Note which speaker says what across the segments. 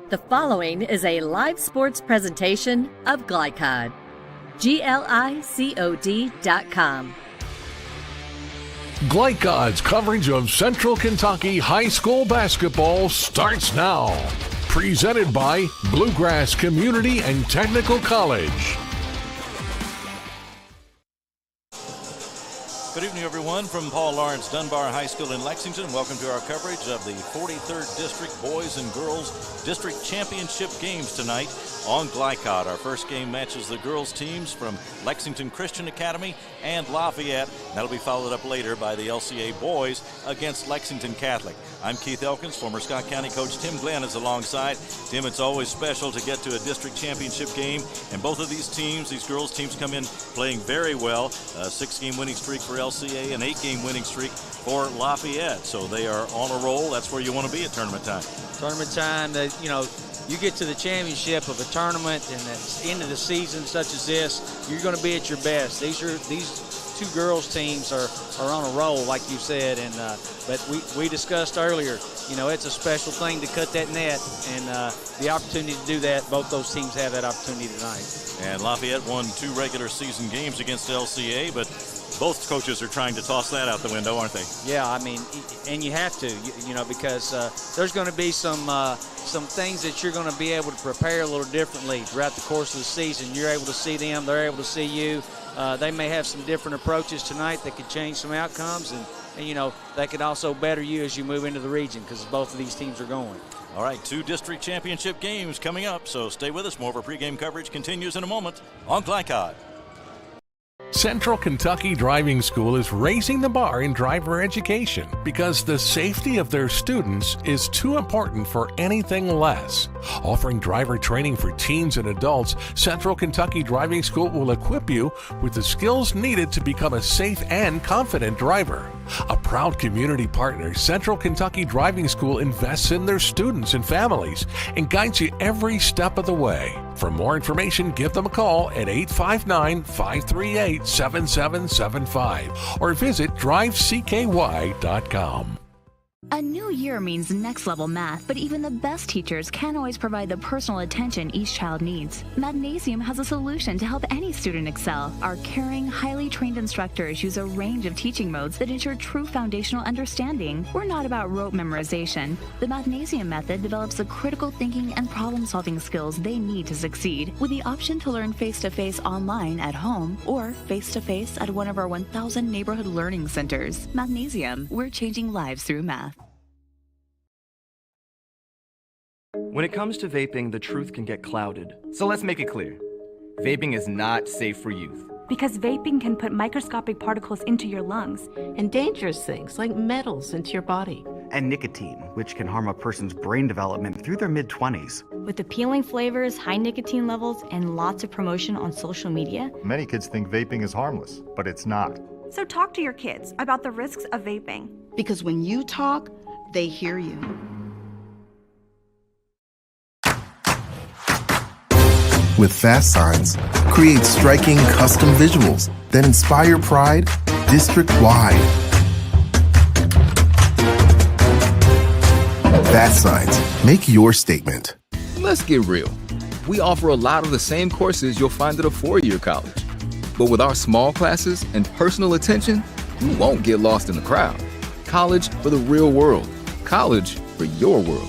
Speaker 1: The following is a live sports presentation of Glycod. GLICOD.com.
Speaker 2: Glycod's coverage of Central Kentucky high school basketball starts now. Presented by Bluegrass Community and Technical College.
Speaker 3: Good evening, everyone, from Paul Lawrence Dunbar High School in Lexington. Welcome to our coverage of the 43rd District Boys and Girls District Championship games tonight on Glycod. Our first game matches the girls' teams from Lexington Christian Academy and Lafayette. That'll be followed up later by the LCA boys against Lexington Catholic. I'm Keith Elkins. Former Scott County coach Tim Glenn is alongside. Tim, it's always special to get to a district championship game, and both of these teams, these girls' teams, come in playing very well. A 6-game winning streak for LCA, an 8-game winning streak for Lafayette. So they are on a roll. That's where you want to be at tournament time.
Speaker 4: Tournament time, you get to the championship of a tournament and at the end of the season such as this, you're going to be at your best. These two girls teams are on a roll, like you said, and but we discussed earlier, it's a special thing to cut that net, and the opportunity to do that, both those teams have that opportunity tonight. And
Speaker 3: Lafayette won 2 regular season games against LCA, but both coaches are trying to toss that out the window, aren't they?
Speaker 4: Yeah, and you have to, because there's going to be some things that you're going to be able to prepare a little differently throughout the course of the season. You're able to see them, they're able to see you. They may have some different approaches tonight that could change some outcomes, and that could also better you as you move into the region, because both of these teams are going.
Speaker 3: All right, 2 district championship games coming up, so stay with us. More of our pregame coverage continues in a moment on Glycod.
Speaker 2: Central Kentucky Driving School is raising the bar in driver education because the safety of their students is too important for anything less. Offering driver training for teens and adults, Central Kentucky Driving School will equip you with the skills needed to become a safe and confident driver. A proud community partner, Central Kentucky Driving School invests in their students and families and guides you every step of the way. For more information, give them a call at 859-538-7775 or visit drivecky.com.
Speaker 5: A new year means next level math, but even the best teachers can't always provide the personal attention each child needs. Mathnasium has a solution to help any student excel. Our caring, highly trained instructors use a range of teaching modes that ensure true foundational understanding. We're not about rote memorization. The Mathnasium method develops the critical thinking and problem-solving skills they need to succeed, with the option to learn face-to-face online at home or face-to-face at one of our 1,000 neighborhood learning centers. Mathnasium, we're changing lives through math.
Speaker 6: When it comes to vaping, the truth can get clouded. So let's make it clear. Vaping is not safe for youth.
Speaker 7: Because vaping can put microscopic particles into your lungs.
Speaker 8: And dangerous things like metals into your body.
Speaker 9: And nicotine, which can harm a person's brain development through their mid-20s.
Speaker 7: With appealing flavors, high nicotine levels, and lots of promotion on social media.
Speaker 10: Many kids think vaping is harmless, but it's not.
Speaker 11: So talk to your kids about the risks of vaping.
Speaker 12: Because when you talk, they hear you.
Speaker 13: With Fast Signs, create striking custom visuals that inspire pride district-wide. Fast Signs, make your statement.
Speaker 14: Let's get real. We offer a lot of the same courses you'll find at a 4-year college. But with our small classes and personal attention, you won't get lost in the crowd. College for the real world. College for your world.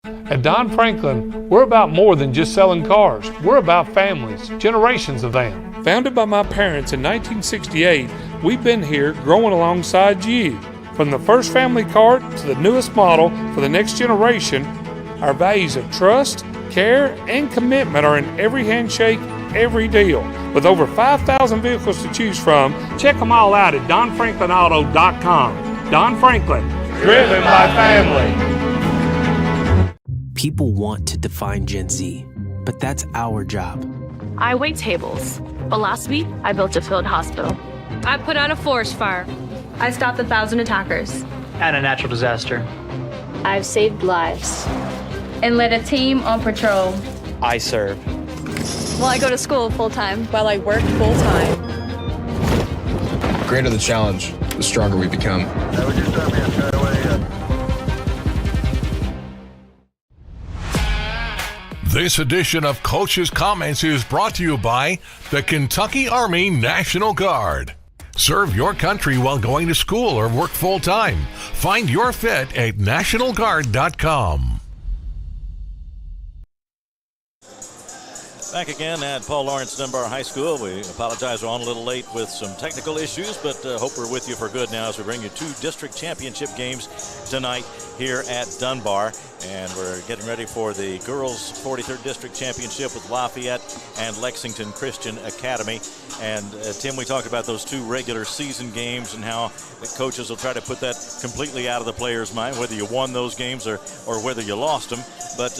Speaker 15: At Don Franklin, we're about more than just selling cars. We're about families, generations of them. Founded by my parents in 1968, we've been here growing alongside you. From the first family car to the newest model for the next generation, our values of trust, care, and commitment are in every handshake, every deal. With over 5,000 vehicles to choose from, check them all out at DonFranklinAuto.com. Don Franklin, driven by family.
Speaker 16: People want to define Gen Z, but that's our job.
Speaker 17: I wait tables, but last week I built a field hospital. I put out a forest fire. I stopped 1,000 attackers.
Speaker 18: And a natural disaster.
Speaker 17: I've saved lives and led a team on patrol.
Speaker 18: I serve.
Speaker 17: Well, I go to school full-time while I work full-time.
Speaker 19: The greater the challenge, the stronger we become.
Speaker 2: This edition of Coach's Comments is brought to you by the Kentucky Army National Guard. Serve your country while going to school or work full-time. Find your fit at nationalguard.com.
Speaker 3: Back again at Paul Lawrence Dunbar High School. We apologize, we're on a little late with some technical issues, but hope we're with you for good now as we bring you 2 district championship games tonight here at Dunbar. And we're getting ready for the girls' 43rd district championship with Lafayette and Lexington Christian Academy. And Tim, we talked about those 2 regular season games and how the coaches will try to put that completely out of the players' mind, whether you won those games or whether you lost them. But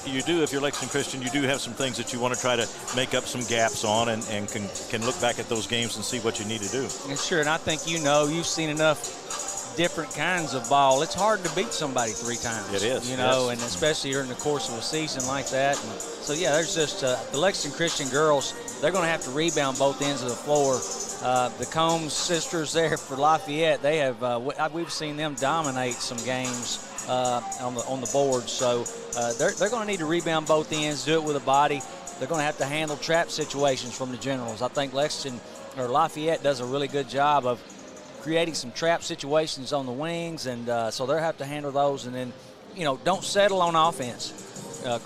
Speaker 3: you do, if you're Lexington Christian, you do have some things that you want to try to make up some gaps on and can look back at those games and see what you need to do.
Speaker 4: And sure, and I think you've seen enough different kinds of ball. It's hard to beat somebody 3 times.
Speaker 3: It is.
Speaker 4: And especially during the course of a season like that. And so, yeah, there's just the Lexington Christian girls, they're going to have to rebound both ends of the floor. The Combs sisters there for Lafayette, they have we've seen them dominate some games on the board. So they're going to need to rebound both ends, do it with a body. They're going to have to handle trap situations from the Generals. I think Lafayette does a really good job of creating some trap situations on the wings, and so they'll have to handle those. And then, don't settle on offense.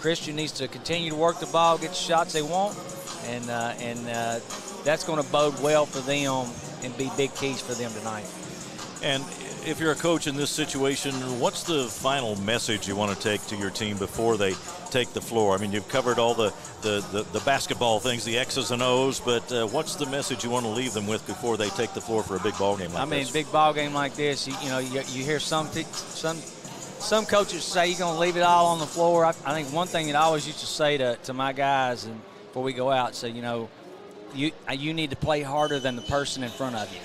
Speaker 4: Christian needs to continue to work the ball, get the shots they want, and that's going to bode well for them and be big keys for them tonight.
Speaker 3: And if you're a coach in this situation, what's the final message you want to take to your team before they take the floor? I mean, you've covered all the basketball things, the X's and O's, but what's the message you want to leave them with before they take the floor for a big ball game like this?
Speaker 4: Big ball game like this, you hear some coaches say you're going to leave it all on the floor. I think one thing that I always used to say to my guys and before we go out, say, you need to play harder than the person in front of you.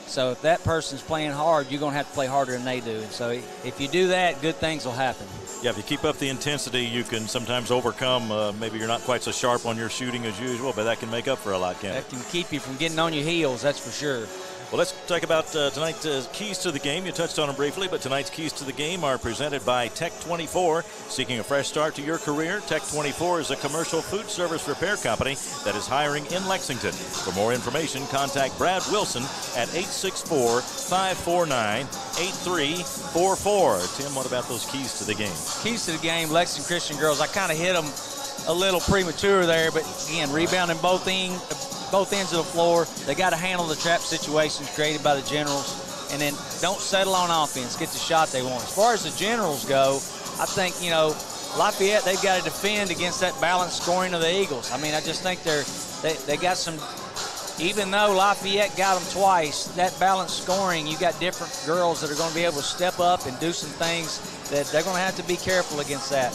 Speaker 4: So if that person's playing hard, you're going to have to play harder than they do. And so if you do that, good things will happen.
Speaker 3: Yeah, if you keep up the intensity, you can sometimes overcome. Maybe you're not quite so sharp on your shooting as usual, but that can make up for a lot, can't it?
Speaker 4: That can keep you from getting on your heels, that's for sure.
Speaker 3: Well, let's talk about tonight's keys to the game. You touched on them briefly, but tonight's keys to the game are presented by Tech 24. Seeking a fresh start to your career, Tech 24 is a commercial food service repair company that is hiring in Lexington. For more information, contact Brad Wilson at 864-549-8344. Tim, what about those keys to the game?
Speaker 4: Keys to the game, Lexington Christian girls, I kind of hit them a little premature there, but again, rebounding both ends of the floor. They got to handle the trap situations created by the Generals, and then don't settle on offense, get the shot they want. As far as the Generals go, I think, Lafayette, they've got to defend against that balanced scoring of the Eagles. I mean, I just think they got some, even though Lafayette got them twice, that balanced scoring, you got different girls that are going to be able to step up and do some things that they're going to have to be careful against that.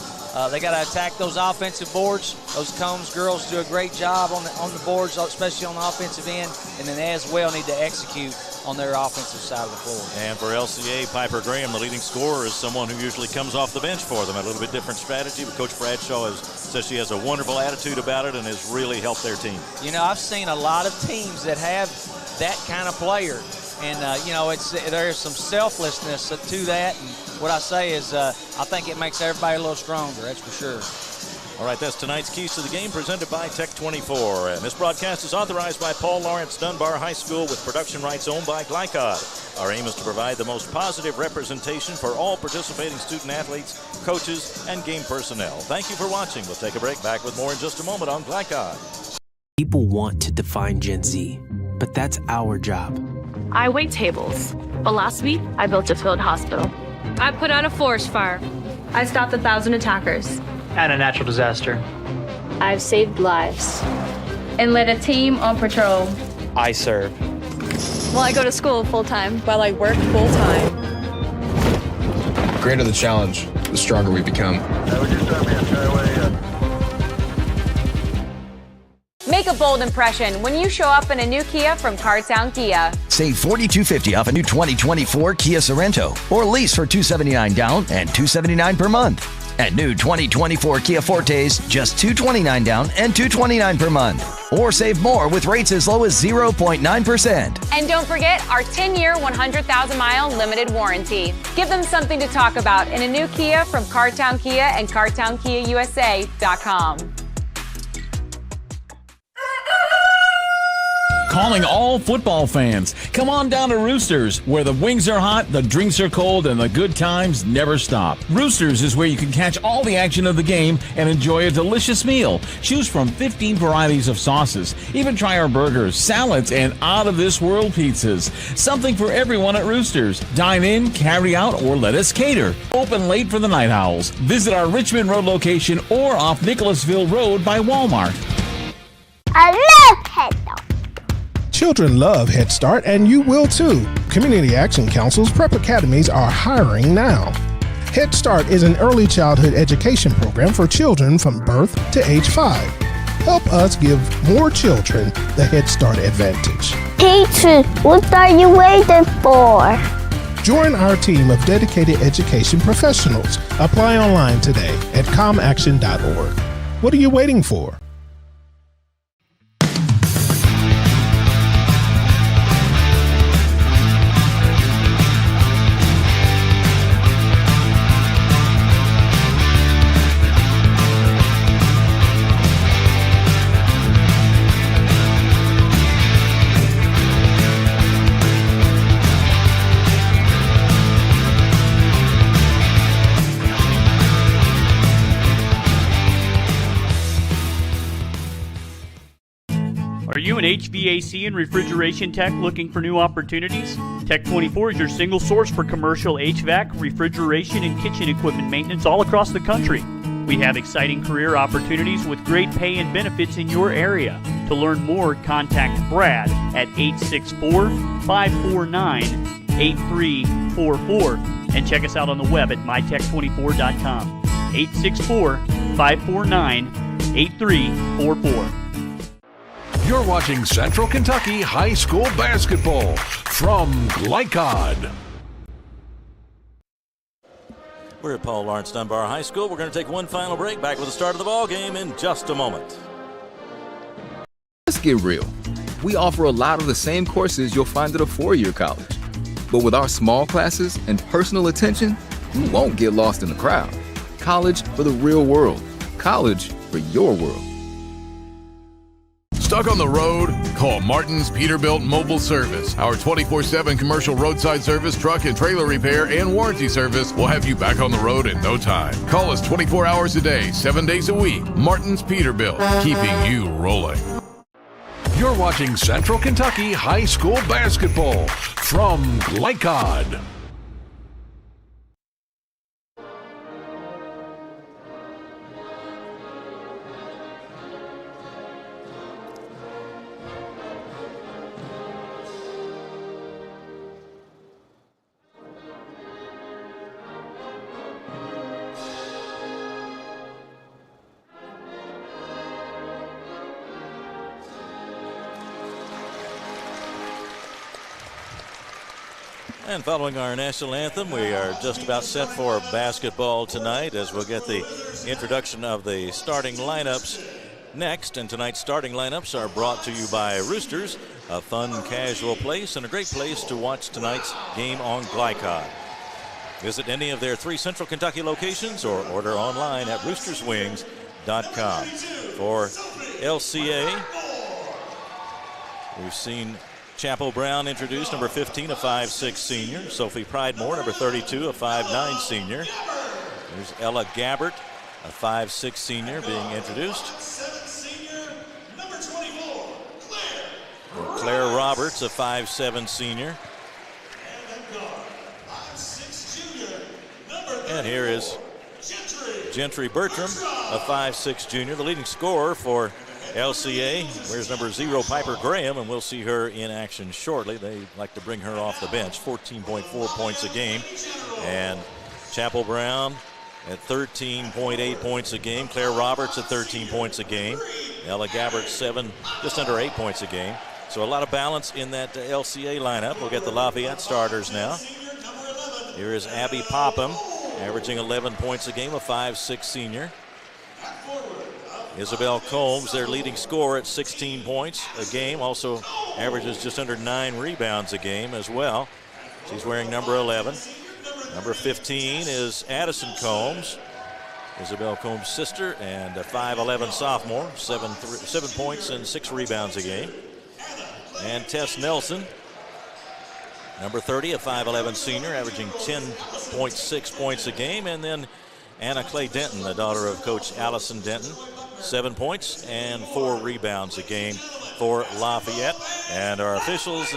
Speaker 4: They got to attack those offensive boards. Those Combs girls do a great job on the boards, especially on the offensive end, and then they as well need to execute on their offensive side of the floor.
Speaker 3: And for LCA, Piper Graham, the leading scorer, is someone who usually comes off the bench for them. A little bit different strategy, but Coach Bradshaw says she has a wonderful attitude about it and has really helped their team.
Speaker 4: I've seen a lot of teams that have that kind of player. And, there's some selflessness to that. And what I say is I think it makes everybody a little stronger, that's for sure.
Speaker 3: All right, that's tonight's Keys to the Game presented by Tech 24. And this broadcast is authorized by Paul Lawrence Dunbar High School with production rights owned by Glycod. Our aim is to provide the most positive representation for all participating student-athletes, coaches, and game personnel. Thank you for watching. We'll take a break. Back with more in just a moment on Glycod.
Speaker 16: People want to define Gen Z, but that's our job.
Speaker 17: I wait tables, but last week I built a field hospital. I put out a forest fire. I stopped 1,000 attackers.
Speaker 18: And a natural disaster.
Speaker 17: I've saved lives. And led a team on patrol.
Speaker 18: I serve.
Speaker 17: Well, I go to school full-time.
Speaker 20: While I work full-time.
Speaker 19: The greater the challenge, the stronger we become.
Speaker 21: Make a bold impression when you show up in a new Kia from Cartown Kia.
Speaker 22: Save $4,250 off a new 2024 Kia Sorento or lease for $279 down and $279 per month. At new 2024 Kia Fortes, just $229 down and $229 per month. Or save more with rates as low as 0.9%.
Speaker 21: And don't forget our 10-year, 100,000-mile limited warranty. Give them something to talk about in a new Kia from Cartown Kia and CartownKiaUSA.com.
Speaker 1: Calling all football fans. Come on down to Roosters, where the wings are hot, the drinks are cold, and the good times never stop. Roosters is where you can catch all the action of the game and enjoy a delicious meal. Choose from 15 varieties of sauces. Even try our burgers, salads, and out-of-this-world pizzas. Something for everyone at Roosters. Dine in, carry out, or let us cater. Open late for the Night Owls. Visit our Richmond Road location or off Nicholasville Road by Walmart.
Speaker 20: I love Head Start.
Speaker 23: Children love Head Start, and you will too. Community Action Council's prep academies are hiring now. Head Start is an early childhood education program for children from birth to age 5. Help us give more children the Head Start advantage.
Speaker 20: Teacher, what are you waiting for?
Speaker 23: Join our team of dedicated education professionals. Apply online today at comaction.org. What are you waiting for?
Speaker 24: Are you an HVAC and refrigeration tech looking for new opportunities? Tech24 is your single source for commercial HVAC, refrigeration, and kitchen equipment maintenance all across the country. We have exciting career opportunities with great pay and benefits in your area. To learn more, contact Brad at 864-549-8344 and check us out on the web at mytech24.com. 864-549-8344.
Speaker 2: You're watching Central Kentucky High School Basketball from Glycod.
Speaker 3: We're at Paul Lawrence Dunbar High School. We're going to take one final break. Back with the start of the ball game in just a moment.
Speaker 14: Let's get real. We offer a lot of the same courses you'll find at a four-year college. But with our small classes and personal attention, you won't get lost in the crowd. College for the real world. College for your world.
Speaker 25: Stuck on the road? Call Martin's Peterbilt Mobile Service. Our 24/7 commercial roadside service, truck and trailer repair, and warranty service will have you back on the road in no time. Call us 24 hours a day, 7 days a week. Martin's Peterbilt, keeping you rolling.
Speaker 2: You're watching Central Kentucky High School Basketball from Glycod.
Speaker 3: And following our national anthem, we are just about set for basketball tonight as we'll get the introduction of the starting lineups next. And tonight's starting lineups are brought to you by Roosters, a fun, casual place and a great place to watch tonight's game on Glycod. Visit any of their 3 Central Kentucky locations or order online at roosterswings.com. For LCA, we've seen Chapel Brown introduced, number 15, a 5'6" senior. Sophie Pridemore, number 32, a 5'9" senior. There's Ella Gabbert, a 5'6" senior, being introduced. And Claire Roberts, a 5'7" senior. And here is Gentry Bertram, a 5'6" junior, the leading scorer for LCA. Where's number 0, Piper Graham, and we'll see her in action shortly. They like to bring her off the bench. 14.4 points a game. And Chapel Brown at 13.8 points a game. Claire Roberts at 13 points a game. Ella Gabbert, just under 8 points a game. So a lot of balance in that LCA lineup. We'll get the Lafayette starters now. Here is Abby Popham, averaging 11 points a game, a 5'6" senior. Isabel Combs, their leading scorer at 16 points a game, also averages just under 9 rebounds a game as well. She's wearing number 11. Number 15 is Addison Combs, Isabel Combs' sister, and a 5'11" sophomore, 7 points and 6 rebounds a game. And Tess Nelson, number 30, a 5'11" senior, averaging 10.6 points a game. And then Anna Clay Denton, the daughter of Coach Allison Denton, 7 points and 4 rebounds a game for Lafayette. And our officials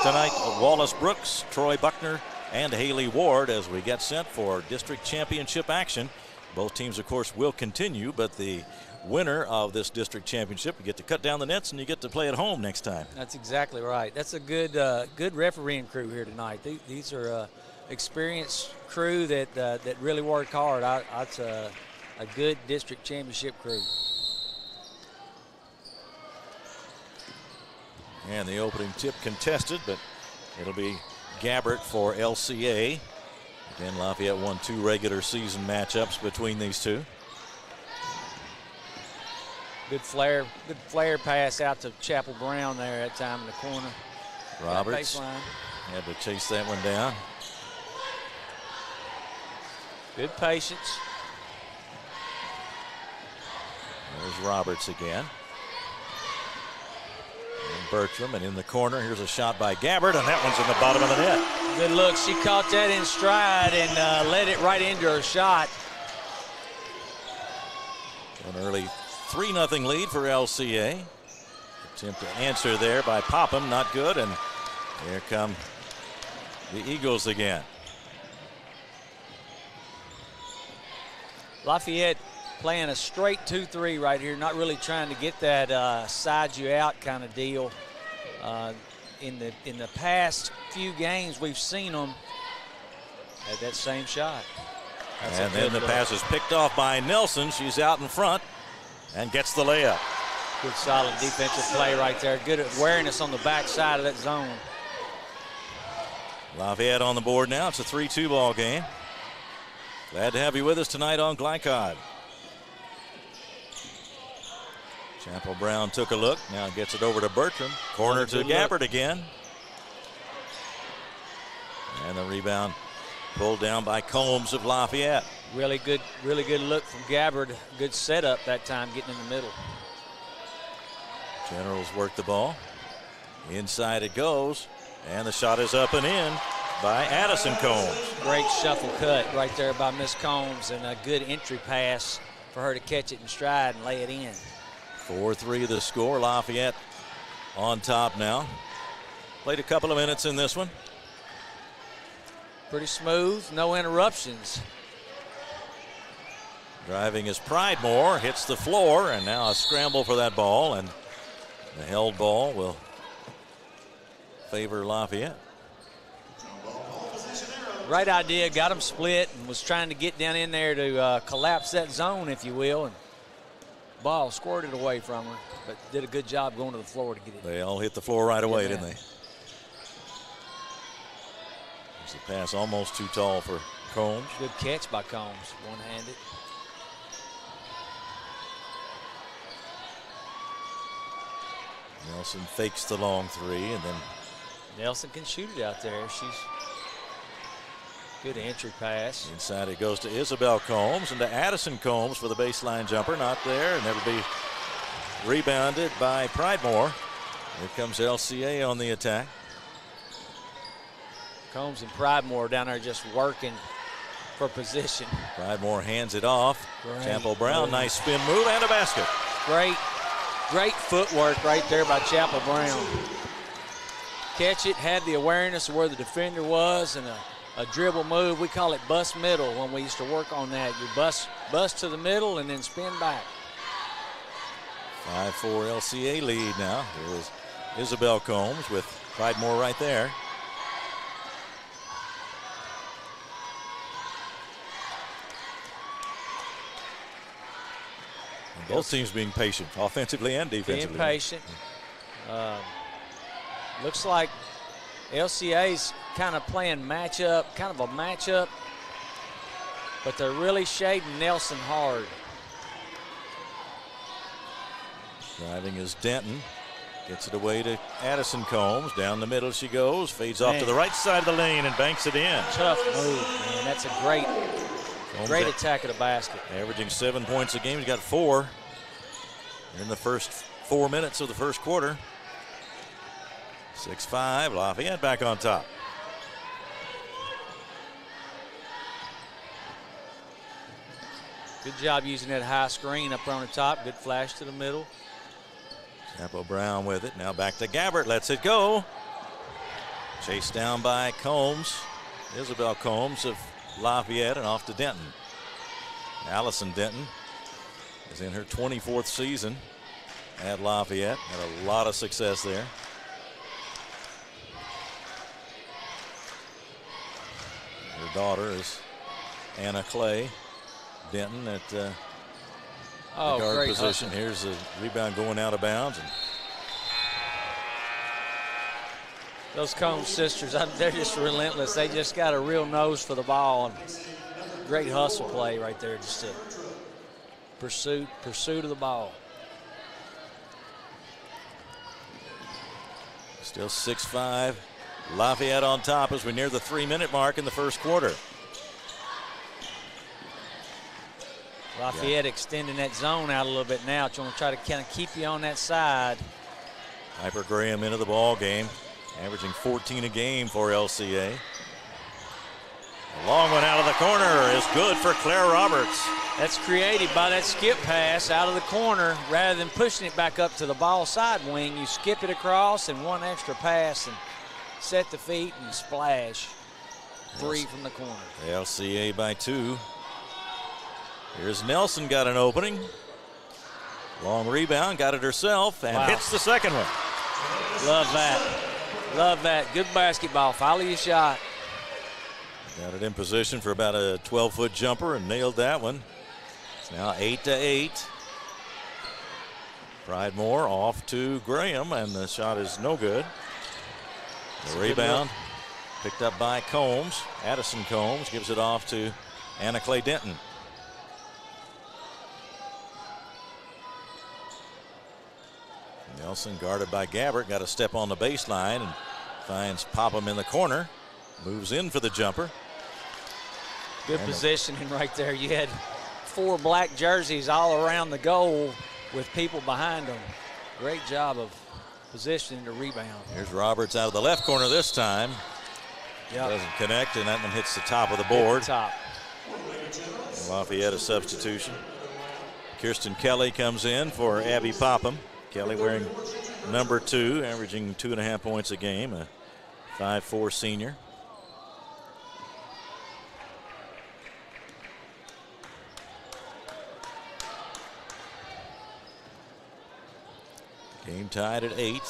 Speaker 3: tonight, Wallace Brooks, Troy Buckner, and Haley Ward, as we get set for district championship action. Both teams, of course, will continue, but the winner of this district championship, you get to cut down the nets and you get to play at home next time.
Speaker 4: That's exactly right. That's a good refereeing crew here tonight. These are experienced crew that really work hard. That's a good district championship crew.
Speaker 3: And the opening tip contested, but it'll be Gabbert for LCA. Again, Lafayette won 2 regular season matchups between these two.
Speaker 4: Good flare pass out to Chapel Brown there that time in the corner.
Speaker 3: Roberts had to chase that one down.
Speaker 4: Good patience.
Speaker 3: There's Roberts again. And Bertram, and in the corner, here's a shot by Gabbert, and that one's in the bottom of the net.
Speaker 4: Good look. She caught that in stride and led it right into her shot.
Speaker 3: An early 3-0 lead for LCA. Attempt to answer there by Popham, not good, and here come the Eagles again.
Speaker 4: Lafayette playing a straight 2-3 right here, not really trying to get that side you out kind of deal. In the past few games, we've seen them at that same shot.
Speaker 3: And then the pass is picked off by Nelson. She's out in front and gets the layup.
Speaker 4: Good solid defensive play right there. Good awareness on the back side of that zone.
Speaker 3: Lafayette on the board now. It's a 3-2 ball game. Glad to have you with us tonight on Glycod. Chapel Brown took a look. Now gets it over to Bertram. Corner to Gabbert again. And the rebound pulled down by Combs of Lafayette.
Speaker 4: Really good look from Gabbert. Good setup that time, getting in the middle.
Speaker 3: Generals work the ball. Inside it goes. And the shot is up and in by Addison Combs.
Speaker 4: Great shuffle cut right there by Miss Combs, and a good entry pass for her to catch it in stride and lay it in.
Speaker 3: 4-3 the score. Lafayette on top now. Played a couple of minutes in this one.
Speaker 4: Pretty smooth, no interruptions.
Speaker 3: Driving is Pridemore, hits the floor, and now a scramble for that ball, and the held ball will favor Lafayette.
Speaker 4: Right idea, got them split, and was trying to get down in there to collapse that zone, if you will, and ball squirted away from her, but did a good job going to the floor to get it.
Speaker 3: They all hit the floor right away, didn't they? There's a pass almost too tall for Combs.
Speaker 4: Good catch by Combs, one-handed.
Speaker 3: Nelson fakes the long three, and then
Speaker 4: Nelson can shoot it out there. She's good entry pass.
Speaker 3: Inside it goes to Isabel Combs and to Addison Combs for the baseline jumper. Not there, and that'll be rebounded by Pridemore. Here comes LCA on the attack.
Speaker 4: Combs and Pridemore down there just working for position.
Speaker 3: Pridemore hands it off.
Speaker 4: Great.
Speaker 3: Chapel Brown, nice spin move and a basket.
Speaker 4: Great footwork right there by Chapel Brown. Catch it, had the awareness of where the defender was, and a dribble move. We call it bust middle when we used to work on that. You bust to the middle and then spin back.
Speaker 3: 5-4 LCA lead now. Here is Isabel Combs with Pridemore right there. And both teams being patient, offensively and defensively.
Speaker 4: Being patient. Looks like LCA's kind of playing matchup, kind of a matchup but they're really shading Nelson hard.
Speaker 3: Driving is Denton. Gets it away to Addison Combs. Down the middle she goes. Fades off to the right side of the lane and banks it in.
Speaker 4: Tough move, man. That's a great attack of the basket.
Speaker 3: Averaging 7 points a game. He's got 4 in the first 4 minutes of the first quarter. 6-5. Lafayette back on top.
Speaker 4: Good job using that high screen up on the top. Good flash to the middle.
Speaker 3: Capo Brown with it. Now back to Gabbert. Lets it go. Chased down by Combs. Isabel Combs of Lafayette and off to Denton. Allison Denton is in her 24th season at Lafayette. Had a lot of success there. Her daughter is Anna Clay Denton at the guard position.
Speaker 4: Hustle.
Speaker 3: Here's a rebound going out of bounds. And
Speaker 4: those Combs sisters, they're just relentless. They just got a real nose for the ball. And great hustle play right there. Just a pursuit of the ball.
Speaker 3: Still 6-5. Lafayette on top as we near the 3-minute mark in the first quarter.
Speaker 4: Lafayette extending that zone out a little bit now. Trying to try to kind of keep you on that side.
Speaker 3: Piper Graham into the ball game, averaging 14 a game for LCA. A long one out of the corner is good for Claire Roberts.
Speaker 4: That's created by that skip pass out of the corner. Rather than pushing it back up to the ball side wing, you skip it across and one extra pass and set the feet and splash. 3 from the corner.
Speaker 3: LCA by 2. Here's Nelson, got an opening. Long rebound, got it herself, and hits the second one.
Speaker 4: Love that. Love that. Good basketball. Follow your shot.
Speaker 3: Got it in position for about a 12-foot jumper and nailed that one. It's now 8-8. Pridemore off to Graham, and the shot is no good. The rebound picked up by Combs. Addison Combs gives it off to Anna Clay Denton. Nelson guarded by Gabbert, got a step on the baseline and finds Popham in the corner. Moves in for the jumper.
Speaker 4: Good positioning right there. You had 4 black jerseys all around the goal with people behind them. Great job of positioning the rebound.
Speaker 3: Here's Roberts out of the left corner this time.
Speaker 4: Yep.
Speaker 3: Doesn't connect, and that one hits the top of the board.
Speaker 4: Top.
Speaker 3: Lafayette a substitution. Kirsten Kelly comes in for Abby Popham. Kelly wearing number 2, averaging 2.5 points a game, a 5'4" senior. Game tied at 8.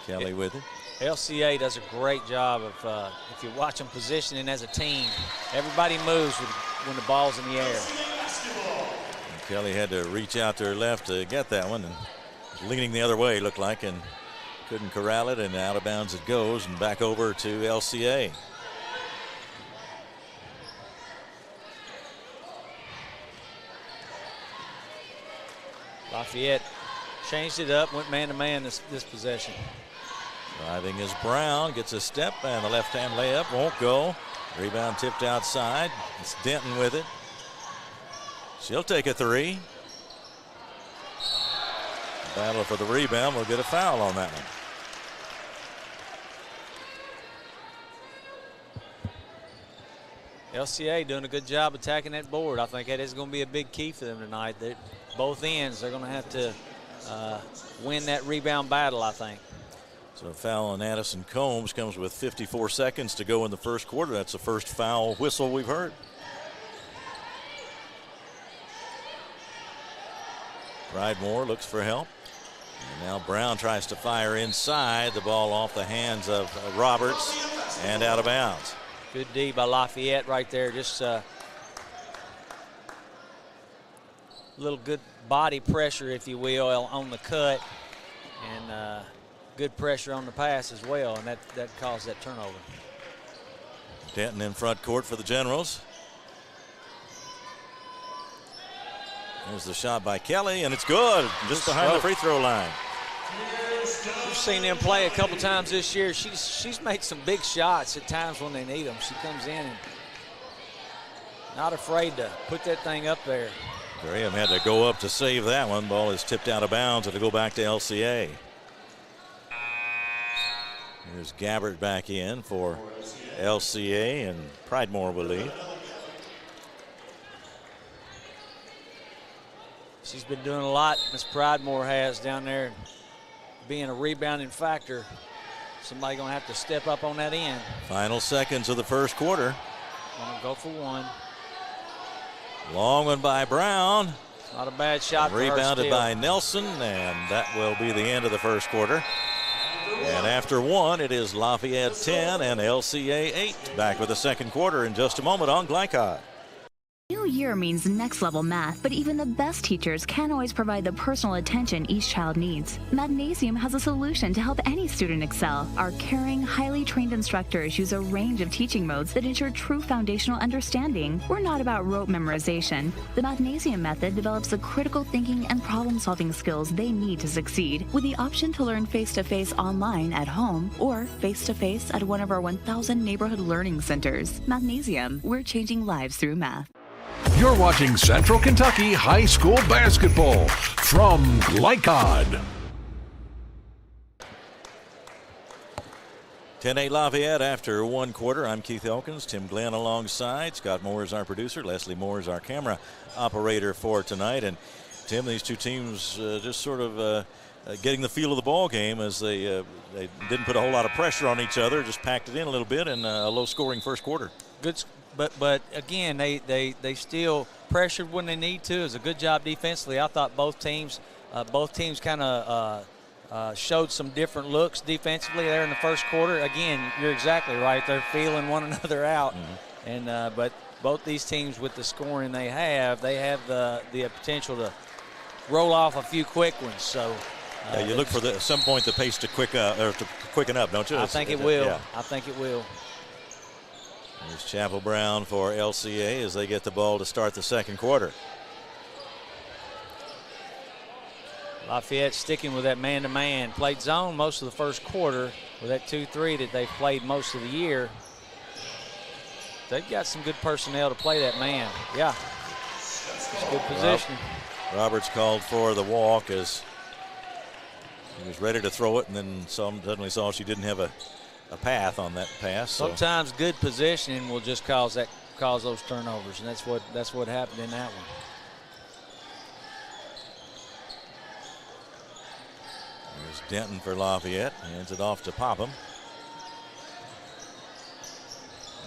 Speaker 3: Kelly with it.
Speaker 4: LCA does a great job of, if you watch them positioning as a team, everybody moves when the ball's in the air.
Speaker 3: Kelly had to reach out to her left to get that one, and was leaning the other way, looked like, and couldn't corral it, and out of bounds it goes, and back over to LCA.
Speaker 4: Lafayette changed it up, went man-to-man this possession.
Speaker 3: Driving is Brown, gets a step, and the left-hand layup won't go. Rebound tipped outside. It's Denton with it. She'll take a 3. Battle for the rebound. We'll get a foul on that one.
Speaker 4: LCA doing a good job attacking that board. I think that is going to be a big key for them tonight. Both ends, they're going to have to win that rebound battle, I think.
Speaker 3: So a foul on Addison Combs comes with 54 seconds to go in the first quarter. That's the first foul whistle we've heard. Pridemore looks for help. And now Brown tries to fire inside. The ball off the hands of Roberts and out of bounds.
Speaker 4: Good D by Lafayette right there. Just a little good body pressure, if you will, on the cut. And good pressure on the pass as well. And that caused that turnover.
Speaker 3: Denton in front court for the Generals. There's the shot by Kelly, and it's good, just behind the free throw line.
Speaker 4: We've seen them play a couple times this year. She's made some big shots at times when they need them. She comes in and not afraid to put that thing up there.
Speaker 3: Graham had to go up to save that one. Ball is tipped out of bounds. It'll go back to LCA. Here's Gabbert back in for LCA, and Pridemore will lead.
Speaker 4: She's been doing a lot, Miss Pridemore has down there, being a rebounding factor. Somebody gonna have to step up on that end.
Speaker 3: Final seconds of the first quarter.
Speaker 4: Gonna go for one.
Speaker 3: Long one by Brown.
Speaker 4: Not a bad shot.
Speaker 3: Rebounded by Nelson, and that will be the end of the first quarter. And after one, it is Lafayette 10 and LCA 8. Back with the second quarter in just a moment on Glycod.
Speaker 5: New year means next level math, but even the best teachers can't always provide the personal attention each child needs. Mathnasium has a solution to help any student excel. Our caring, highly trained instructors use a range of teaching modes that ensure true foundational understanding. We're not about rote memorization. The Mathnasium method develops the critical thinking and problem-solving skills they need to succeed, with the option to learn face-to-face online at home or face-to-face at one of our 1,000 neighborhood learning centers. Mathnasium, we're changing lives through math.
Speaker 2: You're watching Central Kentucky High School Basketball from Glycod.
Speaker 3: 10-8 Lafayette after one quarter. I'm Keith Elkins, Tim Glenn alongside. Scott Moore is our producer. Leslie Moore is our camera operator for tonight. And Tim, these two teams just sort of getting the feel of the ball game as they didn't put a whole lot of pressure on each other, just packed it in a little bit in a low-scoring first quarter.
Speaker 4: Good. But again, they still pressured when they need to. It was a good job defensively. I thought both teams kind of showed some different looks defensively there in the first quarter. Again, you're exactly right. They're feeling one another out. Mm-hmm. And but both these teams, with the scoring they have the potential to roll off a few quick ones. So
Speaker 3: yeah, you look for at some point the pace to quicken up, don't you?
Speaker 4: I think it will.
Speaker 3: Yeah.
Speaker 4: I think it will.
Speaker 3: There's Chapel Brown for LCA as they get the ball to start the second quarter.
Speaker 4: Lafayette sticking with that man-to-man. Played zone most of the first quarter with that 2-3 that they've played most of the year. They've got some good personnel to play that man. Yeah, it's good position.
Speaker 3: Roberts called for the walk as he was ready to throw it, and then suddenly saw she didn't have a path on that pass.
Speaker 4: Sometimes good positioning will just cause those turnovers, and that's what happened in that one.
Speaker 3: There's Denton for Lafayette, hands it off to Popham.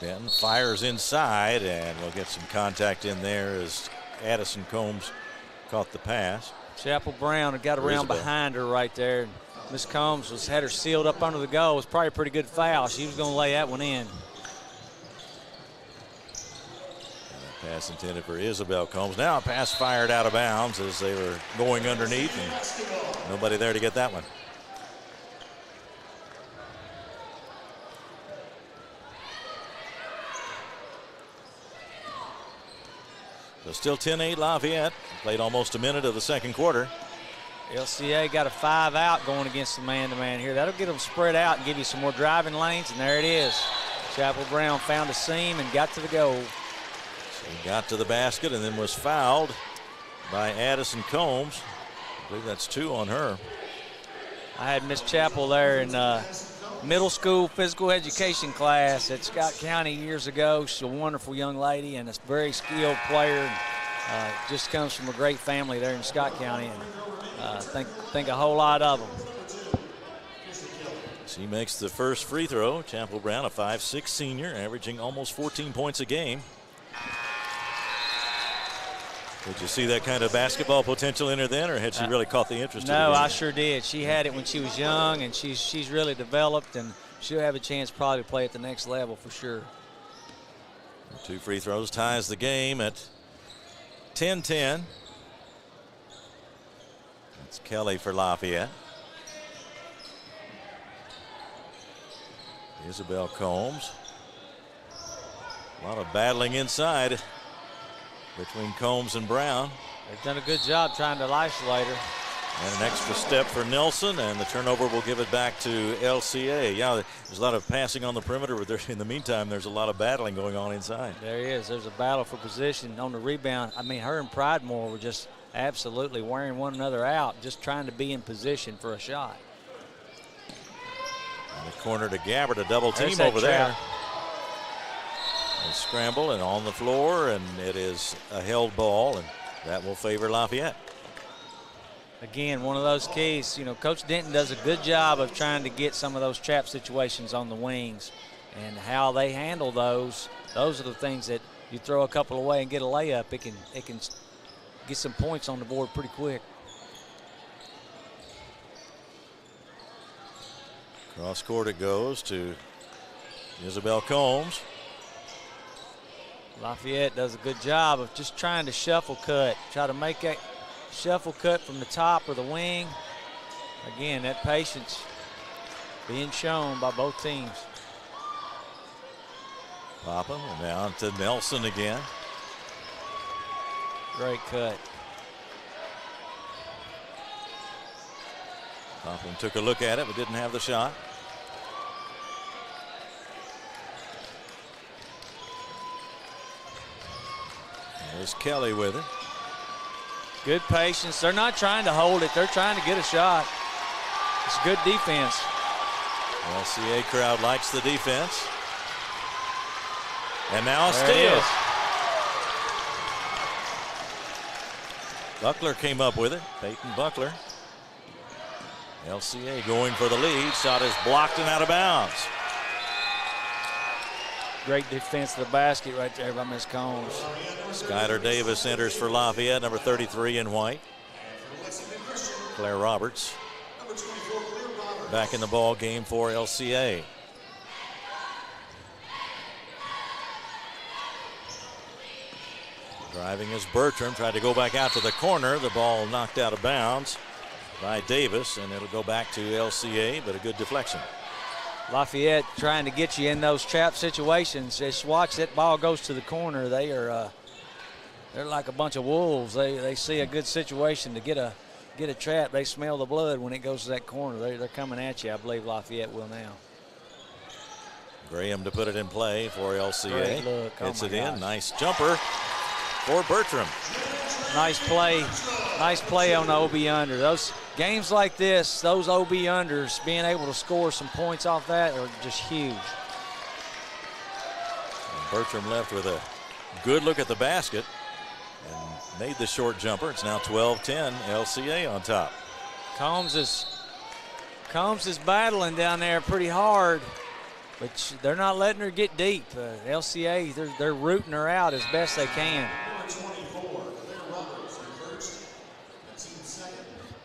Speaker 3: Denton fires inside, and we'll get some contact in there as Addison Combs caught the pass.
Speaker 4: Chapel Brown had got around behind her right there. Miss Combs had her sealed up under the goal. It was probably a pretty good foul. She was going to lay that one in.
Speaker 3: Pass intended for Isabel Combs. Now a pass fired out of bounds as they were going underneath, and nobody there to get that one. So still 10-8 Lafayette. Played almost a minute of the second quarter.
Speaker 4: LCA got a 5-out going against the man-to-man here. That'll get them spread out and give you some more driving lanes, and there it is. Chapel Brown found a seam and got to the goal.
Speaker 3: So he got to the basket and then was fouled by Addison Combs. I believe that's 2 on her.
Speaker 4: I had Miss Chapel there in middle school physical education class at Scott County years ago. She's a wonderful young lady and a very skilled player. Just comes from a great family there in Scott County, and think a whole lot of them.
Speaker 3: She makes the first free throw. Chapel Brown, a 5'6" senior, averaging almost 14 points a game. Did you see that kind of basketball potential in her then, or had she really caught the interest?
Speaker 4: No, I sure did. She had it when she was young, and she's really developed, and she'll have a chance probably to play at the next level for sure.
Speaker 3: 2 free throws ties the game at 10-10. That's Kelly for Lafayette. Isabel Combs. A lot of battling inside between Combs and Brown.
Speaker 4: They've done a good job trying to isolate her.
Speaker 3: And an extra step for Nelson, and the turnover will give it back to LCA. Yeah, there's a lot of passing on the perimeter, but in the meantime, there's a lot of battling going on inside.
Speaker 4: There he is. There's a battle for position on the rebound. I mean, her and Pridemore were just absolutely wearing one another out, just trying to be in position for a shot.
Speaker 3: In the corner to Gabbard, a double team over there. They scramble and on the floor, and it is a held ball, and that will favor Lafayette.
Speaker 4: Again, one of those keys, you know, Coach Denton does a good job of trying to get some of those trap situations on the wings, and how they handle those are the things that you throw a couple away and get a layup, it can get some points on the board pretty quick.
Speaker 3: Cross court it goes to Isabel Combs.
Speaker 4: Lafayette does a good job of just trying to shuffle cut, try to make that shuffle cut from the top or the wing. Again, that patience being shown by both teams.
Speaker 3: Popham and down to Nelson again.
Speaker 4: Great cut.
Speaker 3: Popham took a look at it but didn't have the shot. There's Kelly with it.
Speaker 4: Good patience. They're not trying to hold it. They're trying to get a shot. It's good defense.
Speaker 3: LCA crowd likes the defense. And now a
Speaker 4: There
Speaker 3: steal. Buckler came up with it. Peyton Buckler. LCA going for the lead. Shot is blocked and out of bounds.
Speaker 4: Great defense of the basket right there by Miss Combs.
Speaker 3: Skylar Davis enters for Lafayette, number 33 in white. Claire Roberts back in the ball game for LCA. Driving is Bertram, tried to go back out to the corner. The ball knocked out of bounds by Davis, and it'll go back to LCA, but a good deflection.
Speaker 4: Lafayette trying to get you in those trap situations. Just watch that ball goes to the corner. They're like a bunch of wolves. They see a good situation to get a trap. They smell the blood when it goes to that corner. They're coming at you. I believe Lafayette will now.
Speaker 3: Graham to put it in play for LCA.
Speaker 4: Great look.
Speaker 3: Hits it in. Nice jumper for Bertram.
Speaker 4: Nice play. Nice play on the OB under. Those games like this, those OB unders, being able to score some points off that are just huge.
Speaker 3: And Bertram left with a good look at the basket and made the short jumper. It's now 12-10, LCA on top.
Speaker 4: Combs is battling down there pretty hard, but they're not letting her get deep. LCA, they're rooting her out as best they can.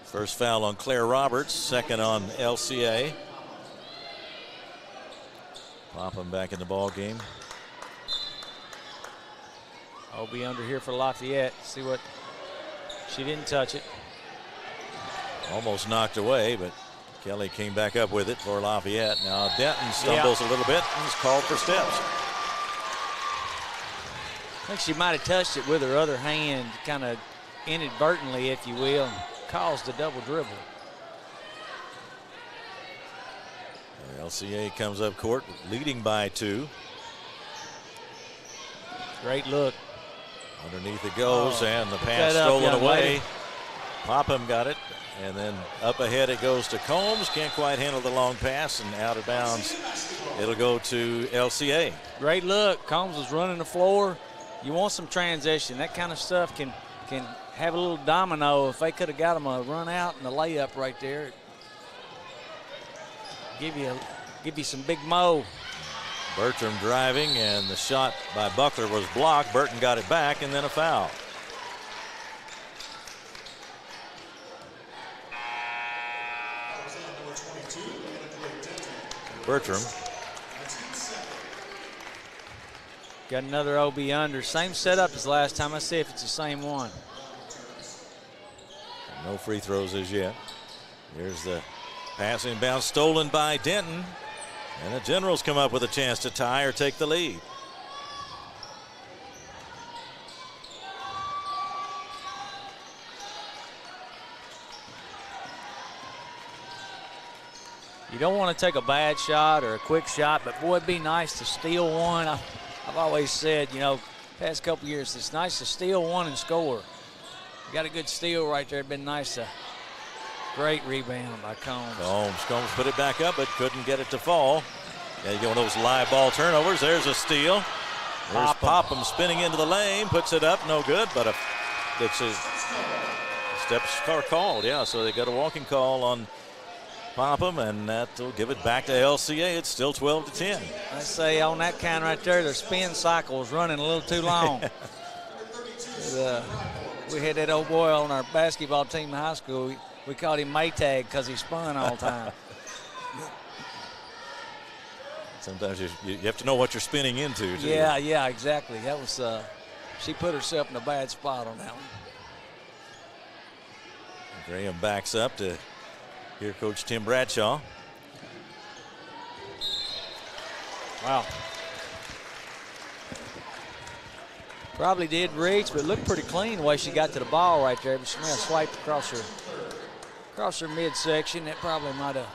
Speaker 3: First foul on Claire Roberts, second on LCA. Popham back in the ball game.
Speaker 4: OB under here for Lafayette. See what, she didn't touch it.
Speaker 3: Almost knocked away, but Kelly came back up with it for Lafayette. Now Denton stumbles a little bit and is called for steps.
Speaker 4: I think she might have touched it with her other hand, kind of inadvertently, if you will, and caused a double dribble.
Speaker 3: LCA comes up court, leading by 2.
Speaker 4: Great look.
Speaker 3: Underneath it goes, and the pass stolen away. Popham got it, and then up ahead it goes to Combs. Can't quite handle the long pass, and out of bounds. It'll go to LCA.
Speaker 4: Great look. Combs was running the floor. You want some transition. That kind of stuff can have a little domino. If they could have got him a run out and a layup right there, give you some big mo.
Speaker 3: Bertram driving, and the shot by Buckler was blocked. Burton got it back, and then a foul. Bertram.
Speaker 4: Got another OB under. Same setup as last time. Let's see if it's the same one.
Speaker 3: No free throws as yet. Here's the pass inbound, stolen by Denton. And the Generals come up with a chance to tie or take the lead.
Speaker 4: You don't want to take a bad shot or a quick shot, but boy, it'd be nice to steal one. I've always said, you know, past couple years, it's nice to steal one and score. You got a good steal right there. It'd been nice to. Great rebound by Combs.
Speaker 3: Combs put it back up, but couldn't get it to fall. Yeah, you get one of those live ball turnovers. There's a steal. There's Popham spinning into the lane, puts it up, no good, but it's a steps car called. Yeah, so they got a walking call on Popham, and that will give it back to LCA. It's still 12-10.
Speaker 4: I say on that count right there, the spin cycle was running a little too long. We had that old boy on our basketball team in high school. We called him Maytag because he spun all the time.
Speaker 3: Sometimes you have to know what you're spinning into, too.
Speaker 4: Yeah, exactly. That was she put herself in a bad spot on that one.
Speaker 3: Graham backs up to hear Coach Tim Bradshaw.
Speaker 4: Wow. Probably did reach, but looked pretty clean the way she got to the ball right there. But she may have swiped across her midsection. That probably might have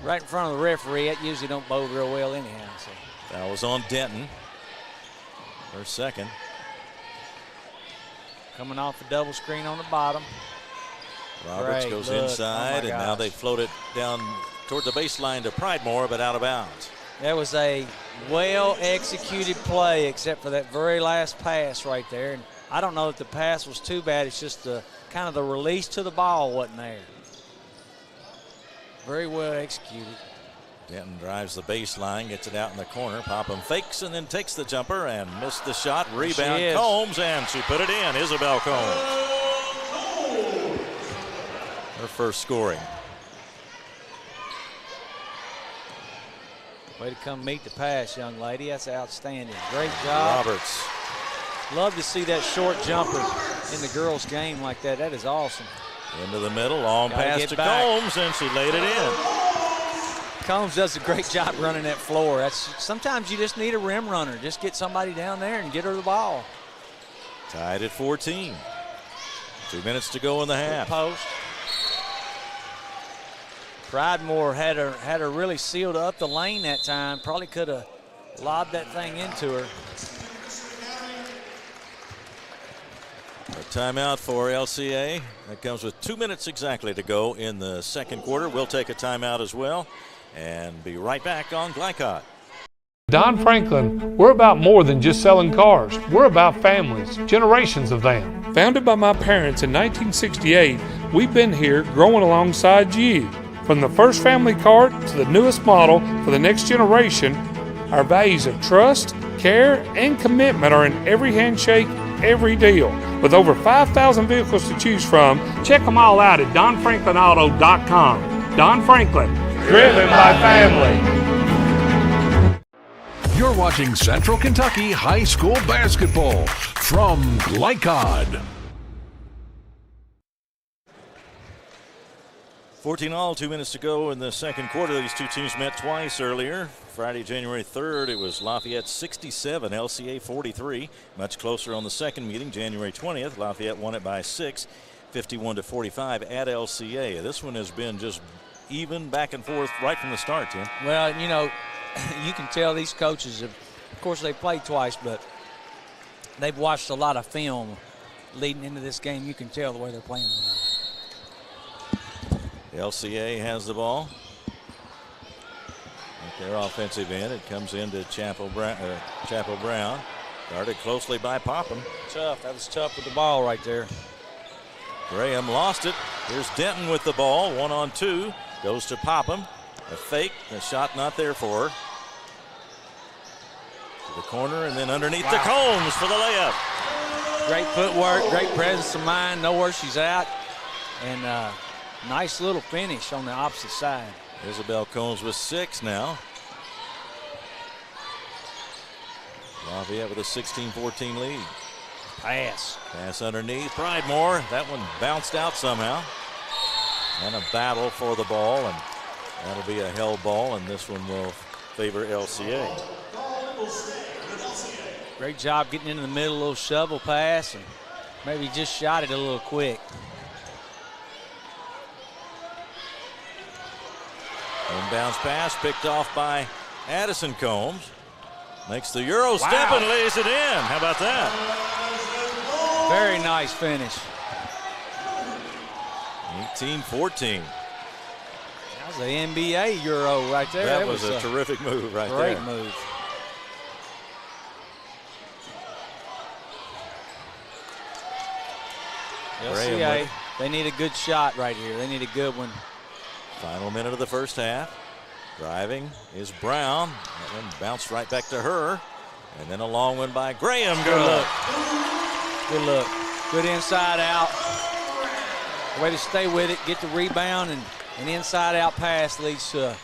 Speaker 4: right in front of the referee. That usually don't bode real well anyhow. So.
Speaker 3: That was on Denton. Her second.
Speaker 4: Coming off a double screen on the bottom.
Speaker 3: Roberts goes inside, and now they float it down toward the baseline to Pridemore, but out of bounds.
Speaker 4: That was a well-executed play, except for that very last pass right there. And I don't know if the pass was too bad. It's just the kind of the release to the ball wasn't there. Very well executed.
Speaker 3: Denton drives the baseline, gets it out in the corner. Popham fakes and then takes the jumper and missed the shot. Rebound Combs, and she put it in. Isabel Combs. Her first scoring.
Speaker 4: Way to come meet the pass, young lady. That's outstanding. Great job.
Speaker 3: Roberts.
Speaker 4: Love to see that short jumper in the girls' game like that. That is awesome.
Speaker 3: Into the middle, long pass to Combs, and she laid it in.
Speaker 4: Combs does a great job running that floor. Sometimes you just need a rim runner. Just get somebody down there and get her the ball.
Speaker 3: Tied at 14. 2 minutes to go in the half.
Speaker 4: Post. Pridemore had her really sealed up the lane that time. Probably could have lobbed that thing into her.
Speaker 3: A timeout for LCA. That comes with 2 minutes exactly to go in the second quarter. We'll take a timeout as well and be right back on Glycod.
Speaker 15: Don Franklin, we're about more than just selling cars. We're about families, generations of them. Founded by my parents in 1968, we've been here growing alongside you. From the first family car to the newest model for the next generation, our values of trust, care, and commitment are in every handshake, every deal. With over 5,000 vehicles to choose from, check them all out at DonFranklinAuto.com. Don Franklin, driven by family.
Speaker 2: You're watching Central Kentucky High School Basketball from Glycod.
Speaker 3: 14-all, 2 minutes to go in the second quarter. These two teams met twice earlier. Friday, January 3rd, it was Lafayette 67, LCA 43. Much closer on the second meeting, January 20th. Lafayette won it by 6, 51-45 at LCA. This one has been just even back and forth right from the start, Tim.
Speaker 4: Well, you know, you can tell these coaches, of course, they played twice, but they've watched a lot of film leading into this game. You can tell the way they're playing.
Speaker 3: The LCA has the ball. At their offensive end, it comes into Chapel Brown. Guarded closely by Popham.
Speaker 4: Tough. That was tough with the ball right there.
Speaker 3: Graham lost it. Here's Denton with the ball. 1-on-2. Goes to Popham. A fake. The shot not there for her. To the corner and then underneath to Combs for the layup.
Speaker 4: Great footwork. Great presence of mind. Know where she's at. And nice little finish on the opposite side.
Speaker 3: Isabel Combs with 6 now. Lafayette with a 16-14 lead.
Speaker 4: Pass
Speaker 3: underneath. Pridemore. That one bounced out somehow. And a battle for the ball, and that'll be a held ball, and this one will favor LCA.
Speaker 4: Great job getting into the middle, a little shovel pass, and maybe just shot it a little quick.
Speaker 3: And Inbounds pass picked off by Addison Combs. Makes the Euro step and lays it in. How about that?
Speaker 4: Very nice finish.
Speaker 3: 18-14.
Speaker 4: That was an NBA Euro right there.
Speaker 3: That was a terrific move right there.
Speaker 4: Great move. LCA, they need a good shot right here. They need a good one.
Speaker 3: Final minute of the first half. Driving is Brown. That one bounced right back to her. And then a long one by Graham.
Speaker 4: Good look. Good look. Good inside out. Way to stay with it, get the rebound, and an inside out pass leads to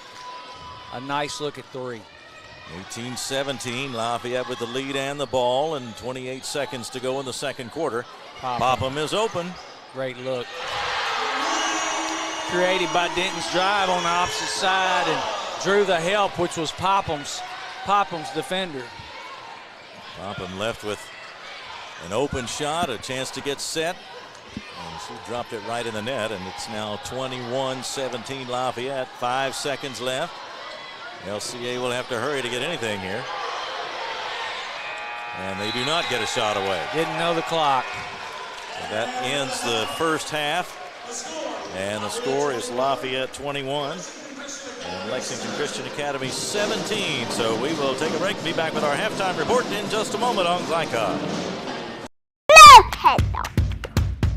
Speaker 4: a nice look at three.
Speaker 3: 18-17, Lafayette with the lead and the ball, and 28 seconds to go in the second quarter. Popham is open.
Speaker 4: Great look. Created by Denton's drive on the opposite side and drew the help, which was Popham's defender.
Speaker 3: Popham left with an open shot, a chance to get set. And she dropped it right in the net, and it's now 21-17 Lafayette. 5 seconds left. LCA will have to hurry to get anything here. And they do not get a shot away.
Speaker 4: Didn't know the clock.
Speaker 3: So that ends the first half. And the score is Lafayette 21 and Lexington Christian Academy 17. So we will take a break and be back with our halftime report in just a moment on Glycod.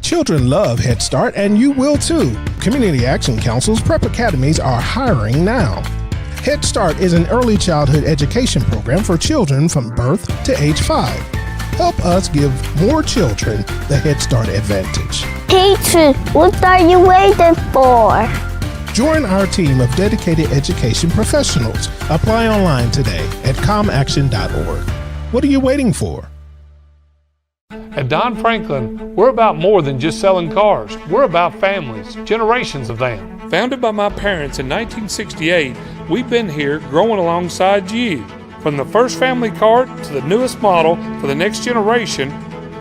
Speaker 23: Children love Head Start, and you will too. Community Action Council's prep academies are hiring now. Head Start is an early childhood education program for children from birth to age 5. Help us give more children the Head Start advantage.
Speaker 20: Teacher, what are you waiting for?
Speaker 23: Join our team of dedicated education professionals. Apply online today at comaction.org. What are you waiting for?
Speaker 15: At Don Franklin, we're about more than just selling cars. We're about families, generations of them. Founded by my parents in 1968, we've been here growing alongside you. From the first family car to the newest model for the next generation,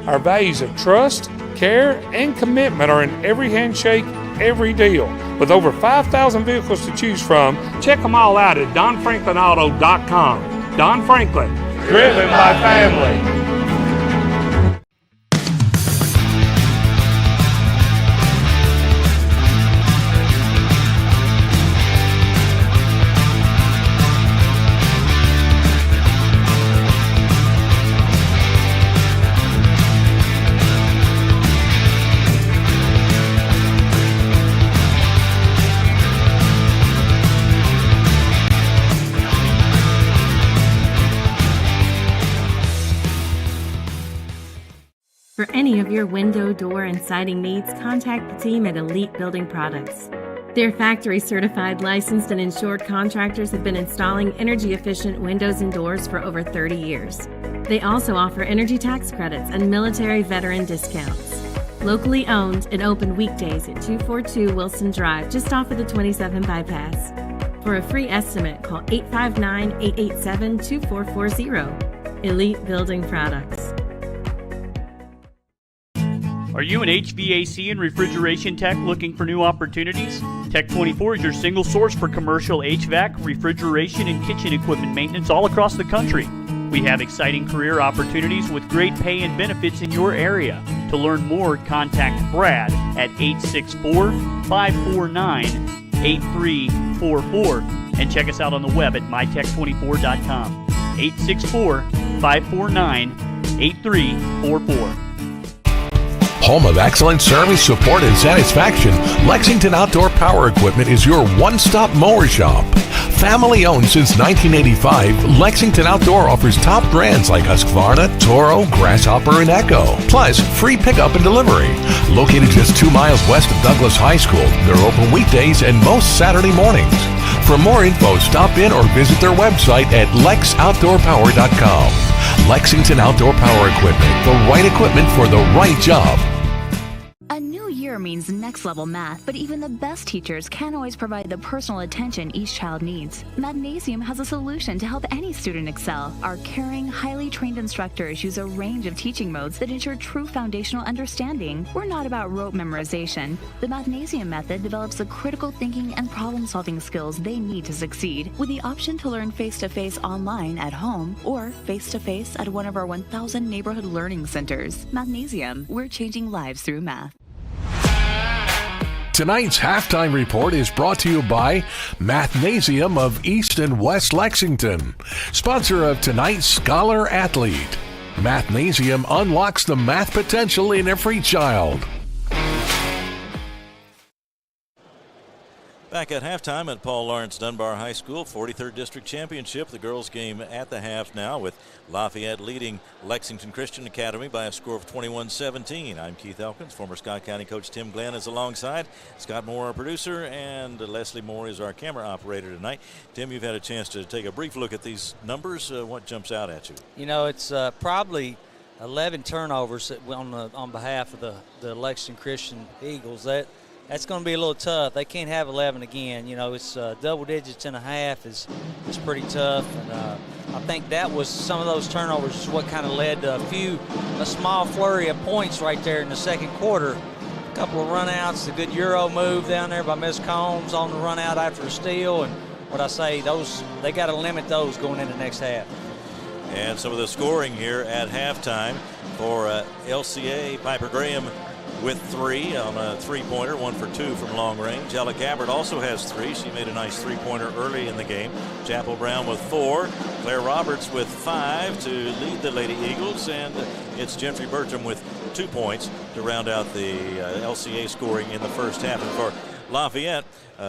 Speaker 15: our values of trust, care, and commitment are in every handshake, every deal. With over 5,000 vehicles to choose from, check them all out at DonFranklinAuto.com. Don Franklin, driven by family.
Speaker 6: For any of your window, door, and siding needs, contact the team at Elite Building Products. Their factory-certified, licensed, and insured contractors have been installing energy-efficient windows and doors for over 30 years. They also offer energy tax credits and military veteran discounts. Locally owned and open weekdays at 242 Wilson Drive, just off of the 27 bypass. For a free estimate, call 859-887-2440. Elite Building Products.
Speaker 24: Are you an HVAC and refrigeration tech looking for new opportunities? Tech 24 is your single source for commercial HVAC, refrigeration, and kitchen equipment maintenance all across the country. We have exciting career opportunities with great pay and benefits in your area. To learn more, contact Brad at 864-549-8344 and check us out on the web at mytech24.com. 864-549-8344.
Speaker 2: Home of excellent service, support, and satisfaction, Lexington Outdoor Power Equipment is your one-stop mower shop. Family owned since 1985, Lexington Outdoor offers top brands like Husqvarna, Toro, Grasshopper, and Echo. Plus, free pickup and delivery. Located just 2 miles west of Douglas High School, they're open weekdays and most Saturday mornings. For more info, stop in or visit their website at lexoutdoorpower.com. Lexington Outdoor Power Equipment, the right equipment for the right job.
Speaker 5: A new year means next level math, but even the best teachers can't always provide the personal attention each child needs. Magnesium has a solution to help any student excel. Our caring, highly trained instructors use a range of teaching modes that ensure true foundational understanding. We're not about rote memorization. The Magnesium method develops the critical thinking and problem-solving skills they need to succeed, with the option to learn face-to-face online at home or face-to-face at one of our 1,000 neighborhood learning centers. Magnesium, we're changing lives through math.
Speaker 2: Tonight's halftime report is brought to you by Mathnasium of East and West Lexington, sponsor of tonight's Scholar Athlete. Mathnasium unlocks the math potential in every child.
Speaker 3: Back at halftime at Paul Lawrence Dunbar High School, 43rd District Championship. The girls game at the half now, with Lafayette leading Lexington Christian Academy by a score of 21-17. I'm Keith Elkins. Former Scott County coach Tim Glenn is alongside. Scott Moore, our producer, and Leslie Moore is our camera operator tonight. Tim, you've had a chance to take a brief look at these numbers. What jumps out at you?
Speaker 4: You know, it's probably 11 turnovers on behalf of the Lexington Christian Eagles. That's going to be a little tough. They can't have 11 again. You know, it's double digits and a half is pretty tough. And I think that was some of those turnovers is what kind of led to a small flurry of points right there in the second quarter. A couple of runouts, a good Euro move down there by Miss Combs on the run out after a steal. And what I say, they got to limit those going into the next half.
Speaker 3: And some of the scoring here at halftime for LCA, Piper Graham with 3 on a three-pointer, 1 for 2 from long range. Ella Gabbard also has 3. She made a nice three-pointer early in the game. Chapel Brown with 4. Claire Roberts with 5 to lead the Lady Eagles. And it's Gentry Bertram with 2 points to round out the LCA scoring in the first half. And for Lafayette,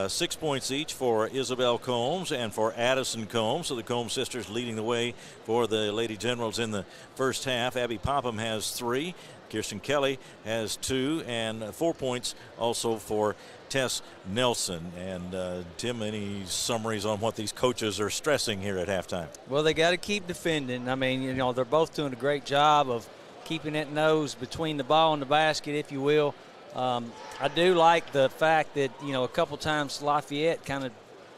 Speaker 3: 6 points each for Isabel Combs and for Addison Combs. So the Combs sisters leading the way for the Lady Generals in the first half. Abby Popham has 3. Kirsten Kelly has 2, and 4 points also for Tess Nelson. And Tim, any summaries on what these coaches are stressing here at halftime?
Speaker 4: Well, they got to keep defending. I mean, you know, they're both doing a great job of keeping that nose between the ball and the basket, if you will. I do like the fact that, you know, a couple times Lafayette kind of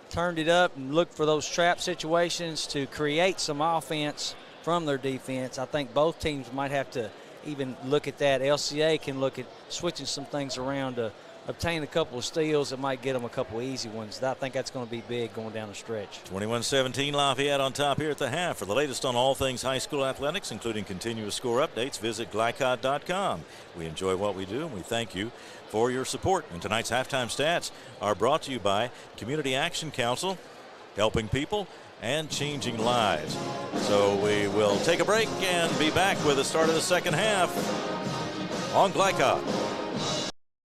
Speaker 4: turned it up and looked for those trap situations to create some offense from their defense. I think both teams might have to even look at that. LCA can look at switching some things around to obtain a couple of steals that might get them a couple of easy ones. I think that's going to be big going down the stretch.
Speaker 3: 21-17 Lafayette on top here at the half. For the latest on all things high school athletics, including continuous score updates, visit glycod.com. We enjoy what we do, and we thank you for your support. And tonight's halftime stats are brought to you by Community Action Council, helping people and changing lives. So we will take a break and be back with the start of the second half on Glycod.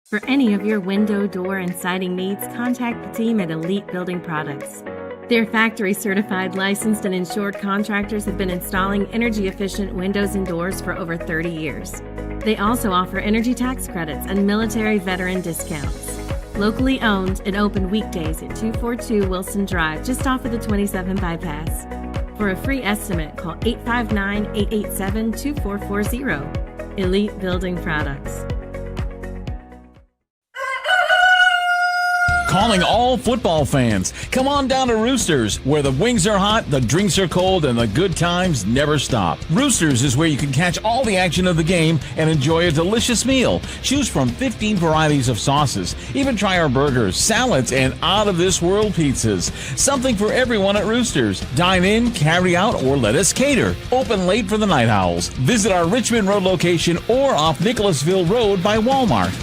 Speaker 6: For any of your window, door, and siding needs, contact the team at Elite Building Products. Their factory-certified, licensed, and insured contractors have been installing energy-efficient windows and doors for over 30 years. They also offer energy tax credits and military veteran discounts. Locally owned and open weekdays at 242 Wilson Drive, just off of the 27 bypass. For a free estimate, call 859-887-2440. Elite Building Products.
Speaker 1: Calling all football fans. Come on down to Roosters, where the wings are hot, the drinks are cold, and the good times never stop. Roosters is where you can catch all the action of the game and enjoy a delicious meal. Choose from 15 varieties of sauces. Even try our burgers, salads, and out-of-this-world pizzas. Something for everyone at Roosters. Dine in, carry out, or let us cater. Open late for the Night Owls. Visit our Richmond Road location or off Nicholasville Road by Walmart.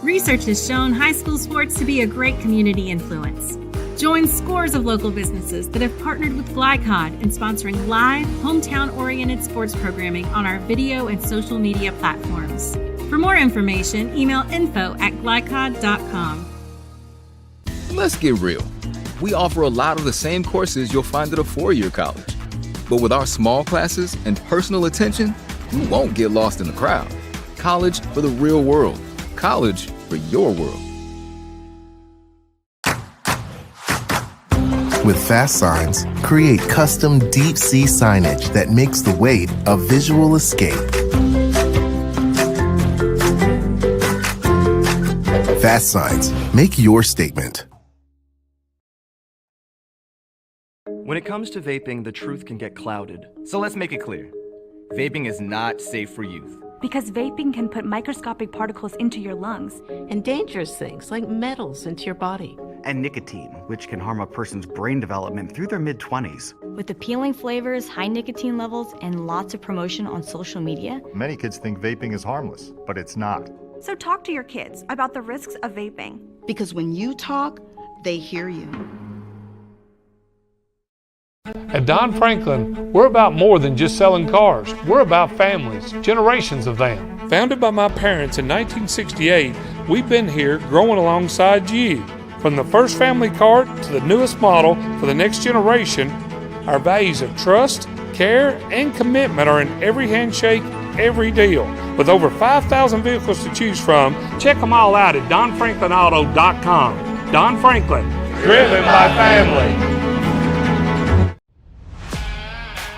Speaker 6: Research has shown high school sports to be a great community influence. Join scores of local businesses that have partnered with Glycod in sponsoring live, hometown-oriented sports programming on our video and social media platforms. For more information, email info@glycod.com.
Speaker 14: Let's get real. We offer a lot of the same courses you'll find at a four-year college. But with our small classes and personal attention, you won't get lost in the crowd. College for the real world. College for your world.
Speaker 13: With Fast Signs, create custom deep sea signage that makes the wait a visual escape. Fast Signs. Make your statement.
Speaker 7: When it comes to vaping, the truth can get clouded. So let's make it clear. Vaping is not safe for youth.
Speaker 8: Because vaping can put microscopic particles into your lungs.
Speaker 9: And dangerous things like metals into your body.
Speaker 7: And nicotine, which can harm a person's brain development through their mid-20s.
Speaker 8: With appealing flavors, high nicotine levels, and lots of promotion on social media.
Speaker 10: Many kids think vaping is harmless, but it's not.
Speaker 8: So talk to your kids about the risks of vaping.
Speaker 12: Because when you talk, they hear you.
Speaker 15: At Don Franklin, we're about more than just selling cars. We're about families, generations of them. Founded by my parents in 1968, we've been here growing alongside you. From the first family car to the newest model for the next generation, our values of trust, care, and commitment are in every handshake, every deal. With over 5,000 vehicles to choose from, check them all out at DonFranklinAuto.com. Don Franklin, driven by family.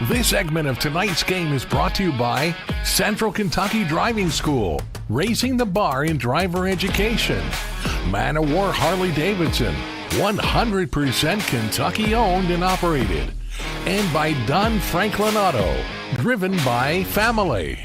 Speaker 2: This segment of tonight's game is brought to you by Central Kentucky Driving School, raising the bar in driver education. Man of War Harley-Davidson, 100% Kentucky owned and operated. And by Don Franklin Auto, driven by family.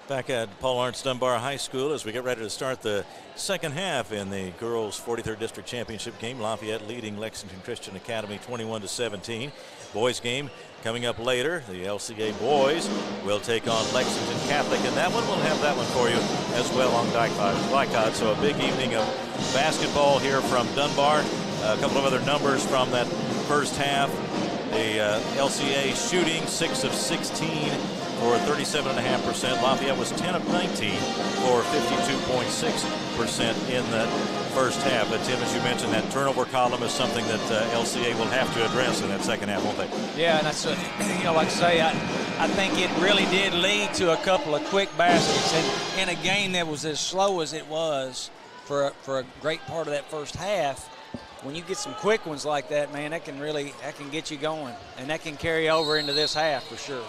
Speaker 3: Back at Paul Lawrence Dunbar High School as we get ready to start the second half in the girls 43rd District Championship game. Lafayette leading Lexington Christian Academy 21-17. Boys game coming up later. The LCA boys will take on Lexington Catholic, and that one, we'll have that one for you as well on Glycod. So a big evening of basketball here from Dunbar. A couple of other numbers from that first half. The LCA shooting 6 of 16 for 37.5%. Lafayette was 10 of 19 for 52.6% in the first half. But Tim, as you mentioned, that turnover column is something that LCA will have to address in that second half, won't they?
Speaker 4: Yeah, and that's like I say, I think it really did lead to a couple of quick baskets, and in a game that was as slow as it was for a great part of that first half. When you get some quick ones like that, man, that can get you going, and that can carry over into this half for sure.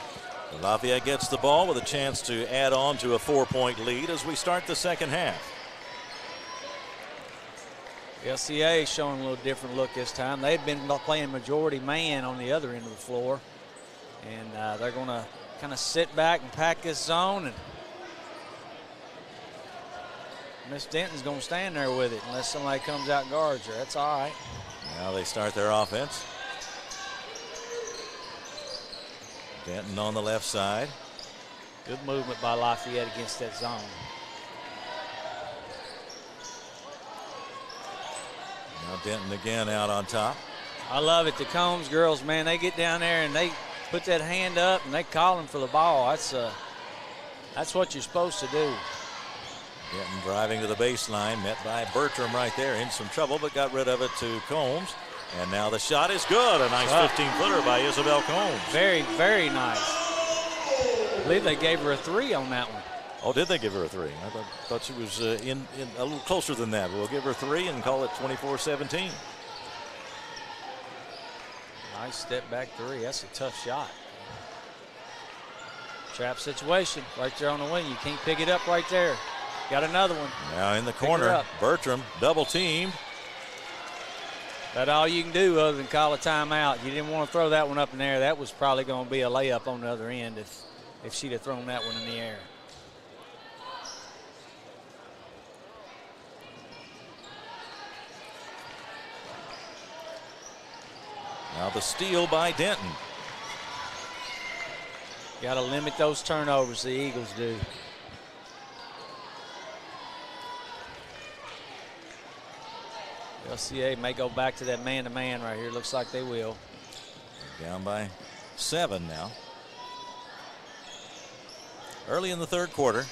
Speaker 3: Lafayette gets the ball with a chance to add on to a 4-point lead as we start the second half.
Speaker 4: LCA showing a little different look this time. They've been playing majority man on the other end of the floor, and they're going to kind of sit back and pack this zone, and Miss Denton's going to stand there with it unless somebody comes out and guards her. That's all right.
Speaker 3: Now they start their offense. Denton on the left side.
Speaker 4: Good movement by Lafayette against that zone.
Speaker 3: Now Denton again out on top.
Speaker 4: I love it. The Combs girls, man, they get down there and they put that hand up and they call them for the ball. That's what you're supposed to do.
Speaker 3: Denton driving to the baseline, met by Bertram right there, in some trouble, but got rid of it to Combs. And now the shot is good. A nice 15-footer by Isabel Combs.
Speaker 4: Very, very nice. I believe they gave her a 3 on that one.
Speaker 3: Oh, did they give her a 3? I thought she was in a little closer than that. We'll give her 3 and call it 24-17.
Speaker 4: Nice step back 3. That's a tough shot. Trap situation right there on the wing. You can't pick it up right there. Got another one.
Speaker 3: Now in the corner, Bertram double teamed.
Speaker 4: That's all you can do other than call a timeout. You didn't want to throw that one up in the air. That was probably going to be a layup on the other end if she'd have thrown that one in the air.
Speaker 3: Now the steal by Denton.
Speaker 4: Got to limit those turnovers, the Eagles do. LCA may go back to that man-to-man right here. Looks like they will.
Speaker 3: Down by 7 now. Early in the third quarter.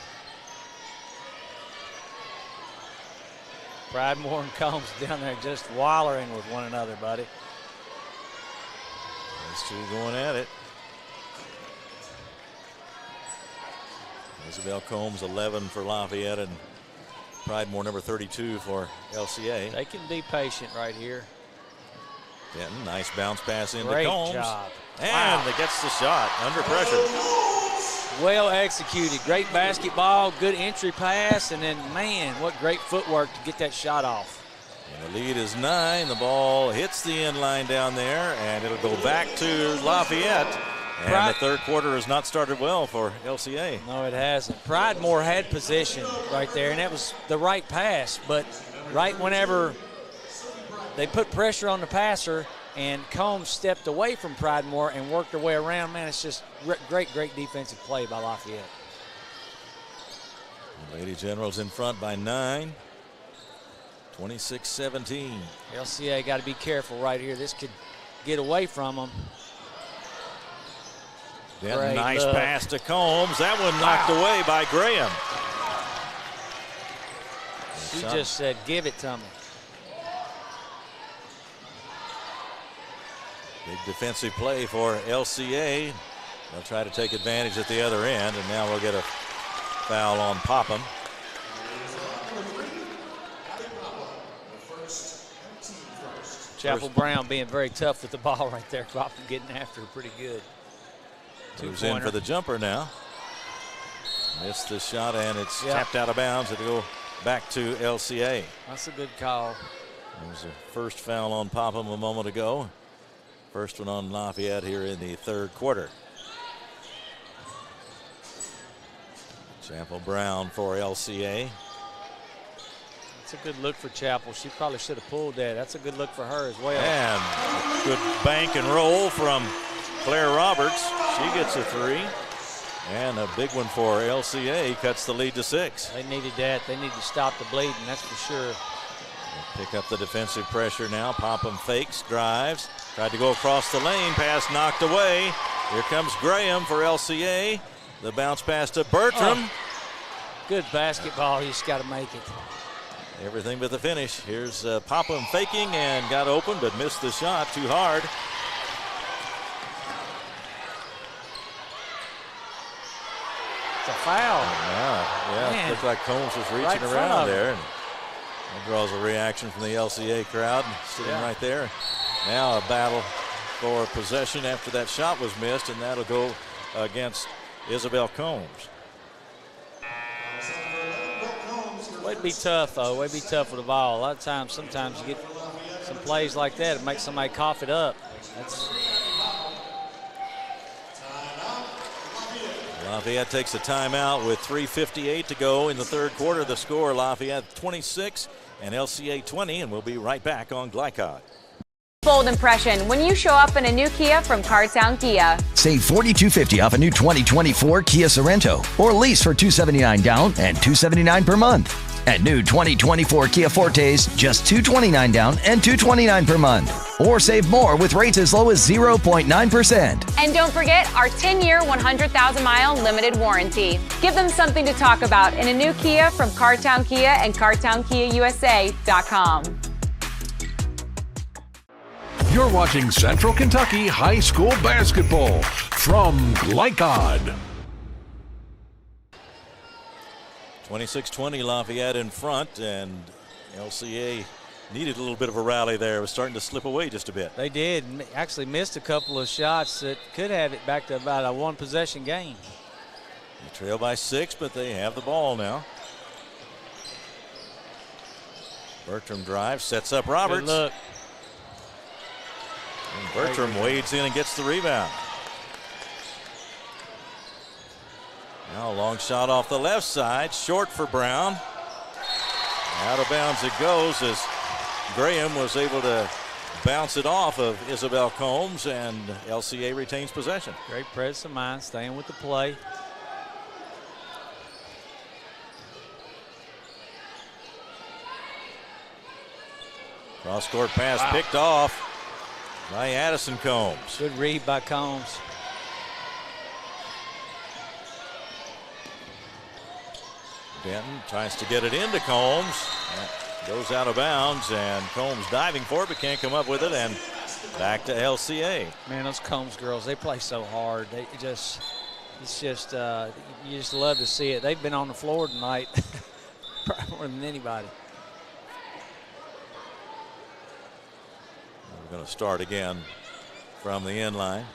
Speaker 4: Pridemore and Combs down there just wallering with one another, buddy.
Speaker 3: Those two going at it. Isabel Combs 11 for Lafayette and Pridemore number 32 for LCA.
Speaker 4: They can be patient right here.
Speaker 3: Denton, nice bounce pass into
Speaker 4: Great
Speaker 3: Combs.
Speaker 4: Job.
Speaker 3: And it gets the shot under pressure.
Speaker 4: Well executed. Great basketball, good entry pass, and then, man, what great footwork to get that shot off.
Speaker 3: And the lead is 9. The ball hits the end line down there, and it'll go back to Lafayette. And the third quarter has not started well for LCA.
Speaker 4: No, it hasn't. Pridemore had possession right there, and that was the right pass. But right whenever they put pressure on the passer and Combs stepped away from Pridemore and worked their way around, man, it's just great defensive play by Lafayette.
Speaker 3: Lady Generals in front by 9. 26-17.
Speaker 4: LCA got to be careful right here. This could get away from them.
Speaker 3: Then nice pass to Combs. That one knocked away by Graham.
Speaker 4: She just said, give it to me.
Speaker 3: Big defensive play for LCA. They'll try to take advantage at the other end, and now we'll get a foul on Popham.
Speaker 4: Chapel Brown being very tough with the ball right there. Popham getting after her pretty good.
Speaker 3: Moves in for the jumper now. Missed the shot, and it's tapped out of bounds. It'll go back to LCA.
Speaker 4: That's a good call.
Speaker 3: There was a first foul on Popham a moment ago. First one on Lafayette here in the third quarter. Chapel Brown for LCA.
Speaker 4: It's a good look for Chapel. She probably should have pulled that. That's a good look for her as well.
Speaker 3: And a good bank and roll from Claire Roberts. She gets a 3. And a big one for LCA. Cuts the lead to 6.
Speaker 4: They needed that. They need to stop the bleeding, that's for sure.
Speaker 3: Pick up the defensive pressure now. Popham fakes, drives. Tried to go across the lane. Pass knocked away. Here comes Graham for LCA. The bounce pass to Bertram.
Speaker 4: Oh, good basketball. You just got to make it.
Speaker 3: Everything but the finish. Here's Popham faking and got open, but missed the shot too hard.
Speaker 4: It's a foul.
Speaker 3: Yeah, looked like Combs was reaching around there. And that draws a reaction from the LCA crowd sitting right there. Now a battle for possession after that shot was missed, and that'll go against Isabel Combs.
Speaker 4: It'd be tough, though. It'd be tough with the ball. A lot of times, sometimes you get some plays like that. It makes somebody cough it up.
Speaker 3: Lafayette takes a timeout with 3:58 to go in the third quarter. The score, Lafayette 26 and LCA 20, and we'll be right back on Glycod.
Speaker 21: Bold impression when you show up in a new Kia from Cartown Kia.
Speaker 22: Save $4,250 off a new 2024 Kia Sorento, or lease for $279 down and $279 per month. At new 2024 Kia Fortes, just $229 down and $229 per month. Or save more with rates as low as 0.9%.
Speaker 21: And don't forget our 10-year, 100,000-mile limited warranty. Give them something to talk about in a new Kia from Cartown Kia and CartownKiaUSA.com.
Speaker 2: You're watching Central Kentucky High School Basketball from Glycod.
Speaker 3: 26-20 Lafayette in front, and LCA needed a little bit of a rally there. It was starting to slip away just a bit.
Speaker 4: They did. Actually missed a couple of shots that could have it back to about a one-possession game.
Speaker 3: They trail by 6, but they have the ball now. Bertram drives, sets up Roberts.
Speaker 4: Good look.
Speaker 3: And Bertram wades in and gets the rebound. Now a long shot off the left side, short for Brown. Out of bounds it goes as Graham was able to bounce it off of Isabel Combs, and LCA retains possession.
Speaker 4: Great presence of mind, staying with the play.
Speaker 3: Cross-court pass picked off by Addison Combs.
Speaker 4: Good read by Combs.
Speaker 3: Denton tries to get it into Combs. Goes out of bounds, and Combs diving for it, but can't come up with it, and back to LCA.
Speaker 4: Man, those Combs girls, they play so hard. You just love to see it. They've been on the floor tonight probably more than anybody.
Speaker 3: We're going to start again from the end line.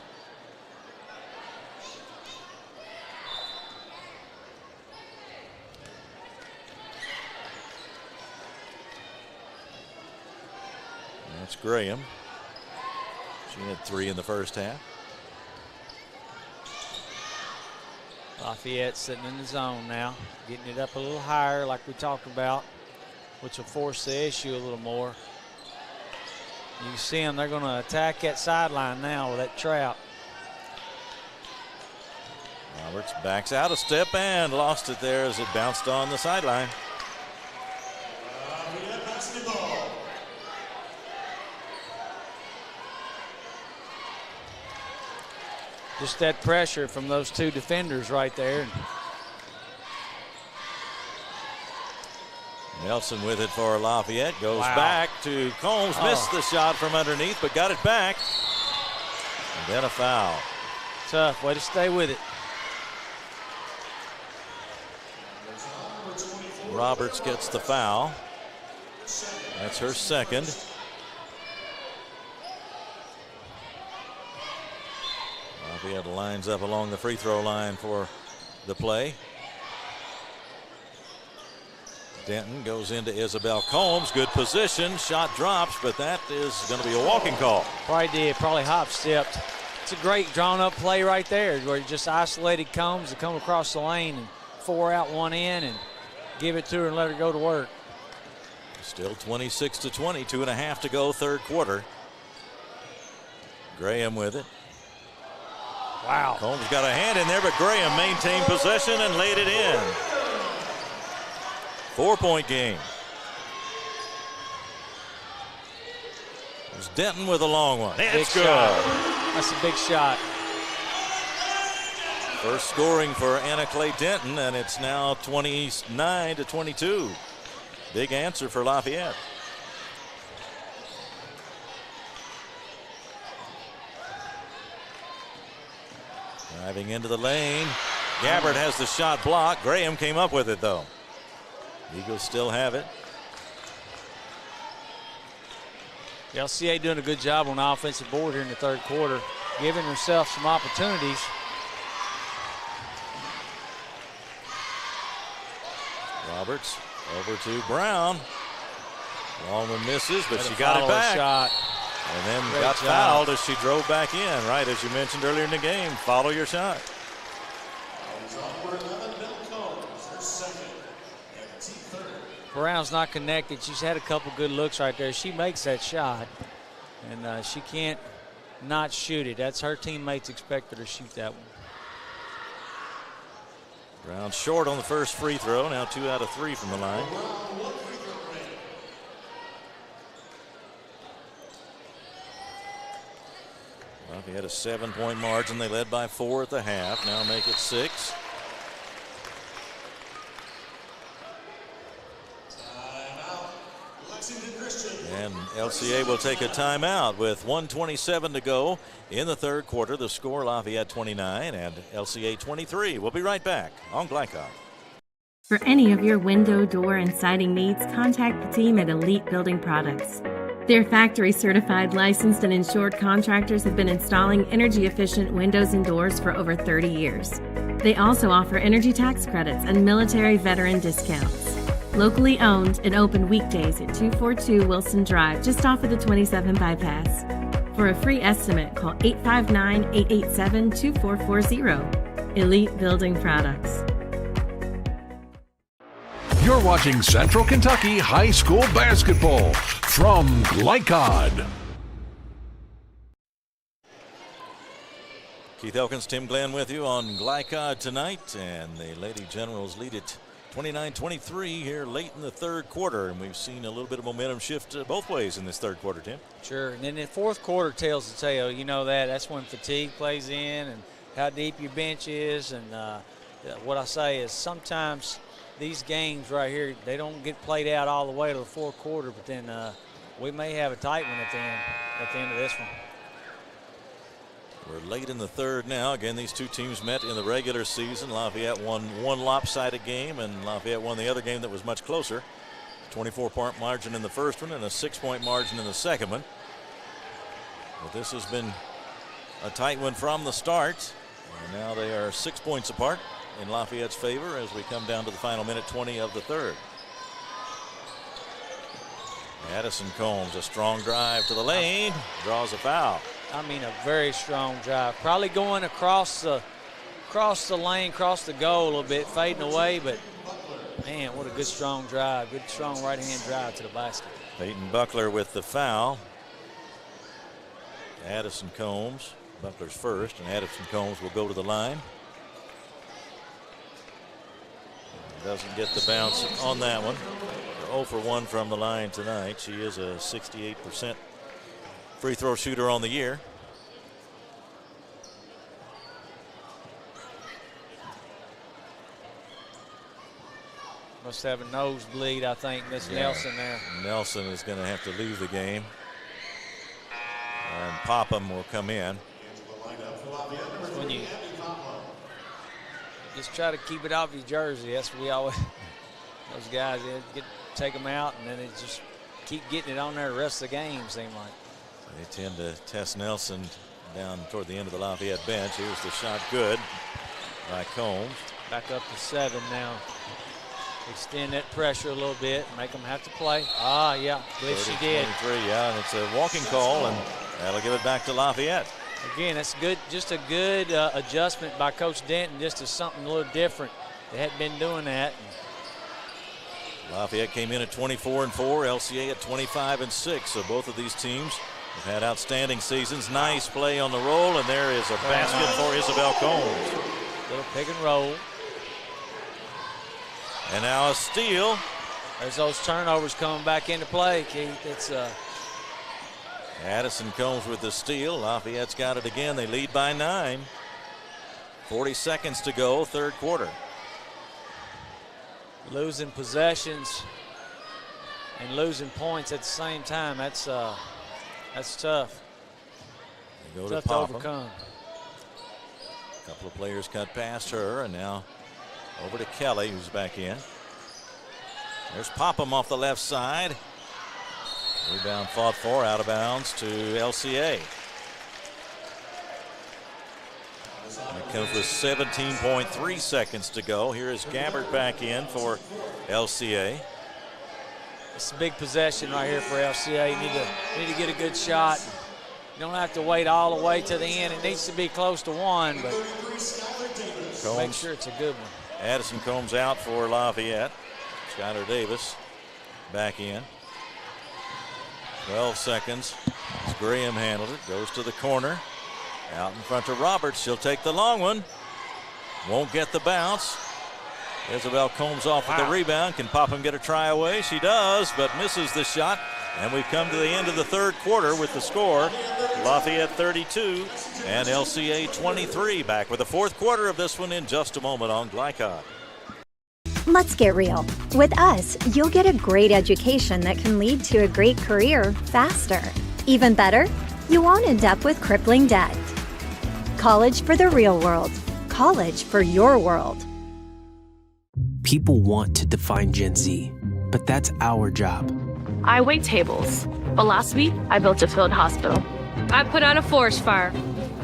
Speaker 3: That's Graham. She had 3 in the first half.
Speaker 4: Lafayette sitting in the zone now, getting it up a little higher like we talked about, which will force the issue a little more. You can see them, they're going to attack that sideline now with that trap.
Speaker 3: Roberts backs out a step and lost it there as it bounced on the sideline.
Speaker 4: Just that pressure from those 2 defenders right there.
Speaker 3: Nelson with it for Lafayette. Goes back to Combs. Missed the shot from underneath, but got it back. And then a foul.
Speaker 4: Tough. Way to stay with it.
Speaker 3: Roberts gets the foul. That's her second. Lafayette lines up along the free throw line for the play. Denton goes into Isabel Combs. Good position. Shot drops, but that is going to be a walking call.
Speaker 4: Probably hop stepped. It's a great drawn up play right there where you just isolated Combs to come across the lane and 4 out, 1 in and give it to her and let her go to work.
Speaker 3: Still 26-20, 2.5 to go, third quarter. Graham with it.
Speaker 4: Wow.
Speaker 3: Combs got a hand in there, but Graham maintained possession and laid it in. 4-point game. There's Denton with a long one. It's good.
Speaker 4: That's a big shot.
Speaker 3: First scoring for Anna Clay Denton, and it's now 29-22. Big answer for Lafayette. Driving into the lane. Gabbard has the shot blocked. Graham came up with it, though. Eagles still have it.
Speaker 4: The LCA doing a good job on the offensive board here in the third quarter, giving herself some opportunities.
Speaker 3: Roberts over to Brown. Long one misses, but she got it back.
Speaker 4: Shot.
Speaker 3: And then
Speaker 4: Great
Speaker 3: got
Speaker 4: job.
Speaker 3: fouled as she drove back in, right as you mentioned earlier in the game. Follow your shot.
Speaker 4: Brown's not connected. She's had a couple good looks right there. She makes that shot, and she can't not shoot it. That's her teammates expect her to shoot that one.
Speaker 3: Brown short on the first free throw. Now 2 out of 3 from the line. Well, had a 7-point margin. They led by 4 at the half. Now make it 6. And LCA will take a timeout with 1:27 to go in the third quarter. The score, Lafayette 29 and LCA 23. We'll be right back on Glycod.
Speaker 6: For any of your window, door, and siding needs, contact the team at Elite Building Products. Their factory-certified, licensed, and insured contractors have been installing energy-efficient windows and doors for over 30 years. They also offer energy tax credits and military veteran discounts. Locally owned and open weekdays at 242 Wilson Drive, just off of the 27 bypass. For a free estimate, call 859-887-2440. Elite Building Products.
Speaker 2: You're watching Central Kentucky High School Basketball from Glycod.
Speaker 3: Keith Elkins, Tim Glenn with you on Glycod tonight, and the Lady Generals lead it 29-23 here late in the third quarter, and we've seen a little bit of momentum shift both ways in this third quarter, Tim.
Speaker 4: Sure, and then the fourth quarter tells the tale. You know that's when fatigue plays in and how deep your bench is, and what I say is sometimes these games right here, they don't get played out all the way to the fourth quarter, but then we may have a tight one at the end of this one.
Speaker 3: We're late in the third now. Again, these two teams met in the regular season. Lafayette won one lopsided game, and Lafayette won the other game that was much closer. 24-point margin in the first one and a 6-point margin in the second one. But this has been a tight one from the start. And now they are 6 points apart in Lafayette's favor as we come down to the final minute 20 of the third. Addison Combs, a strong drive to the lane, draws a foul.
Speaker 4: I mean, a very strong drive. Probably going across the lane, across the goal a little bit, fading away, but man, what a good strong drive. Good strong right-hand drive to the basket.
Speaker 3: Peyton Buckler with the foul. Addison Combs, Buckler's first, and Addison Combs will go to the line. Doesn't get the bounce on that one. 0 for 1 from the line tonight. She is a 68% free throw shooter on the year.
Speaker 4: Must have a nosebleed, I think, Miss Nelson there.
Speaker 3: Nelson is going to have to leave the game. And Popham will come in.
Speaker 4: When you just try to keep it off your jersey, that's what we always, those guys, take them out, and then they just keep getting it on there the rest of the game, seem like.
Speaker 3: They tend to test Nelson down toward the end of the Lafayette bench. Here's the shot, good by Combs.
Speaker 4: Back up to 7 now. Extend that pressure a little bit, make them have to play. Ah, yeah, believe she did.
Speaker 3: 23, yeah, and it's a walking call, and that'll give it back to Lafayette.
Speaker 4: Again, that's good, just a good adjustment by Coach Denton, just to something a little different. They hadn't been doing that.
Speaker 3: Lafayette came in at 24-4, LCA at 25-6. So both of these teams have had outstanding seasons. Nice play on the roll, and there is a basket for Isabel Combs.
Speaker 4: Little pick and roll.
Speaker 3: And now a steal.
Speaker 4: There's those turnovers coming back into play, Keith. It's
Speaker 3: Addison Combs with the steal. Lafayette's got it again. They lead by 9. 40 seconds to go, third quarter.
Speaker 4: Losing possessions and losing points at the same time. That's tough.
Speaker 3: They go
Speaker 4: tough
Speaker 3: to
Speaker 4: overcome.
Speaker 3: A couple of players cut past her, and now over to Kelly, who's back in. There's Popham off the left side. Rebound fought for, out of bounds to LCA. It comes with 17.3 seconds to go. Here is Gabbard back in for LCA.
Speaker 4: It's a big possession right here for LCA. You need to get a good shot. You don't have to wait all the way to the end. It needs to be close to 1, but
Speaker 3: Combs,
Speaker 4: make sure it's a good one.
Speaker 3: Addison Combs out for Lafayette. Skylar Davis back in. 12 seconds. As Graham handled it, goes to the corner. Out in front of Roberts. She'll take the long one. Won't get the bounce. Isabel Combs off with the rebound. Can Popham get a try away? She does, but misses the shot. And we've come to the end of the third quarter with the score. Lafayette 32 and LCA 23. Back with the fourth quarter of this one in just a moment on Glycod.
Speaker 11: Let's get real. With us, you'll get a great education that can lead to a great career faster. Even better, you won't end up with crippling debt. College for the real world. College for your world.
Speaker 16: People want to define Gen Z, but that's our job.
Speaker 17: I wait tables, but last week I built a field hospital. I put out a forest fire.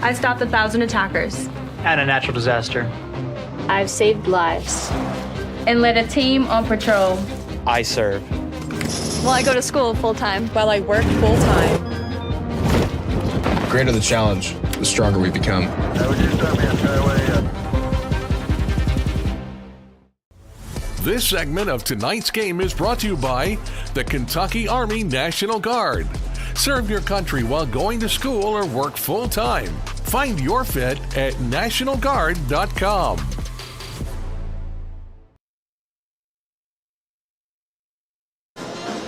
Speaker 17: I stopped 1,000 attackers.
Speaker 18: And a natural disaster.
Speaker 17: I've saved lives and led a team on patrol.
Speaker 18: I serve.
Speaker 17: Well, I go to school full-time while I work full-time.
Speaker 19: The greater the challenge, the stronger we become.
Speaker 2: This segment of tonight's game is brought to you by the Kentucky Army National Guard. Serve your country while going to school or work full-time. Find your fit at nationalguard.com.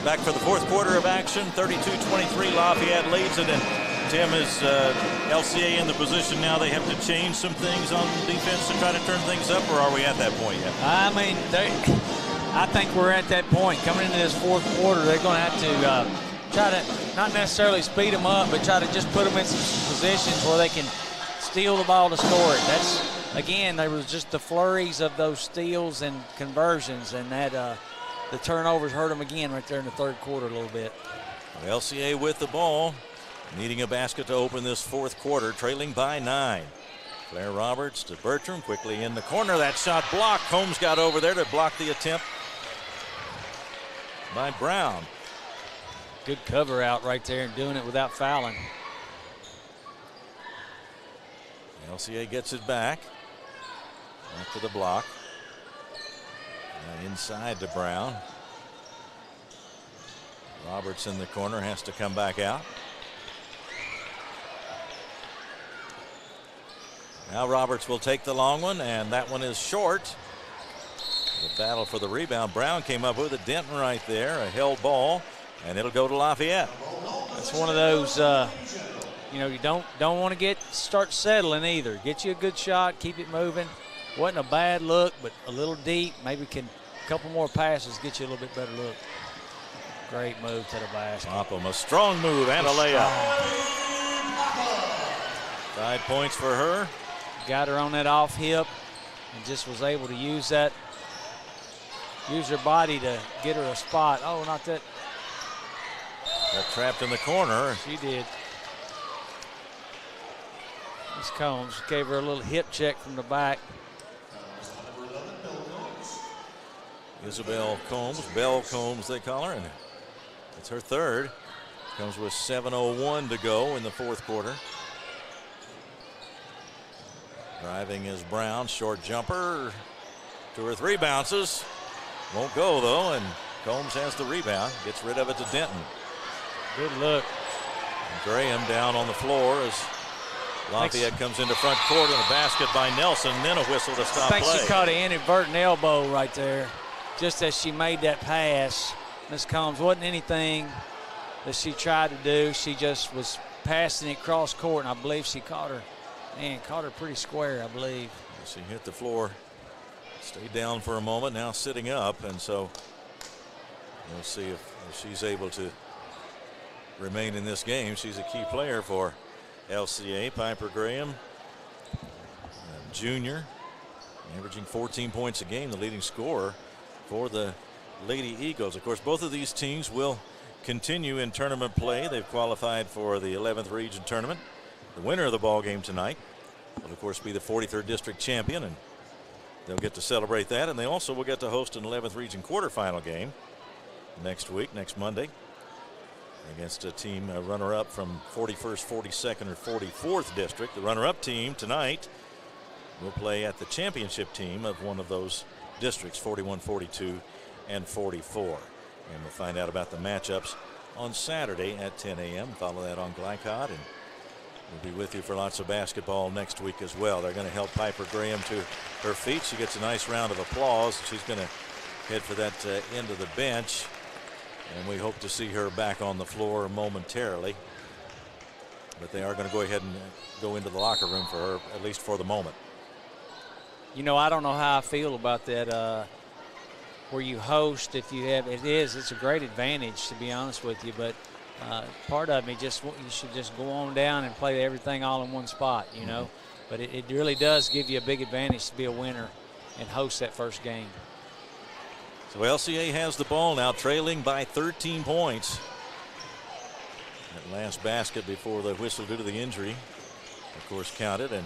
Speaker 3: Back for the fourth quarter of action. 32-23, Lafayette leads it, and Tim, is LCA in the position now they have to change some things on defense to try to turn things up, or are we at that point yet?
Speaker 4: I mean, I think we're at that point. Coming into this fourth quarter, they're going to have to try to not necessarily speed them up, but try to just put them in some positions where they can steal the ball to score it. That's, again, there was just the flurries of those steals and conversions, and that the turnovers hurt them again right there in the third quarter a little bit.
Speaker 3: LCA with the ball, needing a basket to open this fourth quarter, trailing by 9. Claire Roberts to Bertram, quickly in the corner. That shot blocked. Combs got over there to block the attempt by Brown.
Speaker 4: Good cover out right there and doing it without fouling.
Speaker 3: LCA gets it back. Back to the block. Now inside to Brown. Roberts in the corner, has to come back out. Now Roberts will take the long one, and that one is short. The battle for the rebound. Brown came up with it. Denton right there, a held ball, and it'll go to Lafayette.
Speaker 4: It's one of those, you know, you don't want to start settling either. Get you a good shot, keep it moving. Wasn't a bad look, but a little deep. Maybe a couple more passes get you a little bit better look. Great move to the basket.
Speaker 3: Popham, a strong move and a layup. 5 points for her.
Speaker 4: Got her on that off hip and just was able to use her body to get her a spot. Oh, not that.
Speaker 3: Got trapped in the corner.
Speaker 4: She did. Miss Combs gave her a little hip check from the back.
Speaker 3: Isabel Combs, Belle Combs they call her, and it's her third. Comes with 7:01 to go in the fourth quarter. Driving is Brown, short jumper. 2 or 3 bounces. Won't go though, and Combs has the rebound. Gets rid of it to Denton.
Speaker 4: Good look.
Speaker 3: And Graham down on the floor as Lafayette comes into front court, and a basket by Nelson, then a whistle to stop play.
Speaker 4: I think she caught an inadvertent elbow right there. Just as she made that pass, Miss Combs wasn't anything that she tried to do. She just was passing it cross court, and I believe she caught her. Man, caught her pretty square, I believe.
Speaker 3: She hit the floor, stayed down for a moment, now sitting up, and so we'll see if she's able to remain in this game. She's a key player for LCA. Piper Graham, junior, averaging 14 points a game, the leading scorer for the Lady Eagles. Of course, both of these teams will continue in tournament play. They've qualified for the 11th region tournament. The winner of the ball game tonight will, of course, be the 43rd district champion, and they'll get to celebrate that. And they also will get to host an 11th region quarterfinal game next week, next Monday, against a team runner-up from 41st, 42nd, or 44th district. The runner-up team tonight will play at the championship team of one of those districts, 41, 42, and 44. And we'll find out about the matchups on Saturday at 10 a.m. Follow that on Glycod, and we'll be with you for lots of basketball next week as well. They're going to help Piper Graham to her feet. She gets a nice round of applause. She's going to head for that end of the bench, and we hope to see her back on the floor momentarily. But they are going to go ahead and go into the locker room for her, at least for the moment.
Speaker 4: You know, I don't know how I feel about that. Where you host, if you have, it's a great advantage, to be honest with you. But part of me you should just go on down and play everything all in one spot, you know. But it really does give you a big advantage to be a winner and host that first game.
Speaker 3: So LCA has the ball now, trailing by 13 points. That last basket before the whistle due to the injury, of course, counted and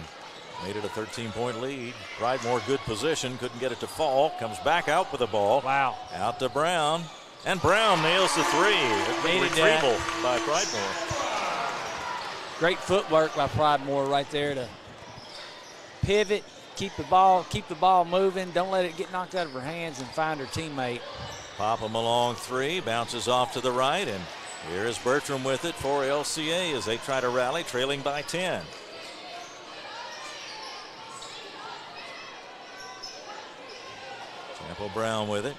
Speaker 3: made it a 13-point lead. Pridemore, good position, couldn't get it to fall. Comes back out with the ball.
Speaker 4: Wow.
Speaker 3: Out to Brown. And Brown nails the three. Big retrieval by Pridemore.
Speaker 4: Great footwork by Pridemore right there to pivot, keep the ball moving, don't let it get knocked out of her hands, and find her teammate.
Speaker 3: Popham a long three, bounces off to the right, and here is Bertram with it for LCA as they try to rally, trailing by 10. Temple Brown with it.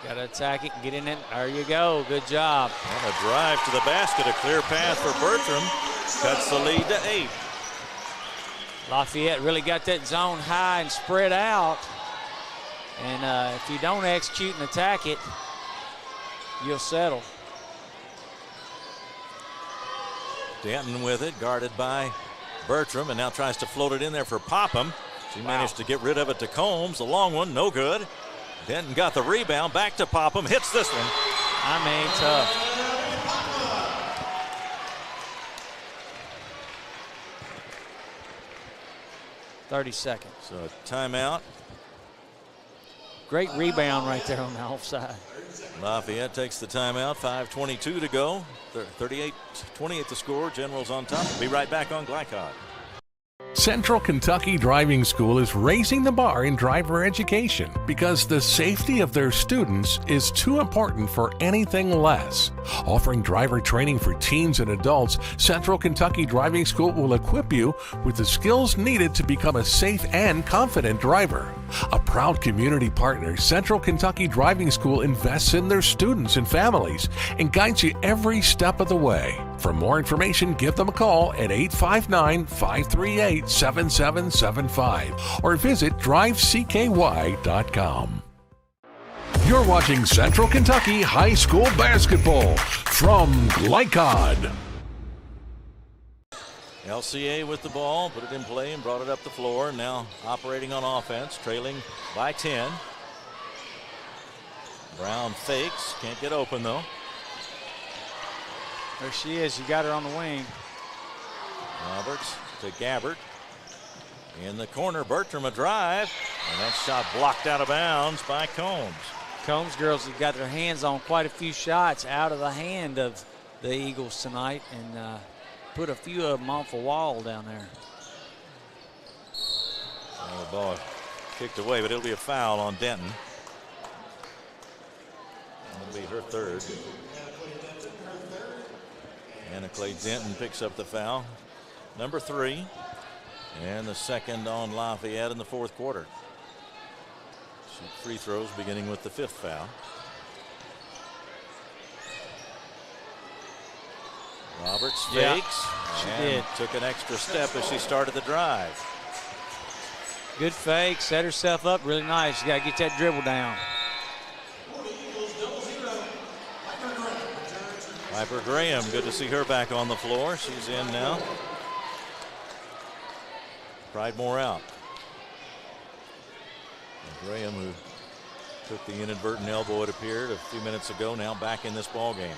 Speaker 4: Got to attack it and get in it. There you go. Good job.
Speaker 3: And a drive to the basket. A clear path for Bertram. Cuts the lead to 8.
Speaker 4: Lafayette really got that zone high and spread out. And if you don't execute and attack it, you'll settle.
Speaker 3: Denton with it, guarded by Bertram, and now tries to float it in there for Popham. She managed to get rid of it to Combs. The long one, no good. Denton got the rebound, back to Popham, hits this one.
Speaker 4: I mean, tough. ...30 seconds.
Speaker 3: So timeout.
Speaker 4: great rebound right there on the offside.
Speaker 3: Lafayette takes the timeout. 5:22 to go. 38-28 the score. Generals on top. We'll be right back on Glycod.
Speaker 2: Central Kentucky Driving School is raising the bar in driver education because the safety of their students is too important for anything less. Offering driver training for teens and adults, Central Kentucky Driving School will equip you with the skills needed to become a safe and confident driver. A proud community partner, Central Kentucky Driving School invests in their students and families and guides you every step of the way. For more information, give them a call at 859-538-7775 or visit drivecky.com. You're watching Central Kentucky High School Basketball from Glycod.
Speaker 3: LCA with the ball, put it in play and brought it up the floor. Now operating on offense, trailing by 10. Brown fakes, can't get open though.
Speaker 4: There she is, you got her on the wing.
Speaker 3: Roberts to Gabbard. In the corner, Bertram a drive, and that shot blocked out of bounds by Combs.
Speaker 4: Combs girls have got their hands on quite a few shots out of the hand of the Eagles tonight, and put a few of them off a wall down there.
Speaker 3: Well, the ball kicked away, but it'll be a foul on Denton. It'll be her third. Anna Clay Denton picks up the foul. Number 3. And the second on Lafayette in the fourth quarter. Shoot free throws beginning with the 5th foul. Roberts fakes.
Speaker 4: She
Speaker 3: and
Speaker 4: did.
Speaker 3: Took an extra step as she started the drive.
Speaker 4: Good fake, set herself up really nice. You got to get that dribble down.
Speaker 3: Piper Graham, good to see her back on the floor. She's in now. Pridemore out. And Graham, who took the inadvertent elbow, it appeared, a few minutes ago, now back in this ball game.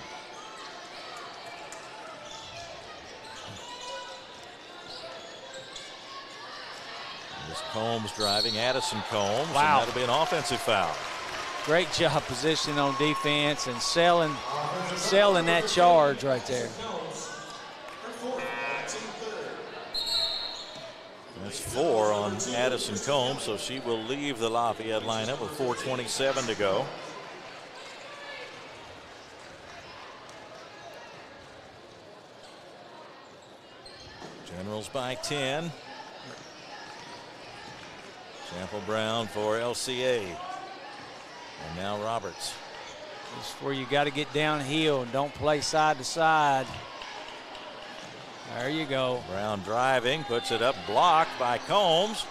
Speaker 3: This Combs driving, Addison Combs,
Speaker 4: Wow.
Speaker 3: and that'll be an offensive foul.
Speaker 4: Great job positioning on defense and selling that charge right there.
Speaker 3: That's 4 on Addison Combs, so she will leave the Lafayette lineup with 4:27 to go. Generals by 10. Sample Brown for LCA. And now Roberts.
Speaker 4: This is where you got to get downhill and don't play side to side. There you go.
Speaker 3: Brown driving, puts it up, blocked by Combs.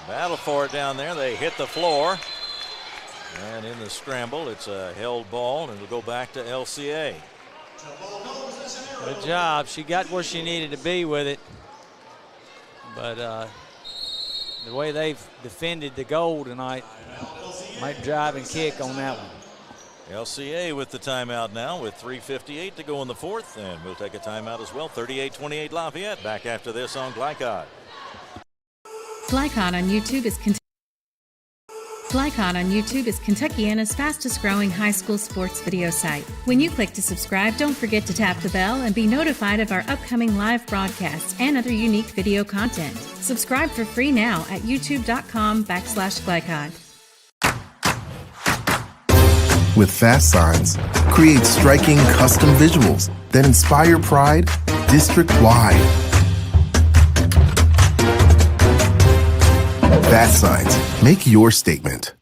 Speaker 3: Battle for it down there. They hit the floor. And in the scramble, it's a held ball, and it'll go back to LCA.
Speaker 4: Good job. She got where she needed to be with it. But the way they've defended the goal tonight, might drive and kick on that one.
Speaker 3: LCA with the timeout now with 3:58 to go in the fourth, and we'll take a timeout as well. 38-28 Lafayette. Back after this on Glycod.
Speaker 6: Glycod on YouTube is Kentuckiana's fastest growing high school sports video site. When you click to subscribe, don't forget to tap the bell and be notified of our upcoming live broadcasts and other unique video content. Subscribe for free now at youtube.com/Glycod.
Speaker 13: With fast signs, create striking custom visuals that inspire pride district-wide. Fast signs, make your statement.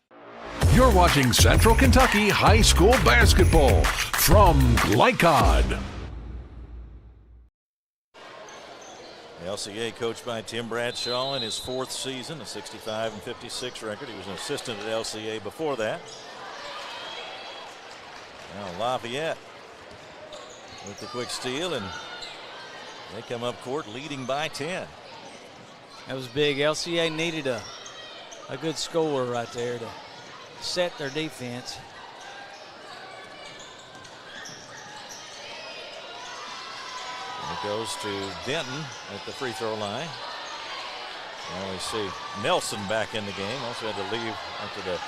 Speaker 2: You're watching Central Kentucky High School Basketball from Glycod.
Speaker 3: LCA coached by Tim Bradshaw in his 4th season, a 65-56 record. He was an assistant at LCA before that. Now Lafayette with the quick steal, and they come up court leading by 10.
Speaker 4: That was big. LCA needed a good scorer right there to set their defense.
Speaker 3: And it goes to Denton at the free throw line. Now we see Nelson back in the game. Also had to leave after the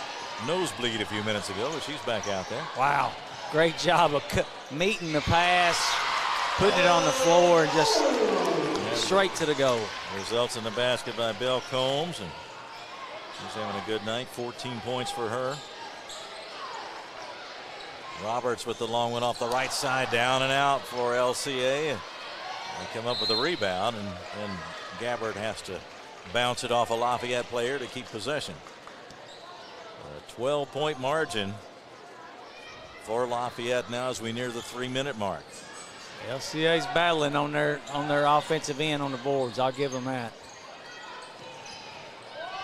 Speaker 3: nosebleed a few minutes ago, but she's back out there.
Speaker 4: Wow. Great job of meeting the pass, putting it on the floor, and just straight to the goal.
Speaker 3: Results in the basket by Belle Combs, and she's having a good night. 14 points for her. Roberts with the long one off the right side, down and out for LCA. And they come up with a rebound, and Gabbard has to bounce it off a Lafayette player to keep possession. A 12-point margin for Lafayette now as we near the 3-minute mark.
Speaker 4: LCA's battling on their offensive end on the boards. I'll give them that.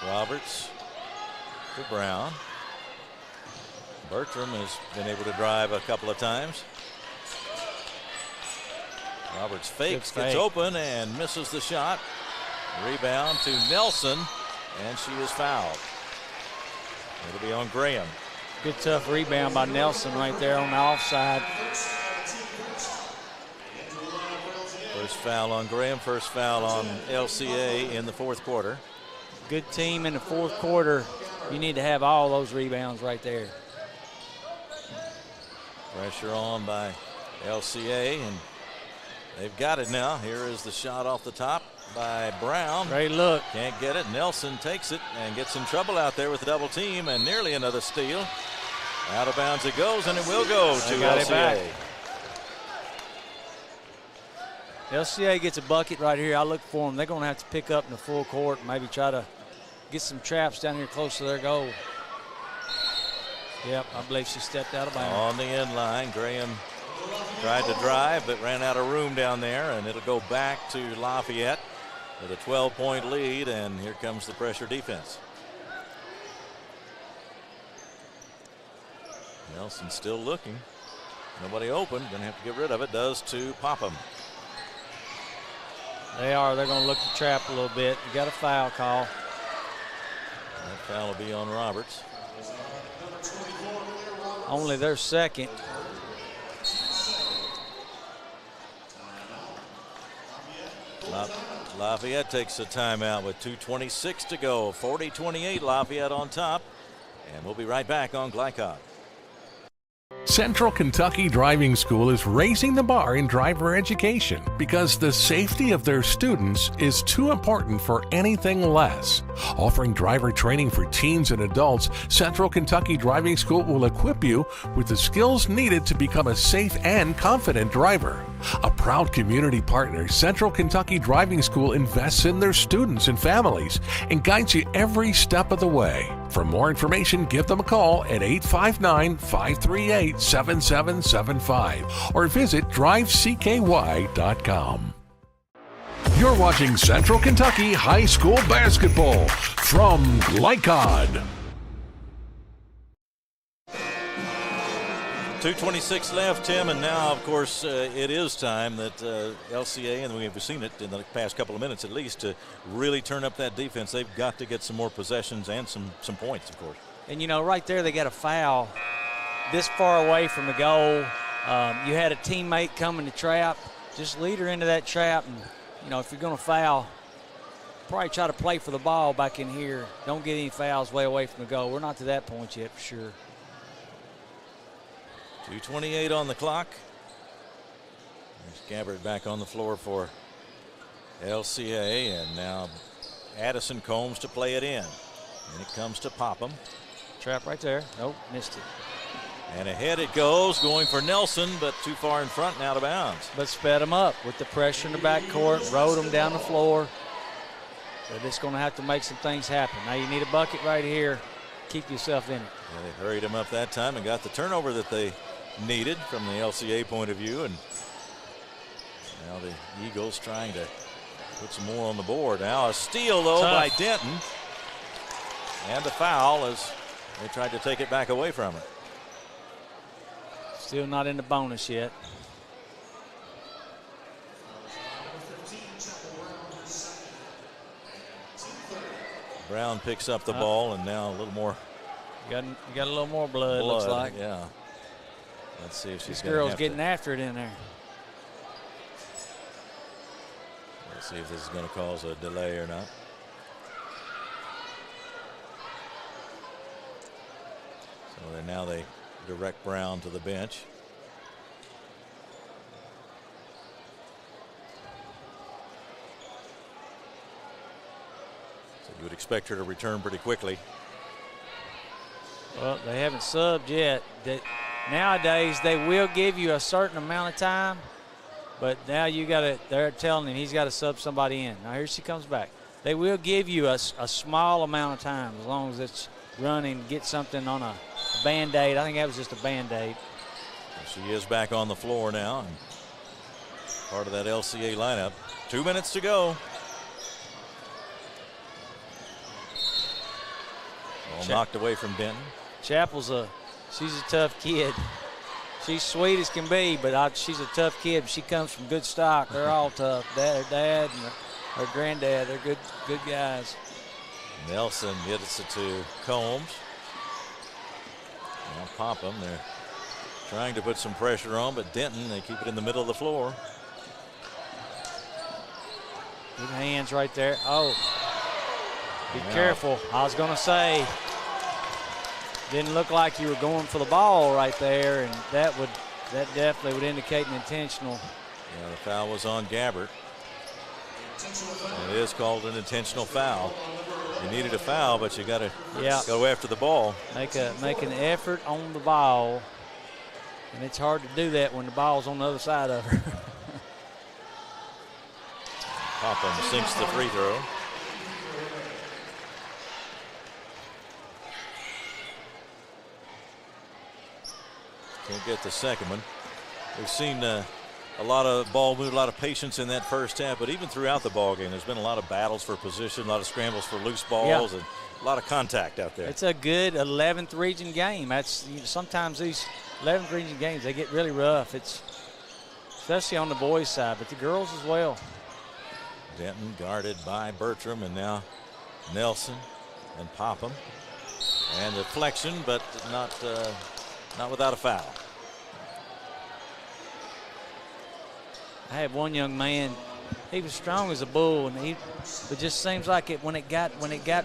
Speaker 3: Roberts to Brown. Bertram has been able to drive a couple of times. Roberts fakes, gets open and misses the shot. Rebound to Nelson, and she is fouled. It'll be on Graham.
Speaker 4: Good tough rebound by Nelson right there on the offside.
Speaker 3: First foul on Graham, first foul on LCA in the fourth quarter.
Speaker 4: Good team in the fourth quarter. You need to have all those rebounds right there.
Speaker 3: Pressure on by LCA, and they've got it now. Here is the shot off the top by Brown.
Speaker 4: Great look.
Speaker 3: Can't get it. Nelson takes it and gets in trouble out there with the double team, and nearly another steal. Out of bounds it goes, and it will go to LCA.
Speaker 4: LCA gets a bucket right here. I look for them. They're going to have to pick up in the full court and maybe try to get some traps down here close to their goal. Yep, I believe she stepped out of bounds.
Speaker 3: On the end line, Graham tried to drive but ran out of room down there, and it'll go back to Lafayette with a 12-point lead, and here comes the pressure defense. Nelson still looking. Nobody open. Going to have to get rid of it. Does to Popham.
Speaker 4: They are. They're going to look to trap a little bit. You got a foul call.
Speaker 3: That foul will be on Roberts.
Speaker 4: Only their second.
Speaker 3: Lafayette takes a timeout with 2:26 to go. 40-28, Lafayette on top. And we'll be right back on Glycod.
Speaker 2: Central Kentucky Driving School is raising the bar in driver education because the safety of their students is too important for anything less. Offering driver training for teens and adults, Central Kentucky Driving School will equip you with the skills needed to become a safe and confident driver. A proud community partner, Central Kentucky Driving School invests in their students and families and guides you every step of the way. For more information, give them a call at 859-538-7775 or visit drivecky.com. You're watching Central Kentucky High School Basketball from Glycod.
Speaker 3: 2:26 left, Tim, and now, of course, it is time that LCA, and we've seen it in the past couple of minutes at least, to really turn up that defense. They've got to get some more possessions and some points, of course.
Speaker 4: And, you know, right there they got a foul this far away from the goal. You had a teammate come in the trap. Just lead her into that trap, and, you know, if you're going to foul, probably try to play for the ball back in here. Don't get any fouls way away from the goal. We're not to that point yet for sure.
Speaker 3: 2:28 on the clock. There's Gabbard back on the floor for LCA, and now Addison Combs to play it in. And it comes to Popham.
Speaker 4: Trap right there. Nope, missed it.
Speaker 3: And ahead it goes, going for Nelson, but too far in front and out of bounds.
Speaker 4: But sped them up with the pressure in the backcourt, rode them down the floor. They're just going to have to make some things happen. Now you need a bucket right here. Keep yourself in it.
Speaker 3: Yeah, they hurried him up that time and got the turnover that they needed from the LCA point of view, and now the Eagles trying to put some more on the board. Now a steal though by Denton, and a foul as they tried to take it back away from her.
Speaker 4: Still not in the bonus yet.
Speaker 3: Brown picks up the ball, and now a little more.
Speaker 4: You got a little more blood, looks like.
Speaker 3: Yeah. Let's see if she's
Speaker 4: this girl's getting after it in there.
Speaker 3: Let's see if this is going to cause a delay or not. So now they direct Brown to the bench. So you would expect her to return pretty quickly.
Speaker 4: Well, they haven't subbed yet. Nowadays, they will give you a certain amount of time, but now they're telling him he's got to sub somebody in. Now here she comes back. They will give you a small amount of time as long as it's running, get something on a Band-Aid. I think that was just a Band-Aid.
Speaker 3: She is back on the floor now, and part of that LCA lineup. 2 minutes to go. Well, knocked away from Denton.
Speaker 4: Chappell's she's a tough kid. She's sweet as can be, but she's a tough kid. She comes from good stock. They're all tough. Her dad and her granddad, they're good guys.
Speaker 3: Nelson gets it to Combs. Now Popham, they're trying to put some pressure on, but Denton, they keep it in the middle of the floor.
Speaker 4: Good hands right there. Oh, be careful. I was going to say, didn't look like you were going for the ball right there, and that definitely would indicate an intentional.
Speaker 3: Yeah, the foul was on Gabbert. It is called an intentional foul. You needed a foul, but you got to go after the ball.
Speaker 4: Make an effort on the ball, and it's hard to do that when the ball's on the other side of her.
Speaker 3: Popham sinks the free throw. Can't get the second one. We've seen a lot of ball movement, a lot of patience in that first half, but even throughout the ball game, there's been a lot of battles for position, a lot of scrambles for loose balls, and a lot of contact out there.
Speaker 4: It's a good 11th region game. Sometimes these 11th region games, they get really rough. It's especially on the boys' side, but the girls as well.
Speaker 3: Denton guarded by Bertram, and now Nelson and Popham. And deflection, but not without a foul.
Speaker 4: I had one young man, he was strong as a bull, and it just seems like when it got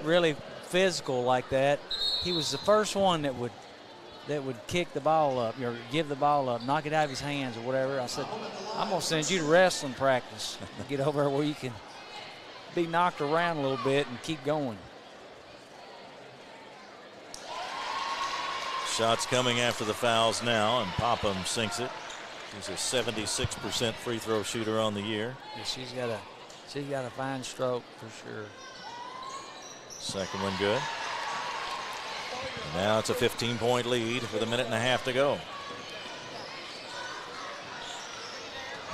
Speaker 4: really physical like that, he was the first one that would kick the ball up or give the ball up, knock it out of his hands or whatever. I said, I'm gonna send you to wrestling practice. Get over there where you can be knocked around a little bit and keep going.
Speaker 3: Shots coming after the fouls now, and Popham sinks it. She's a 76% free throw shooter on the year.
Speaker 4: Yeah, she's got a fine stroke for sure.
Speaker 3: Second one good. And now it's a 15-point lead with a minute and a half to go.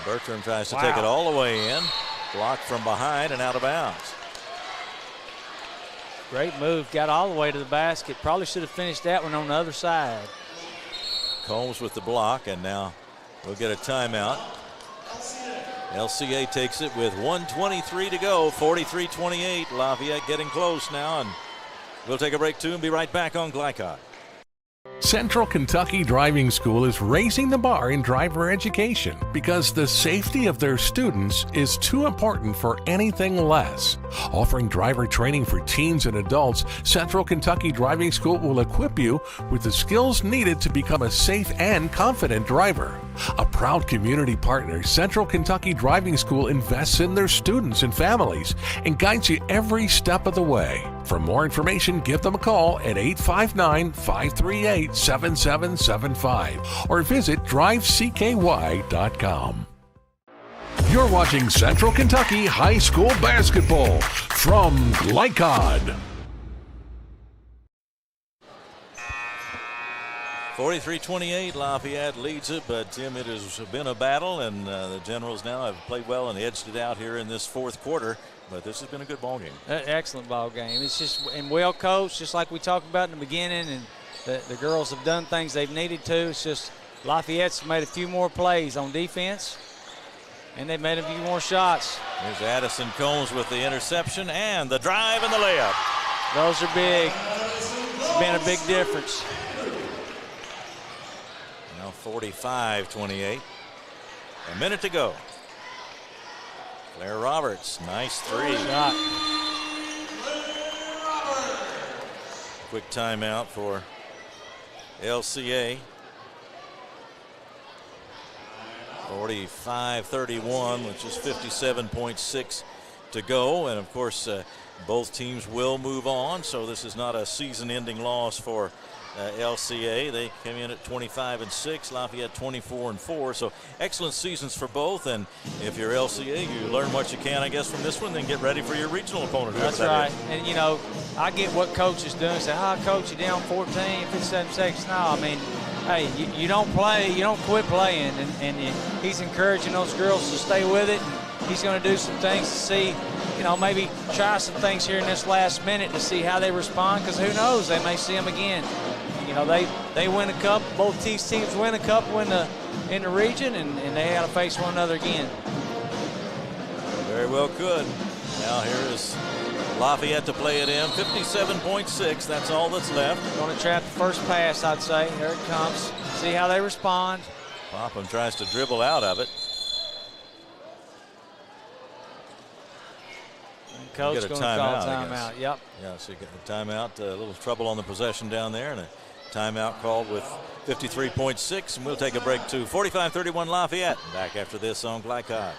Speaker 3: Bertram tries to take it all the way in. Blocked from behind and out of bounds.
Speaker 4: Great move, got all the way to the basket. Probably should have finished that one on the other side.
Speaker 3: Combs with the block, and now we'll get a timeout. LCA takes it with 1:23 to go, 43-28. Lafayette getting close now, and we'll take a break too and be right back on Glycod.
Speaker 2: Central Kentucky Driving School is raising the bar in driver education because the safety of their students is too important for anything less. Offering driver training for teens and adults, Central Kentucky Driving School will equip you with the skills needed to become a safe and confident driver. A proud community partner, Central Kentucky Driving School invests in their students and families and guides you every step of the way. For more information, give them a call at 859-538-7775 or visit drivecky.com. You're watching Central Kentucky High School Basketball from Glycod.
Speaker 3: 43-28, Lafayette leads it, but Tim, it has been a battle, and the Generals now have played well and edged it out here in this fourth quarter. But this has been a good ball game.
Speaker 4: Excellent ball game. It's just and well coached, just like we talked about in the beginning. And the girls have done things they've needed to. It's just Lafayette's made a few more plays on defense, and they've made a few more shots.
Speaker 3: There's Addison Combs with the interception and the drive and the layup.
Speaker 4: Those are big. It's been a big difference.
Speaker 3: Now 45-28. A minute to go. Claire Roberts, nice three.
Speaker 4: Shot.
Speaker 3: Quick timeout for LCA. 45-31, which is 57.6 to go. And of course, both teams will move on, so this is not a season-ending loss for LCA. They came in at 25-6, Lafayette 24-4. So excellent seasons for both. And if you're LCA, you learn what you can, I guess, from this one, then get ready for your regional opponent.
Speaker 4: That's right. And you know, I get what coach is doing. Say, coach, you're down 14, 57 seconds. No, I mean, hey, you don't play, you don't quit playing. And he's encouraging those girls to stay with it. And he's going to do some things to see, you know, maybe try some things here in this last minute to see how they respond, because who knows, they may see them again. You know, they win a cup, both these teams win a cup in the region, and they got to face one another again.
Speaker 3: Very well could. Now here is Lafayette to play it in. 57.6, that's all that's left.
Speaker 4: Going to trap the first pass, I'd say. Here it comes. See how they respond.
Speaker 3: Popham tries to dribble out of it.
Speaker 4: Coach going to call timeout. Yep.
Speaker 3: Yeah, so you get a timeout. A little trouble on the possession down there, and a timeout called with 53.6, and we'll take a break to 45-31 Lafayette. Back after this on Glycod.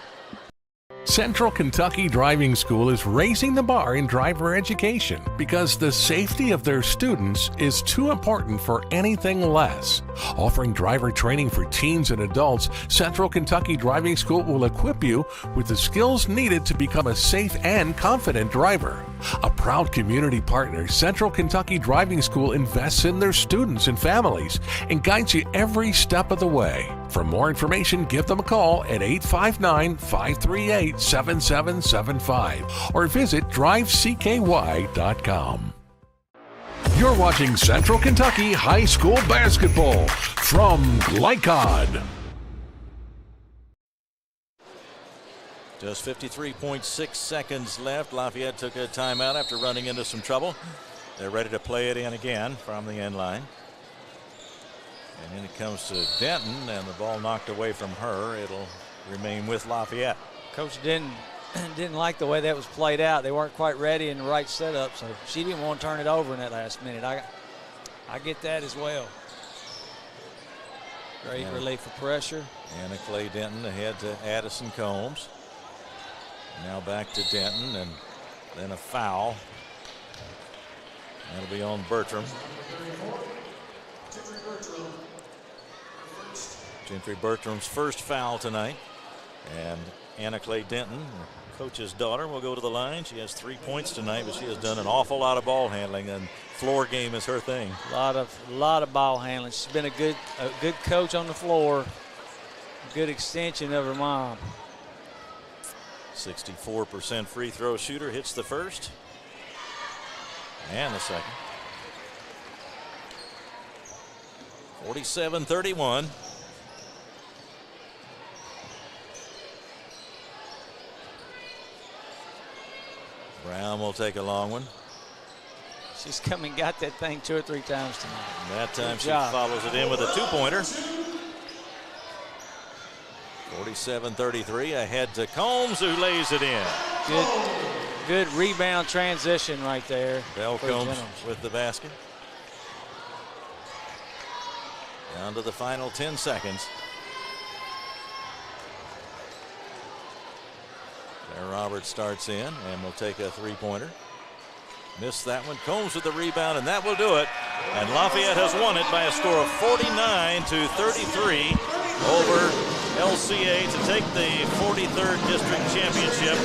Speaker 2: Central Kentucky Driving School is raising the bar in driver education because the safety of their students is too important for anything less. Offering driver training for teens and adults, Central Kentucky Driving School will equip you with the skills needed to become a safe and confident driver. A proud community partner, Central Kentucky Driving School invests in their students and families and guides you every step of the way. For more information, give them a call at 859-538-7775 or visit drivecky.com. You're watching Central Kentucky High School Basketball from Glycod.
Speaker 3: Just 53.6 seconds left. Lafayette took a timeout after running into some trouble. They're ready to play it in again from the end line. And then it comes to Denton, and the ball knocked away from her. It'll remain with Lafayette.
Speaker 4: Coach didn't like the way that was played out. They weren't quite ready in the right setup, so she didn't want to turn it over in that last minute. I get that as well. Great relief of pressure.
Speaker 3: Anna Clay Denton ahead to Addison Combs. Now back to Denton, and then a foul. That'll be on Bertram. Gentry Bertram's first foul tonight. And Anna Clay Denton, coach's daughter, will go to the line. She has 3 points tonight, but she has done an awful lot of ball handling, and floor game is her thing.
Speaker 4: A lot of ball handling. She's been a good coach on the floor. A good extension of her mom.
Speaker 3: 64% free throw shooter, hits the first and the second. 47-31. Brown will take a long one.
Speaker 4: She's come and got that thing 2 or 3 times tonight.
Speaker 3: And that time she follows it in with a 2-pointer. 47-33, ahead to Combs, who lays it in.
Speaker 4: Good rebound transition right there.
Speaker 3: Bell Combs with the basket. Down to the final 10 seconds. There Roberts starts in and will take a 3-pointer. Missed that one. Combs with the rebound, and that will do it. And Lafayette has won it by a score of 49-33 over LCA to take the 43rd District Championship.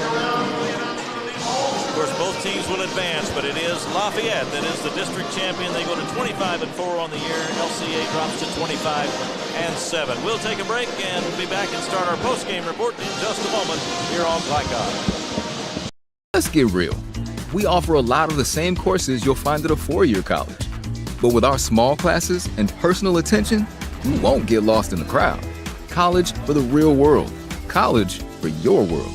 Speaker 3: Of course, both teams will advance, but it is Lafayette that is the district champion. They go to 25-4 on the year. LCA drops to 25-7. We'll take a break and we'll be back and start our post-game report in just a moment here on Glycod.
Speaker 14: Let's get real. We offer a lot of the same courses you'll find at a four-year college. But with our small classes and personal attention, you won't get lost in the crowd. College for the real world. College for your world.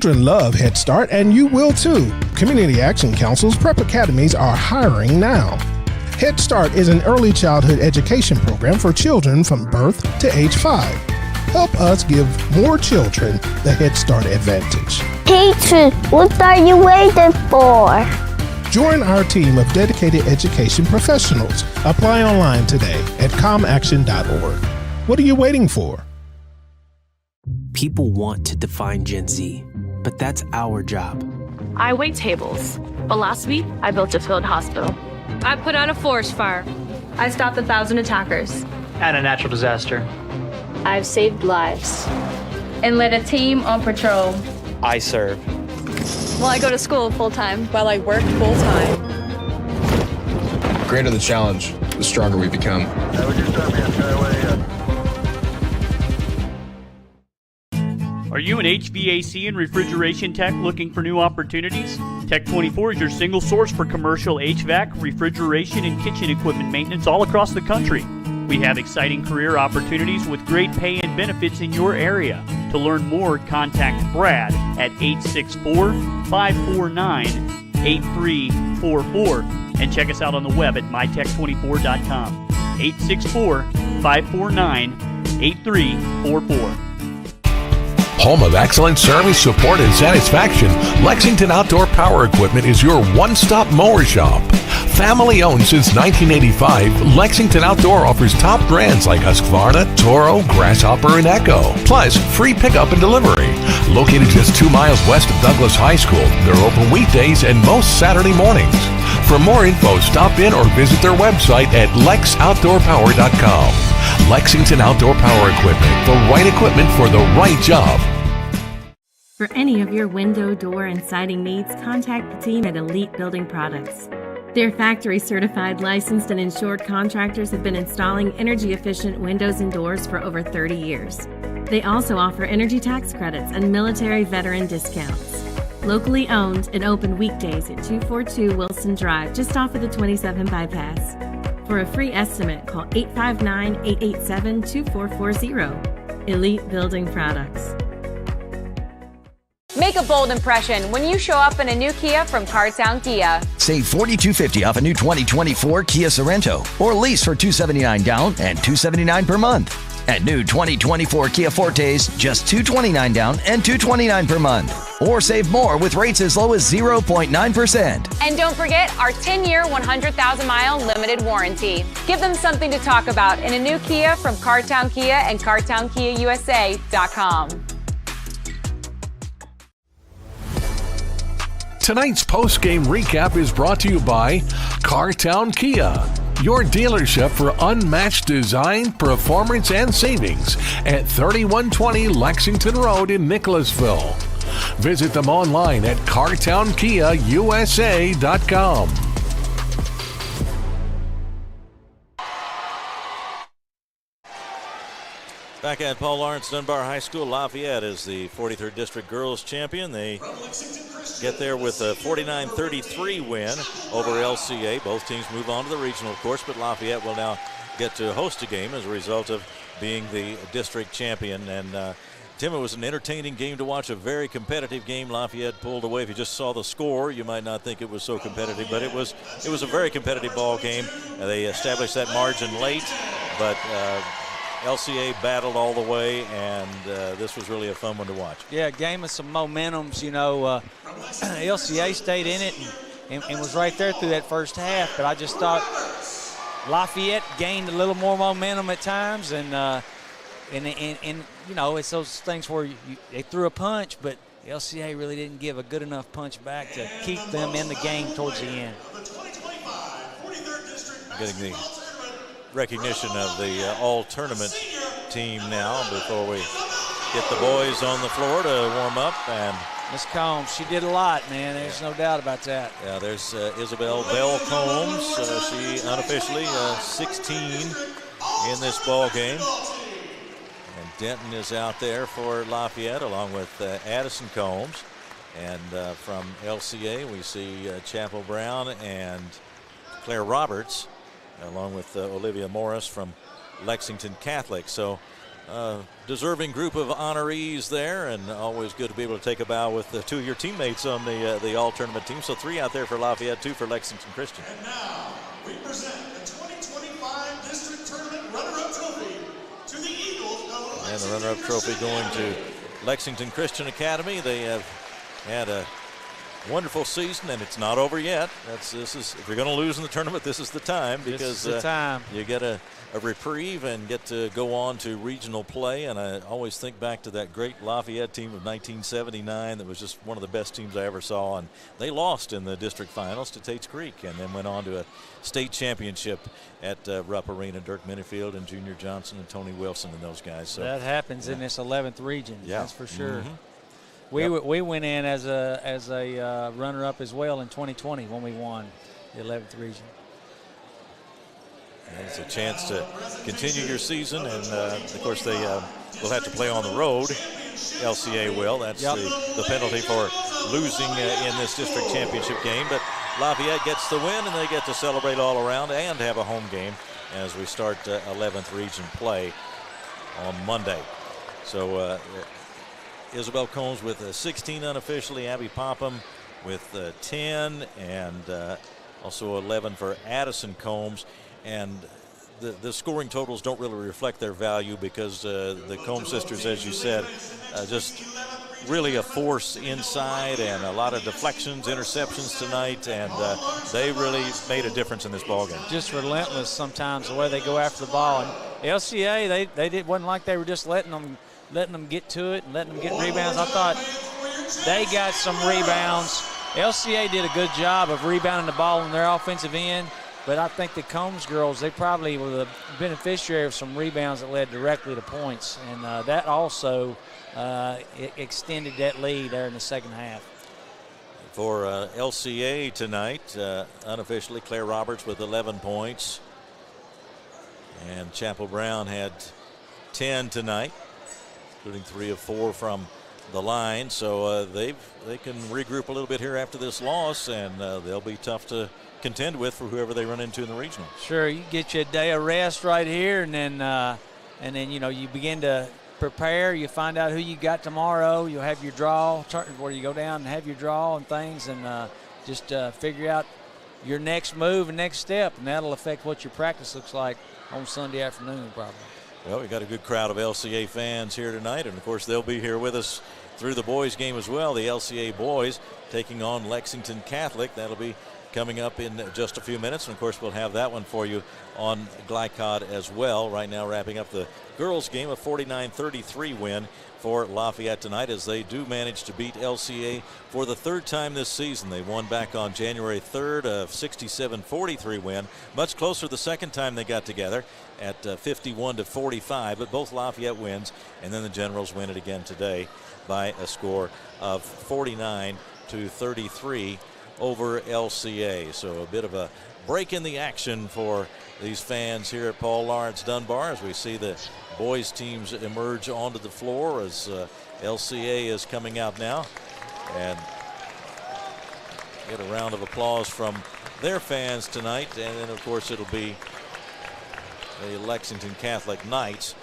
Speaker 5: Children love Head Start, and you will too. Community Action Council's prep academies are hiring now. Head Start is an early childhood education program for children from birth to age 5. Help us give more children the Head Start advantage.
Speaker 20: Teacher, what are you waiting for?
Speaker 5: Join our team of dedicated education professionals. Apply online today at comaction.org. What are you waiting for?
Speaker 16: People want to define Gen Z, but that's our job.
Speaker 17: I wait tables, but last week I built a field hospital. I put out a forest fire. I stopped 1,000 attackers.
Speaker 18: And a natural disaster.
Speaker 17: I've saved lives. And led a team on patrol.
Speaker 18: I serve.
Speaker 17: Well, I go to school full-time while I work full-time.
Speaker 19: The greater the challenge, the stronger we become.
Speaker 23: Are you an HVAC and refrigeration tech looking for new opportunities? Tech24 is your single source for commercial HVAC, refrigeration, and kitchen equipment maintenance all across the country. We have exciting career opportunities with great pay and benefits in your area. To learn more, contact Brad at 864-549-8344 and check us out on the web at mytech24.com. 864-549-8344.
Speaker 2: Home of excellent service, support, and satisfaction, Lexington Outdoor Power Equipment is your one-stop mower shop. Family owned since 1985, Lexington Outdoor offers top brands like Husqvarna, Toro, Grasshopper, and Echo. Plus, free pickup and delivery. Located just 2 miles west of Douglas High School, they're open weekdays and most Saturday mornings. For more info, stop in or visit their website at lexoutdoorpower.com. Lexington Outdoor Power Equipment, the right equipment for the right job.
Speaker 6: For any of your window, door, and siding needs, contact the team at Elite Building Products. Their factory-certified, licensed, and insured contractors have been installing energy-efficient windows and doors for over 30 years. They also offer energy tax credits and military veteran discounts. Locally owned and open weekdays at 242 Wilson Drive, just off of the 27 bypass. For a free estimate, call 859-887-2440. Elite Building Products.
Speaker 21: Make a bold impression when you show up in a new Kia from Cartown Kia.
Speaker 22: Save $4,250 off a new 2024 Kia Sorento, or lease for $279 down and $279 per month. And new 2024 Kia Fortes, just $229 down and $229 per month. Or save more with rates as low as 0.9%.
Speaker 21: And don't forget our 10-year, 100,000-mile limited warranty. Give them something to talk about in a new Kia from Cartown Kia and CartownKiaUSA.com.
Speaker 2: Tonight's post-game recap is brought to you by Cartown Kia, your dealership for unmatched design, performance, and savings at 3120 Lexington Road in Nicholasville. Visit them online at CartownKiaUSA.com.
Speaker 3: Back at Paul Lawrence Dunbar High School, Lafayette is the 43rd District Girls Champion. They get there with a 49-33 win over LCA. Both teams move on to the regional course, but Lafayette will now get to host a game as a result of being the district champion. And Tim, it was an entertaining game to watch, a very competitive game. Lafayette pulled away. If you just saw the score, you might not think it was so competitive, but it was a very competitive ball game. They established that margin late, but LCA battled all the way, and this was really a fun one to watch.
Speaker 4: Yeah, game of some momentums. You know, LCA stayed in it and was right there through that first half, but I just thought Lafayette gained a little more momentum at times, and you know, it's those things where they threw a punch, but LCA really didn't give a good enough punch back to keep them in the game towards the end.
Speaker 3: Getting the recognition of the all-tournament team now before we get the boys on the floor to warm up. And
Speaker 4: Miss Combs, she did a lot, man. There's no doubt about that.
Speaker 3: Yeah, there's Isabel Bell Combs. She unofficially 16 in this ball game. And Denton is out there for Lafayette along with Addison Combs. And from LCA, we see Chapel Brown and Claire Roberts, along with Olivia Morris from Lexington Catholic. So deserving group of honorees there, and always good to be able to take a bow with two of your teammates on the all-tournament team. So 3 out there for Lafayette, 2 for Lexington Christian.
Speaker 1: And now we present the 2025 District Tournament Runner-Up Trophy to the Eagles of Lexington.
Speaker 3: And the runner-up trophy going to Lexington Christian Academy. They have had a wonderful season, and it's not over yet. This is if you're going to lose in the tournament, this is the time, because
Speaker 4: this is the time.
Speaker 3: You get a reprieve and get to go on to regional play. And I always think back to that great Lafayette team of 1979 that was just one of the best teams I ever saw, and they lost in the district finals to Tate's Creek, and then went on to a state championship at Rupp Arena. Dirk Minifield and Junior Johnson and Tony Wilson and those guys. So
Speaker 4: that happens in this 11th region.
Speaker 3: Yeah.
Speaker 4: That's for sure.
Speaker 3: Mm-hmm.
Speaker 4: We went in as a runner-up as well in 2020 when we won the 11th region.
Speaker 3: And it's a chance to continue your season, and of course they will have to play on the road. LCA will. That's the penalty for losing in this district championship game. But Lafayette gets the win, and they get to celebrate all around and have a home game as we start 11th region play on Monday. So Isabel Combs with 16 unofficially, Abby Popham with 10, and also 11 for Addison Combs. And the scoring totals don't really reflect their value, because the Combs sisters, as you said, just really a force inside, and a lot of deflections, interceptions tonight, and they really made a difference in this ballgame.
Speaker 4: Just relentless sometimes the way they go after the ball. And LCA, wasn't like they were just letting them get to it and letting them get rebounds. I thought they got some rebounds. LCA did a good job of rebounding the ball on their offensive end, but I think the Combs girls, they probably were the beneficiary of some rebounds that led directly to points, and that also extended that lead there in the second half.
Speaker 3: For LCA tonight, unofficially, Claire Roberts with 11 points, and Chapel Brown had 10 tonight, including 3 of 4 from the line. So they can regroup a little bit here after this loss, and they'll be tough to contend with for whoever they run into in the regional.
Speaker 4: Sure, you get you a day of rest right here, and then you begin to prepare. You find out who you got tomorrow. You'll have your draw, where you go down and have your draw and things, and just figure out your next move and next step, and that'll affect what your practice looks like on Sunday afternoon probably.
Speaker 3: Well, we got a good crowd of LCA fans here tonight, and of course they'll be here with us through the boys game as well. The LCA boys taking on Lexington Catholic. That'll be coming up in just a few minutes, and of course we'll have that one for you on Glycod as well. Right now wrapping up the girls game, a 49-33 win for Lafayette tonight, as they do manage to beat LCA for the 3rd time this season. They won back on January 3rd, a 67-43 win. Much closer the second time they got together at 51-45, but both Lafayette wins, and then the Generals win it again today by a score of 49-33 over LCA. So a bit of a break in the action for these fans here at Paul Lawrence Dunbar, as we see the boys teams emerge onto the floor, as LCA is coming out now, and get a round of applause from their fans tonight. And then of course it'll be the Lexington Catholic Knights,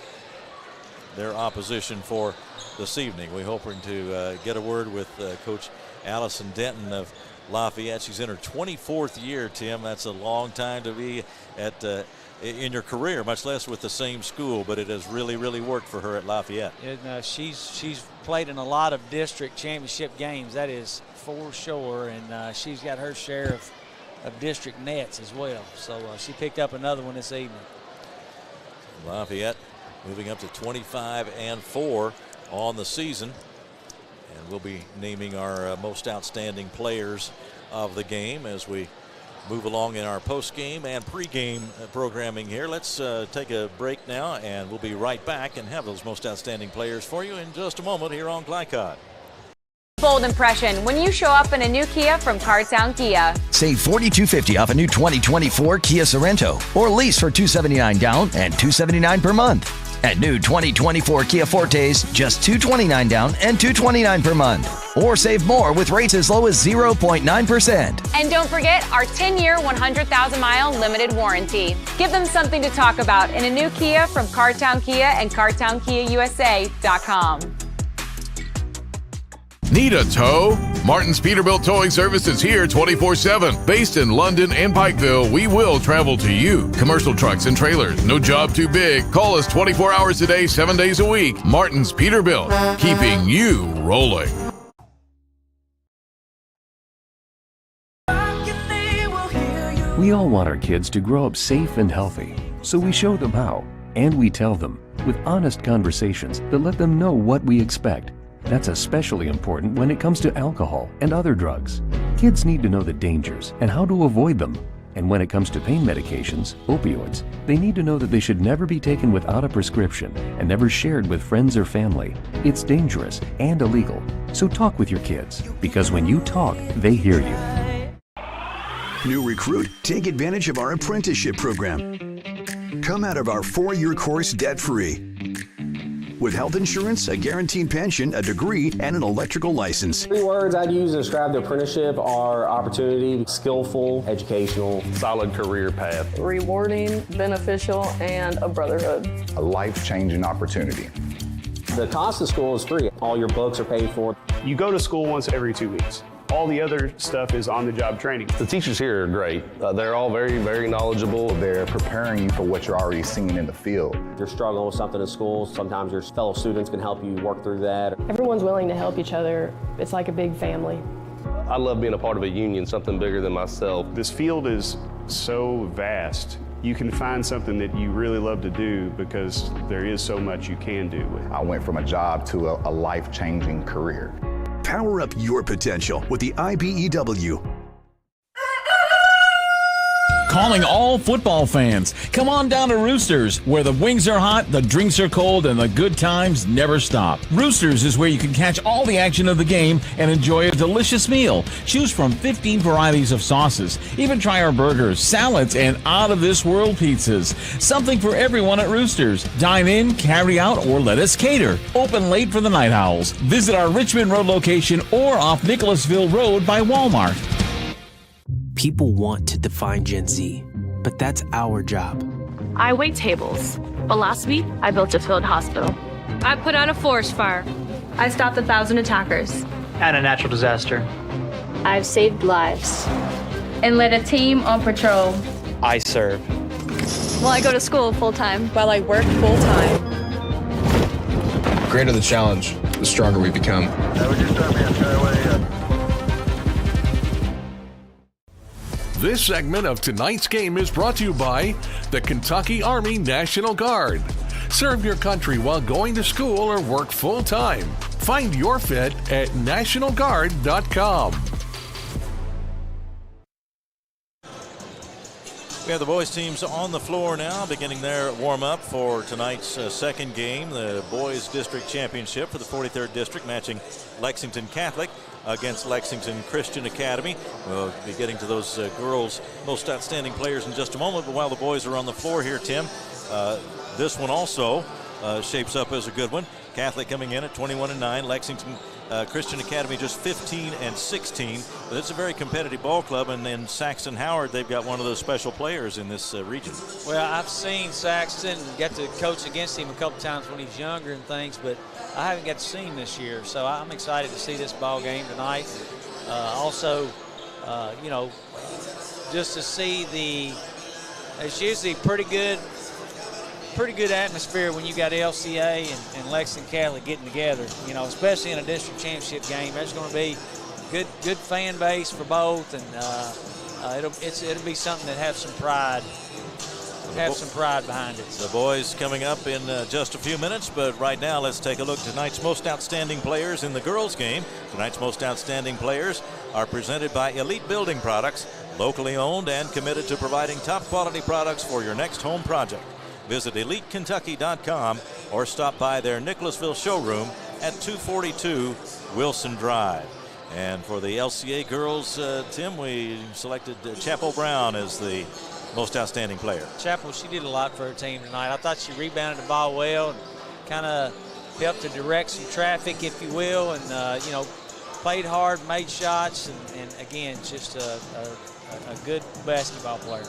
Speaker 3: their opposition for this evening. We're hoping to get a word with Coach Allison Denton of Lafayette. She's in her 24th year, Tim. That's a long time to be at in your career, much less with the same school, but it has really, really worked for her at Lafayette.
Speaker 4: And she's played in a lot of district championship games, that is for sure, and she's got her share of district nets as well. So she picked up another one this evening.
Speaker 3: Lafayette moving up to 25-4 on the season. And we'll be naming our most outstanding players of the game as we move along in our post-game and pre-game programming here. Let's take a break now, and we'll be right back and have those most outstanding players for you in just a moment here on Glycod.
Speaker 21: Bold impression when you show up in a new Kia from Cartown Kia.
Speaker 22: Save $4,250 off a new 2024 Kia Sorento, or lease for $279 down and $279 per month. And new 2024 Kia Fortes, just $229 down and $229 per month. Or save more with rates as low as 0.9%.
Speaker 21: And don't forget our 10-year, 100,000-mile limited warranty. Give them something to talk about in a new Kia from Cartown Kia and CartownKiaUSA.com.
Speaker 2: Need a tow? Martin's Peterbilt Towing Service is here 24/7. Based in London and Pikeville, we will travel to you. Commercial trucks and trailers, no job too big. Call us 24 hours a day, 7 days a week. Martin's Peterbilt, keeping you rolling.
Speaker 7: We all want our kids to grow up safe and healthy, so we show them how, and we tell them with honest conversations that let them know what we expect. That's especially important when it comes to alcohol and other drugs. Kids need to know the dangers and how to avoid them. And when it comes to pain medications, opioids, they need to know that they should never be taken without a prescription and never shared with friends or family. It's dangerous and illegal. So talk with your kids, because when you talk, they hear you.
Speaker 9: New recruit, take advantage of our apprenticeship program. Come out of our 4-year course debt-free. With health insurance, a guaranteed pension, a degree, and an electrical license.
Speaker 10: 3 words I'd use to describe the apprenticeship are opportunity, skillful, educational,
Speaker 24: solid career path,
Speaker 25: rewarding, beneficial, and a brotherhood.
Speaker 26: A life-changing opportunity.
Speaker 10: The cost of school is free. All your books are paid for.
Speaker 24: You go to school once every 2 weeks. All the other stuff is on-the-job training.
Speaker 19: The teachers here are great. They're all very, very knowledgeable.
Speaker 26: They're preparing you for what you're already seeing in the field.
Speaker 10: If you're struggling with something in school, sometimes your fellow students can help you work through that.
Speaker 25: Everyone's willing to help each other. It's like a big family.
Speaker 19: I love being a part of a union, something bigger than myself.
Speaker 24: This field is so vast. You can find something that you really love to do because there is so much you can do with it.
Speaker 26: I went from a job to a life-changing career.
Speaker 9: Power up your potential with the IBEW.
Speaker 26: Calling all football fans. Come on down to Roosters, where the wings are hot, the drinks are cold, and the good times never stop. Roosters is where you can catch all the action of the game and enjoy a delicious meal. Choose from 15 varieties of sauces. Even try our burgers, salads, and out-of-this-world pizzas. Something for everyone at Roosters. Dine in, carry out, or let us cater. Open late for the Night Owls. Visit our Richmond Road location or off Nicholasville Road by Walmart.
Speaker 16: People want to define Gen Z, but that's our job.
Speaker 17: I wait tables, but last week I built a field hospital. I put out a forest fire. I stopped 1,000 attackers.
Speaker 18: And a natural disaster.
Speaker 20: I've saved lives.
Speaker 17: And led a team on patrol.
Speaker 18: I serve.
Speaker 20: Well, I go to school full-time.
Speaker 25: While I work full-time.
Speaker 19: The greater the challenge, the stronger we become.
Speaker 26: That was just time, man. Try away.
Speaker 2: This segment of tonight's game is brought to you by the Kentucky Army National Guard. Serve your country while going to school or work full-time. Find your fit at nationalguard.com.
Speaker 3: We have the boys teams on the floor now, beginning their warm-up for tonight's second game, the boys district championship for the 43rd district, matching Lexington Catholic against Lexington Christian Academy. We'll be getting to those girls' most outstanding players in just a moment, but while the boys are on the floor here, Tim, this one also shapes up as a good one. Catholic coming in at 21-9, Lexington Christian Academy just 15-16, but it's a very competitive ball club, and then Saxton Howard, they've got one of those special players in this region.
Speaker 4: Well, I've seen Saxton, got to coach against him a couple times when he's younger and things, but I haven't got to see him this year, so I'm excited to see this ball game tonight. Also, you know, just to see it's usually pretty good atmosphere when you got LCA and Lexington Catholic getting together, you know, especially in a district championship game. There's going to be good fan base for both, and it'll be something that have some pride behind it.
Speaker 3: The boys coming up in just a few minutes, but right now let's take a look at tonight's most outstanding players in the girls game. Tonight's most outstanding players are presented by Elite Building Products, locally owned and committed to providing top quality products for your next home project. Visit EliteKentucky.com or stop by their Nicholasville showroom at 242 Wilson Drive. And for the LCA girls, Tim, we selected Chapel Brown as the most outstanding player.
Speaker 4: Chapel, she did a lot for her team tonight. I thought she rebounded the ball well and kind of helped to direct some traffic, if you will, and, played hard, made shots, and again, just a good basketball player.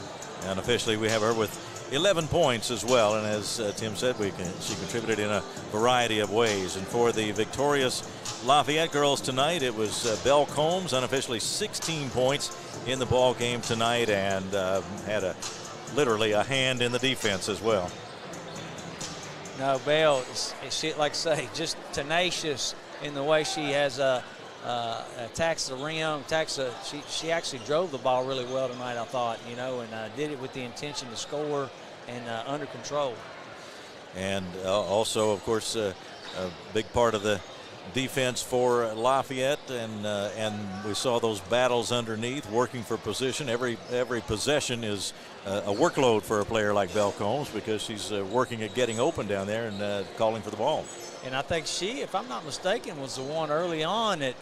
Speaker 3: And officially, we have her with 11 points as well, and as Tim said, she contributed in a variety of ways. And for the victorious Lafayette girls tonight, it was Belle Combs, unofficially 16 points in the ball game tonight, and had literally a hand in the defense as well.
Speaker 4: No, Belle is like I say, just tenacious in the way she has attacks the rim, she actually drove the ball really well tonight, I thought, and did it with the intention to score and under control.
Speaker 3: And also, of course, a big part of the defense for Lafayette, and we saw those battles underneath, working for position. Every possession is a workload for a player like Belle Combs, because she's working at getting open down there and calling for the ball.
Speaker 4: And I think she, if I'm not mistaken, was the one early on that,